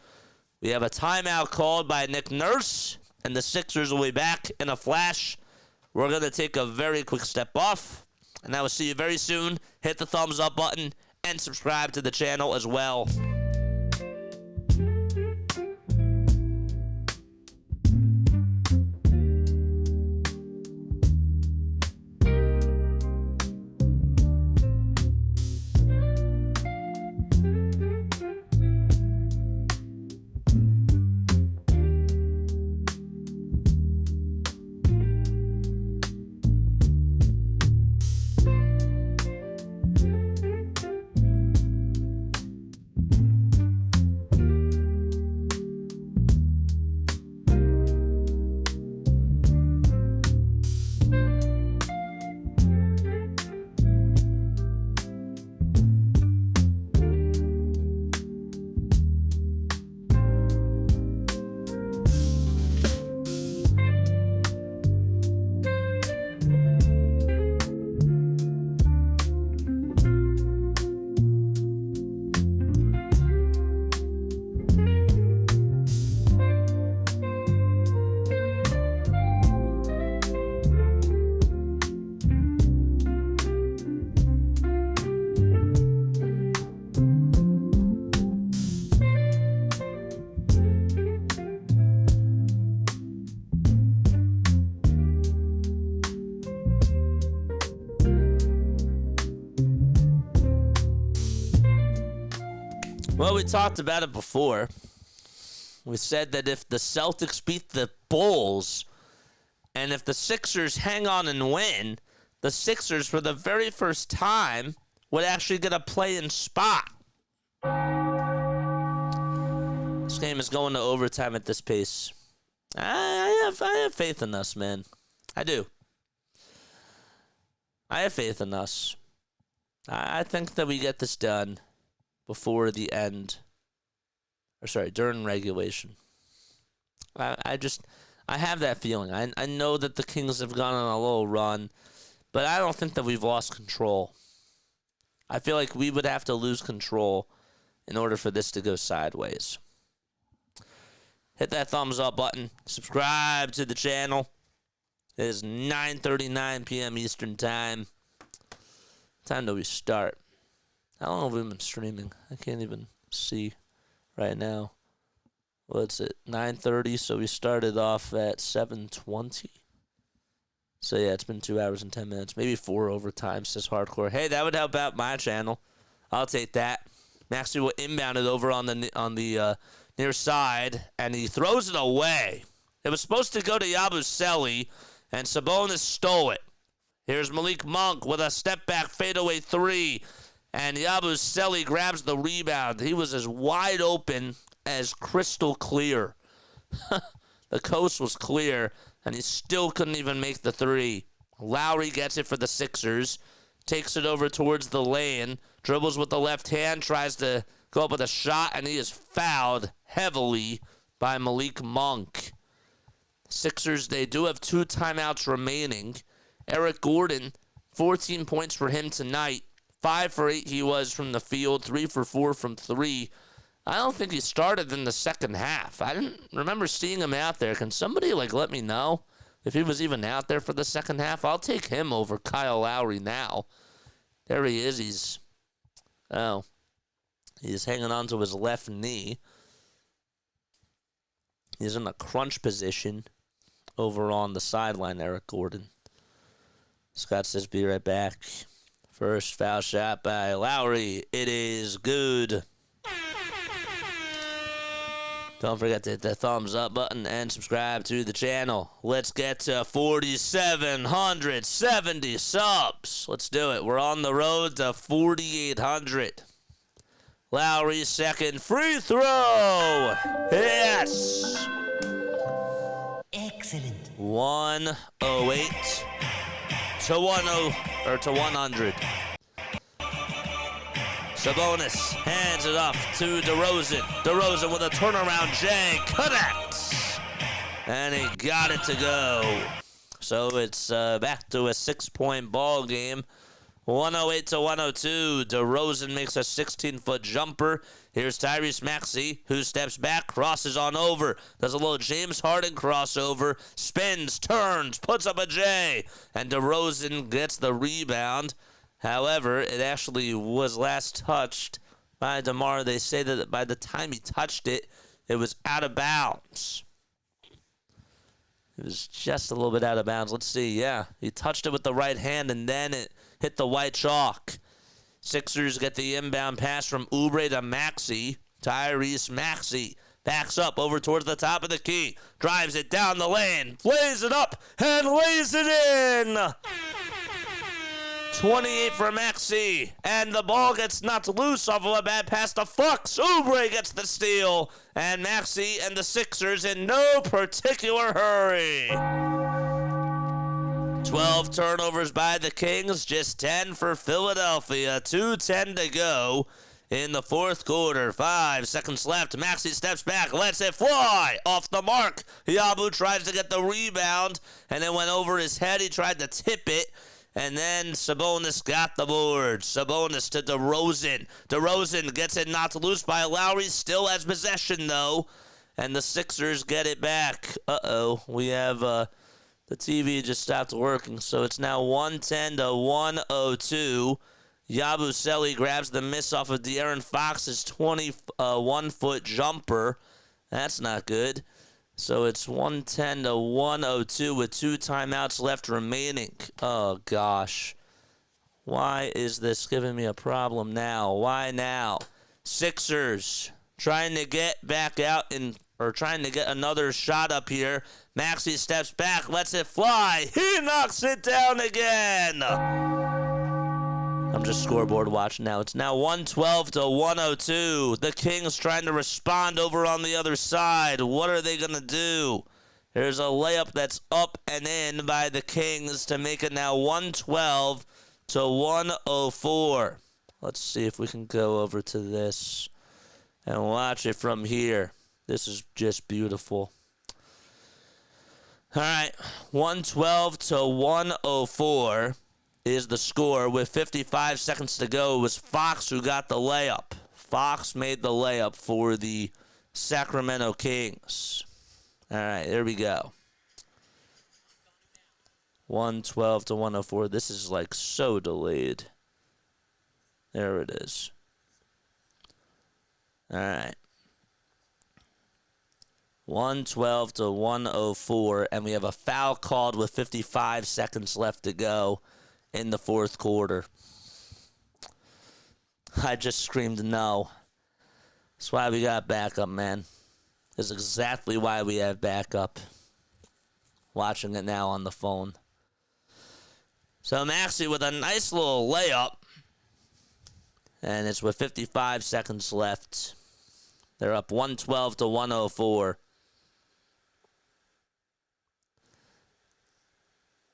S2: We have a timeout called by Nick Nurse, and the Sixers will be back in a flash. We're going to take a very quick step off, and I will see you very soon. Hit the thumbs up button and subscribe to the channel as well. Well, we talked about it before. We said that if the Celtics beat the Bulls and if the Sixers hang on and win, the Sixers, for the very first time, would actually get a play-in spot. This game is going to overtime at this pace. I have faith in us, man. I do. I have faith in us. I think that we get this done before the end. During regulation. I have that feeling. I know that the Kings have gone on a little run, but I don't think that we've lost control. I feel like we would have to lose control in order for this to go sideways. Hit that thumbs up button. Subscribe to the channel. It is 9:39 p.m. Eastern Time. Time do we start? How long have we been streaming? I can't even see right now. What's it? 9:30, so we started off at 7:20. So yeah, it's been 2 hours and 10 minutes. Maybe 4 overtime, says Hardcore. Hey, that would help out my channel. I'll take that. Maxey will inbound it over on the near side, and he throws it away. It was supposed to go to Yabusele, and Sabonis stole it. Here's Malik Monk with a step-back fadeaway three, and Yabusele grabs the rebound. He was as wide open as crystal clear. The coast was clear, and he still couldn't even make the three. Lowry gets it for the Sixers, takes it over towards the lane, dribbles with the left hand, tries to go up with a shot, and he is fouled heavily by Malik Monk. Sixers, they do have 2 timeouts remaining. Eric Gordon, 14 points for him tonight. 5 for 8 he was from the field, 3 for 4 from 3. I don't think he started in the second half. I didn't remember seeing him out there. Can somebody let me know if he was even out there for the second half? I'll take him over Kyle Lowry now. There he is. He's hanging on to his left knee. He's in a crunch position over on the sideline, Eric Gordon. Scott says be right back. First foul shot by Lowry. It is good. Don't forget to hit the thumbs up button and subscribe to the channel. Let's get to 4,770 subs. Let's do it. We're on the road to 4,800. Lowry's second free throw. Yes.
S4: Excellent.
S2: 108 to 100. Sabonis hands it off to DeRozan. DeRozan with a turnaround J. Connects. And he got it to go. So it's back to a 6-point ball game. 108 to 102. DeRozan makes a 16-foot jumper. Here's Tyrese Maxey, who steps back, crosses on over, does a little James Harden crossover, spins, turns, puts up a J, and DeRozan gets the rebound. However, it actually was last touched by DeMar. They say that by the time he touched it, it was out of bounds. It was just a little bit out of bounds. Let's see. Yeah, he touched it with the right hand, and then it hit the white chalk. Sixers get the inbound pass from Oubre to Maxey. Tyrese Maxey backs up over towards the top of the key. Drives it down the lane. Plays it up and lays it in. 28 for Maxey, and the ball gets knocked loose off of a bad pass to Fox. Oubre gets the steal, and Maxey and the Sixers in no particular hurry. 12 turnovers by the Kings, just 10 for Philadelphia. 2:10 to go in the fourth quarter. 5 seconds left. Maxey steps back, lets it fly off the mark. Yabu tries to get the rebound, and it went over his head. He tried to tip it. And then Sabonis got the board. Sabonis to DeRozan. DeRozan gets it knocked loose by Lowry. Still has possession, though. And the Sixers get it back. We have the TV just stopped working. So it's now 110 to 102. Yabusele grabs the miss off of De'Aaron Fox's 21-foot jumper. That's not good. So it's 110 to 102 with 2 timeouts left remaining. Oh, gosh. Why is this giving me a problem now? Why now? Sixers trying to get back out or trying to get another shot up here. Maxey steps back, lets it fly. He knocks it down again. I'm just scoreboard watching now. It's now 112 to 102. The Kings trying to respond over on the other side. What are they going to do? There's a layup that's up and in by the Kings to make it now 112 to 104. Let's see if we can go over to this and watch it from here. This is just beautiful. All right, 112 to 104 is the score. With 55 seconds to go, it was Fox who got the layup. Fox made the layup for the Sacramento Kings. All right, there we go. 112 to 104. This is like so delayed. There it is. All right. 112 to 104, and we have a foul called with 55 seconds left to go in the fourth quarter. I just screamed no. That's why we got backup, man. That's exactly why we have backup. Watching it now on the phone. So Maxey with a nice little layup. And it's with 55 seconds left. They're up 112 to 104.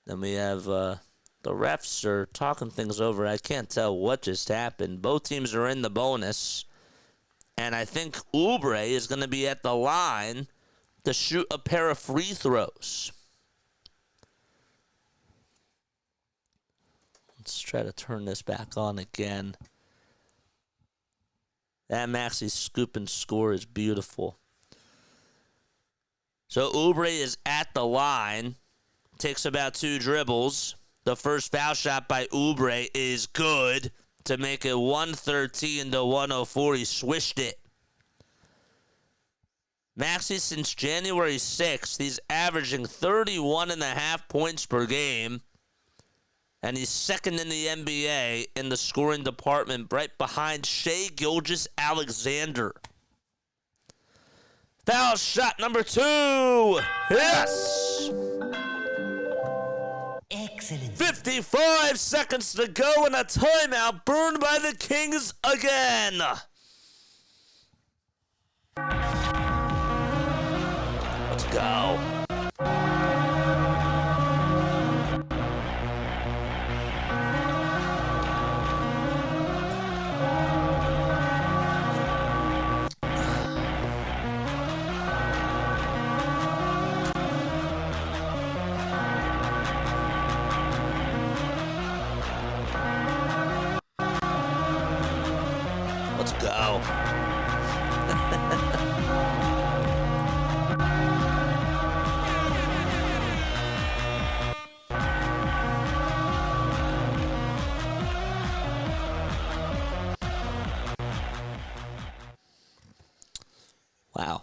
S2: Then we have the refs are talking things over. I can't tell what just happened. Both teams are in the bonus. And I think Oubre is going to be at the line to shoot a pair of free throws. Let's try to turn this back on again. That Maxey scoop and score is beautiful. So Oubre is at the line. Takes about 2 dribbles. The first foul shot by Oubre is good to make it 113 to 104. He swished it. Maxey, since January 6th, he's averaging 31.5 points per game. And he's second in the NBA in the scoring department, right behind Shai Gilgeous-Alexander. Foul shot number 2. Yes!
S4: Excellent.
S2: 55 seconds to go and a timeout burned by the Kings again. Let's go. Let's go. Wow.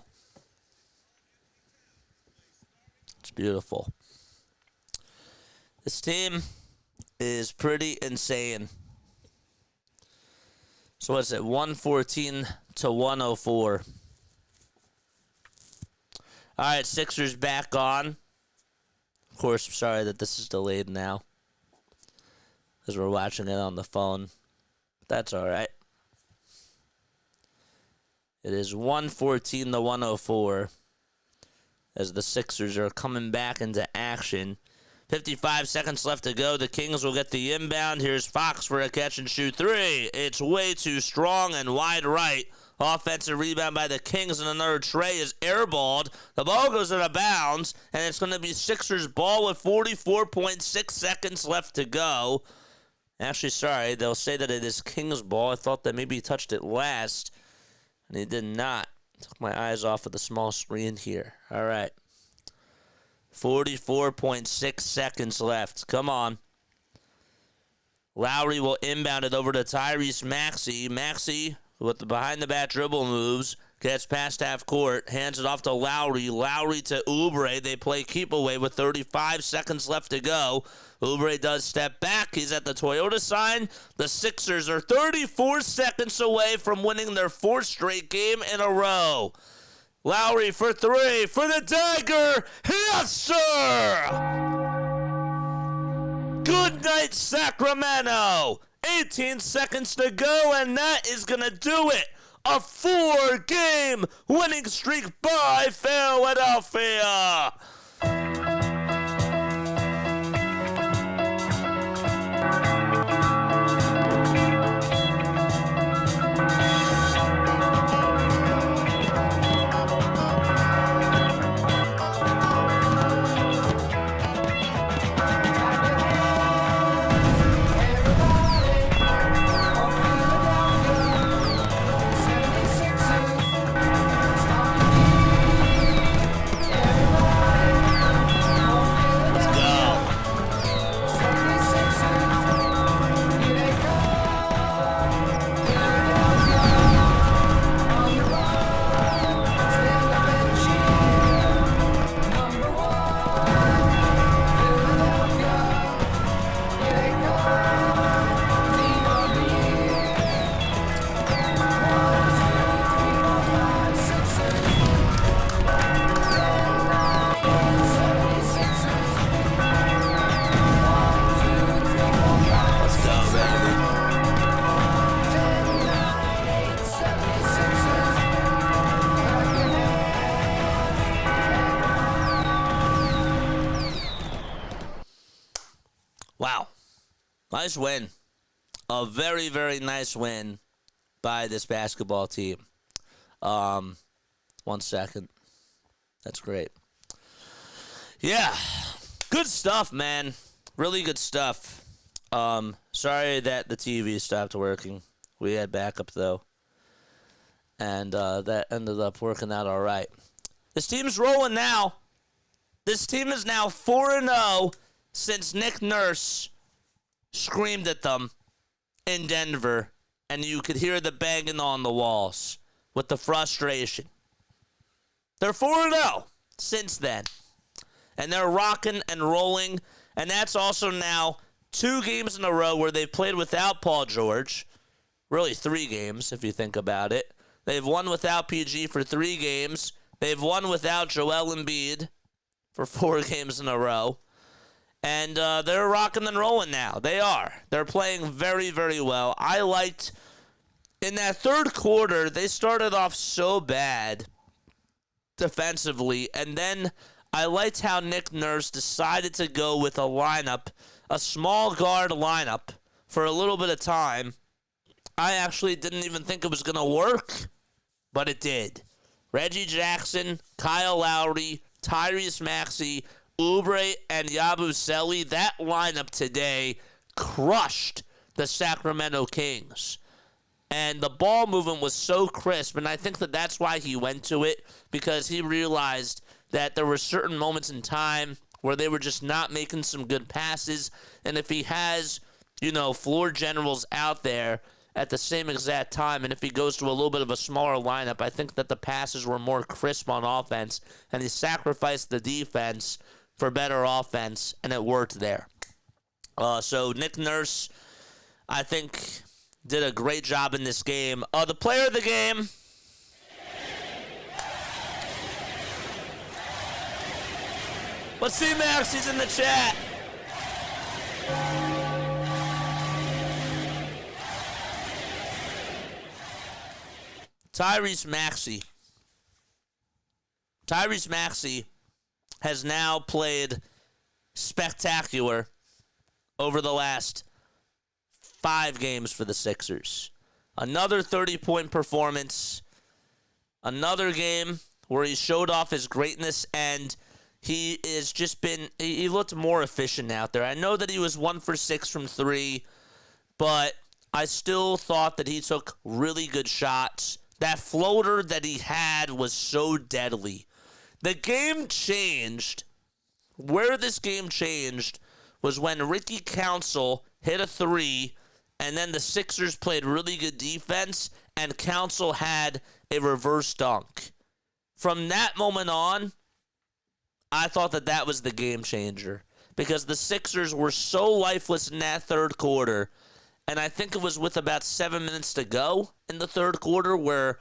S2: It's beautiful. This team is pretty insane. So what's it? 114 to 104. All right, Sixers back on. Of course, I'm sorry that this is delayed now because we're watching it on the phone. That's all right. It is 114 to 104 as the Sixers are coming back into action. 55 seconds left to go. The Kings will get the inbound. Here's Fox for a catch-and-shoot 3. It's way too strong and wide right. Offensive rebound by the Kings, and another tray is airballed. The ball goes out of bounds, and it's going to be Sixers ball with 44.6 seconds left to go. Actually, sorry, they'll say that it is Kings ball. I thought that maybe he touched it last, and he did not. Took my eyes off of the small screen here. All right. 44.6 seconds left. Come on. Lowry will inbound it over to Tyrese Maxey. Maxey, with the behind-the-back dribble moves, gets past half court, hands it off to Lowry. Lowry to Oubre. They play keep away with 35 seconds left to go. Oubre does step back. He's at the Toyota sign. The Sixers are 34 seconds away from winning their 4th straight game in a row. Lowry for 3 for the dagger. Yes, sir! Good night, Sacramento. 18 seconds to go, and that is going to do it. A 4-game winning streak by Philadelphia. Wow. Nice win. A very, very nice win by this basketball team. 1 second. That's great. Yeah. Good stuff, man. Really good stuff. Sorry that the TV stopped working. We had backup, though. And that ended up working out all right. This team's rolling now. This team is now 4-0 since Nick Nurse screamed at them in Denver, and you could hear the banging on the walls with the frustration. They're 4-0 since then, and they're rocking and rolling, and that's also now 2 games in a row where they've played without Paul George. Really 3 games, if you think about it. They've won without PG for 3 games. They've won without Joel Embiid for 4 games in a row. And they're rocking and rolling now. They are. They're playing very, very well. I liked, in that third quarter, they started off so bad defensively. And then I liked how Nick Nurse decided to go with a lineup, a small guard lineup, for a little bit of time. I actually didn't even think it was going to work, but it did. Reggie Jackson, Kyle Lowry, Tyrese Maxey, Oubre, and Yabusele, that lineup today crushed the Sacramento Kings. And the ball movement was so crisp, and I think that that's why he went to it, because he realized that there were certain moments in time where they were just not making some good passes, and if he has, floor generals out there at the same exact time, and if he goes to a little bit of a smaller lineup, I think that the passes were more crisp on offense, and he sacrificed the defense for better offense, and it worked there. So Nick Nurse, I think, did a great job in this game. The player of the game, let's see Max, he's in the chat. Tyrese Maxey has now played spectacular over the last 5 games for the Sixers. Another 30-point performance. Another game where he showed off his greatness, and he looked more efficient out there. I know that he was 1 for 6 from 3, but I still thought that he took really good shots. That floater that he had was so deadly. The game changed. Where this game changed was when Ricky Council hit a 3, and then the Sixers played really good defense, and Council had a reverse dunk. From that moment on, I thought that that was the game changer, because the Sixers were so lifeless in that third quarter. And I think it was with about 7 minutes to go in the third quarter where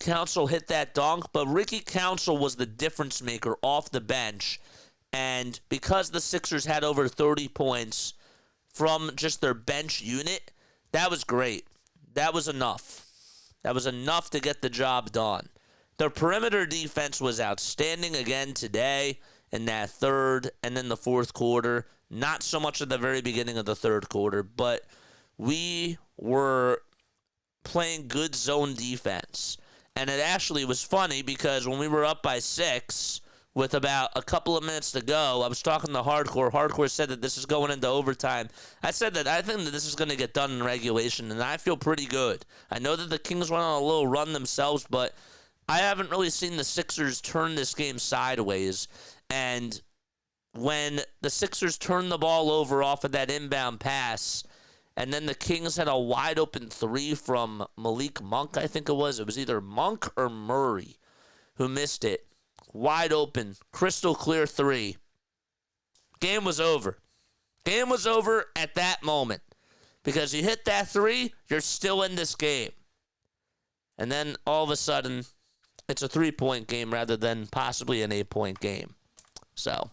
S2: Council hit that dunk. But Ricky Council was the difference maker off the bench. And because the Sixers had over 30 points from just their bench unit, that was great. That was enough. That was enough to get the job done. Their perimeter defense was outstanding again today in that third and then the fourth quarter. Not so much at the very beginning of the third quarter, but we were playing good zone defense. And it actually was funny because when we were up by 6 with about a couple of minutes to go, I was talking to Hardcore. Hardcore said that this is going into overtime. I said that I think that this is going to get done in regulation, and I feel pretty good. I know that the Kings went on a little run themselves, but I haven't really seen the Sixers turn this game sideways. And when the Sixers turned the ball over off of that inbound pass, and then the Kings had a wide-open 3 from Malik Monk, I think it was. It was either Monk or Murray who missed it. Wide open, crystal clear 3. Game was over. Game was over at that moment. Because you hit that 3, you're still in this game. And then all of a sudden, it's a 3-point game rather than possibly an 8-point game. So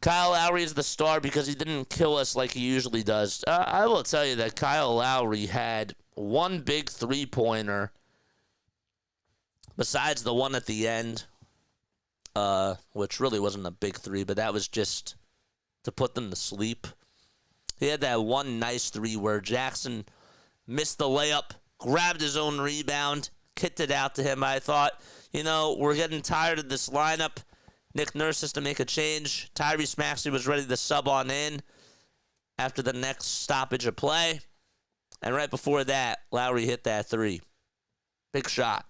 S2: Kyle Lowry is the star because he didn't kill us like he usually does. I will tell you that Kyle Lowry had one big 3-pointer besides the one at the end, which really wasn't a big 3, but that was just to put them to sleep. He had that one nice three where Jackson missed the layup, grabbed his own rebound, kicked it out to him. I thought, we're getting tired of this lineup. Nick Nurse has to make a change. Tyrese Maxey was ready to sub on in after the next stoppage of play. And right before that, Lowry hit that three. Big shot.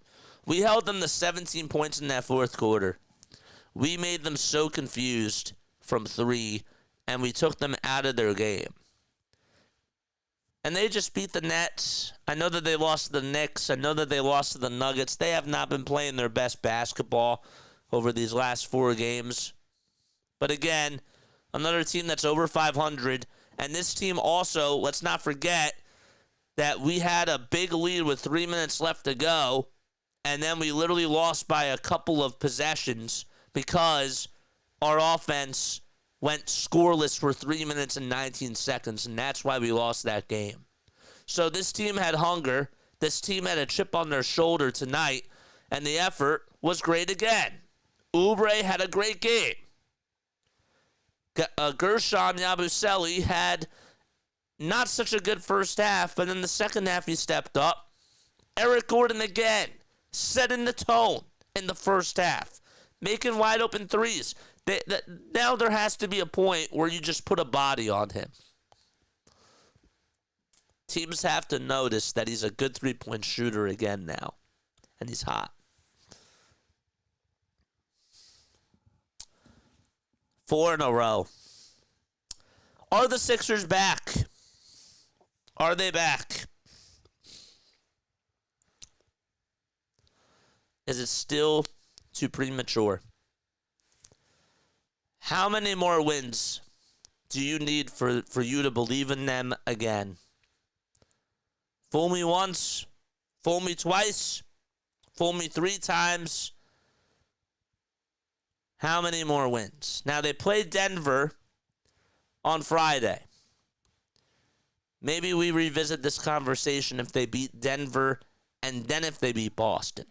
S2: We held them to 17 points in that fourth quarter. We made them so confused from three, and we took them out of their game. And they just beat the Nets. I know that they lost to the Knicks. I know that they lost to the Nuggets. They have not been playing their best basketball over these last 4 games. But again, another team that's over 500. And this team also, let's not forget that we had a big lead with 3 minutes left to go. And then we literally lost by a couple of possessions because our offense went scoreless for 3 minutes and 19 seconds, and that's why we lost that game. So this team had hunger. This team had a chip on their shoulder tonight, and the effort was great again. Oubre had a great game. Gershon Yabusele had not such a good first half, but in the second half he stepped up. Eric Gordon again, setting the tone in the first half, making wide open threes. Now there has to be a point where you just put a body on him. Teams have to notice that he's a good three-point shooter again now, and he's hot. 4 in a row. Are the Sixers back? Are they back? Is it still too premature? How many more wins do you need for you to believe in them again? Fool me once, fool me twice, fool me 3 times. How many more wins? Now, they play Denver on Friday. Maybe we revisit this conversation if they beat Denver and then if they beat Boston.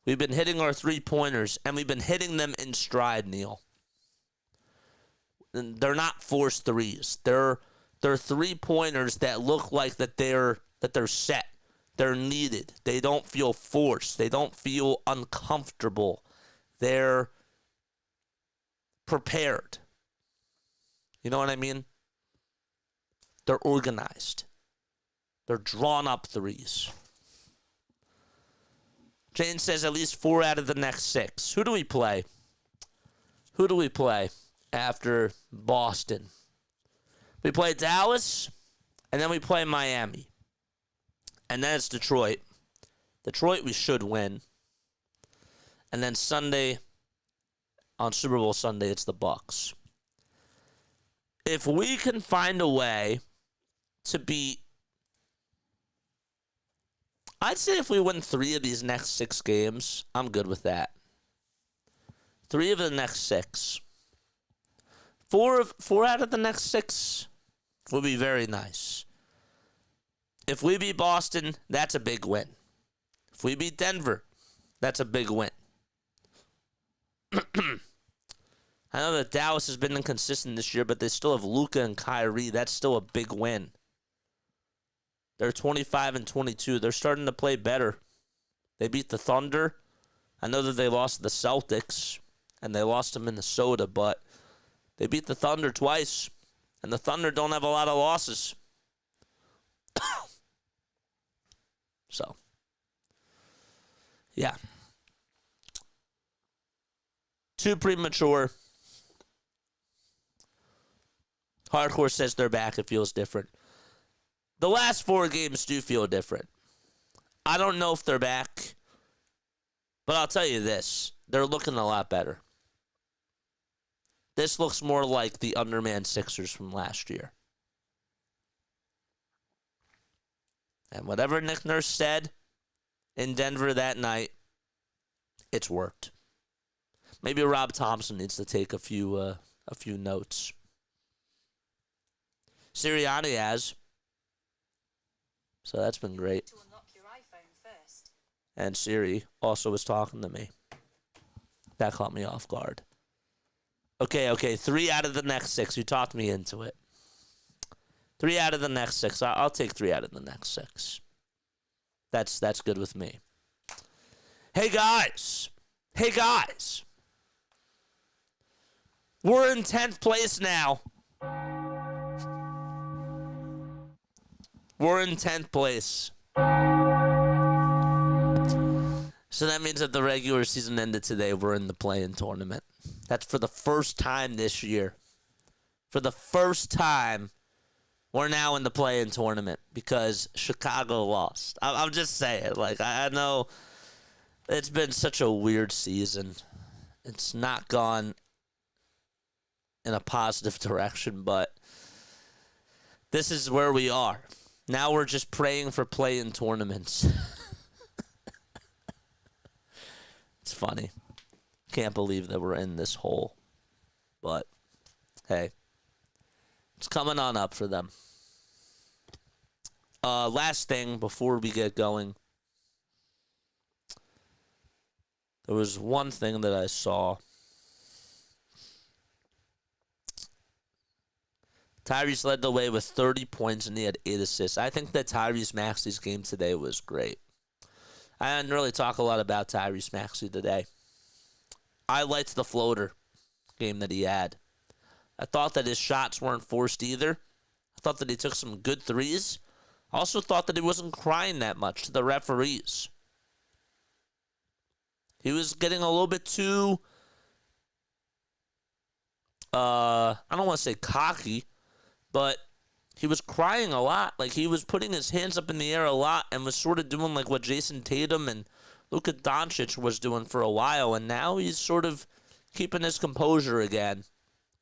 S2: We've been hitting our 3-pointers, and we've been hitting them in stride, Neil. They're not forced threes. They're 3-pointers that look like that they're set. They're needed. They don't feel forced. They don't feel uncomfortable. They're prepared. You know what I mean? They're organized. They're drawn up threes. Jane says at least 4 out of the next 6. Who do we play? Who do we play after Boston? We play Dallas, and then we play Miami. And then it's Detroit. Detroit we should win. And then Sunday, on Super Bowl Sunday, it's the Bucks. If we can find a way to beat, I'd say if we win 3 of these next 6 games, I'm good with that. 3 of the next 6. 4 out of the next 6 would be very nice. If we beat Boston, that's a big win. If we beat Denver, that's a big win. I know that Dallas has been inconsistent this year, but they still have Luka and Kyrie. That's still a big win. They're 25-22. They're starting to play better. They beat the Thunder. I know that they lost to the Celtics, and they lost to Minnesota, but they beat the Thunder twice, and the Thunder don't have a lot of losses. So, yeah. Too premature. Hardcore says they're back. It feels different. The last 4 games do feel different. I don't know if they're back, but I'll tell you this. They're looking a lot better. This looks more like the undermanned Sixers from last year. And whatever Nick Nurse said in Denver that night, it's worked. Maybe Rob Thompson needs to take a few notes. Sirianni has. So that's been great.
S4: To unlock your iPhone first.
S2: And Siri also was talking to me. That caught me off guard. Okay. 3 out of the next 6. You talked me into it. 3 out of the next 6. I'll take 3 out of the next 6. That's good with me. Hey, guys. We're in 10th place now. We're in 10th place. So that means that the regular season ended today. We're in the play-in tournament. That's for the first time this year. For the first time, we're now in the play-in tournament because Chicago lost. I'm just saying. Like, I know it's been such a weird season. It's not gone in a positive direction, but this is where we are. Now we're just praying for play-in tournaments. It's funny. Can't believe that we're in this hole. But, hey, it's coming on up for them. Last thing before we get going. There was one thing that I saw. Tyrese led the way with 30 points and he had 8 assists. I think that Tyrese Maxey's game today was great. I didn't really talk a lot about Tyrese Maxey today. I liked the floater game that he had. I thought that his shots weren't forced either. I thought that he took some good threes. I also thought that he wasn't crying that much to the referees. He was getting a little bit too, I don't want to say cocky, but he was crying a lot. Like, he was putting his hands up in the air a lot and was sort of doing like what Jason Tatum and Luka Doncic was doing for a while. And now he's sort of keeping his composure again.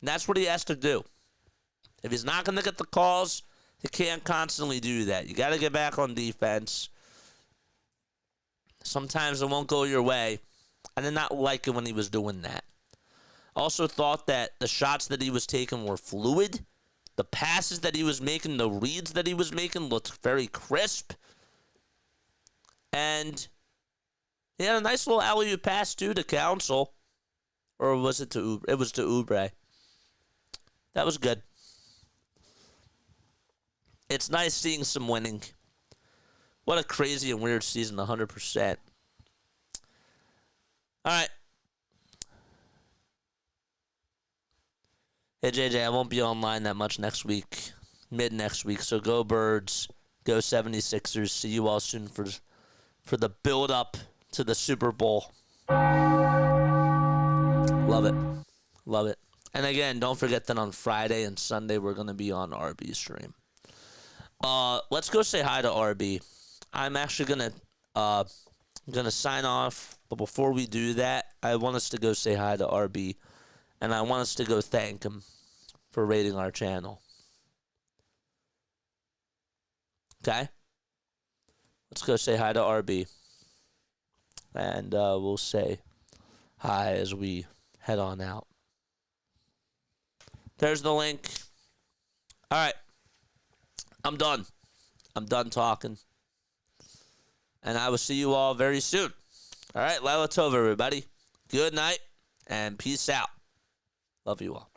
S2: And that's what he has to do. If he's not going to get the calls, he can't constantly do that. You got to get back on defense. Sometimes it won't go your way. I did not like it when he was doing that. Also thought that the shots that he was taking were fluid. The passes that he was making, the reads that he was making looked very crisp. And he had a nice little alley-oop pass, too, to Council. Or was it to Oubre? It was to Oubre. That was good. It's nice seeing some winning. What a crazy and weird season, 100%. All right. Hey, JJ, I won't be online that much next week, mid-next week, so go Birds, go 76ers. See you all soon for the build-up to the Super Bowl. Love it. Love it. And again, don't forget that on Friday and Sunday, we're going to be on RB's stream. Let's go say hi to RB. I'm actually gonna sign off, but before we do that, I want us to go say hi to RB, and I want us to go thank him for rating our channel. Okay? Let's go say hi to RB, and we'll say hi as we head on out. There's the link. All right. I'm done. I'm done talking. And I will see you all very soon. All right, Laila Tova, everybody. Good night and peace out. Love you all.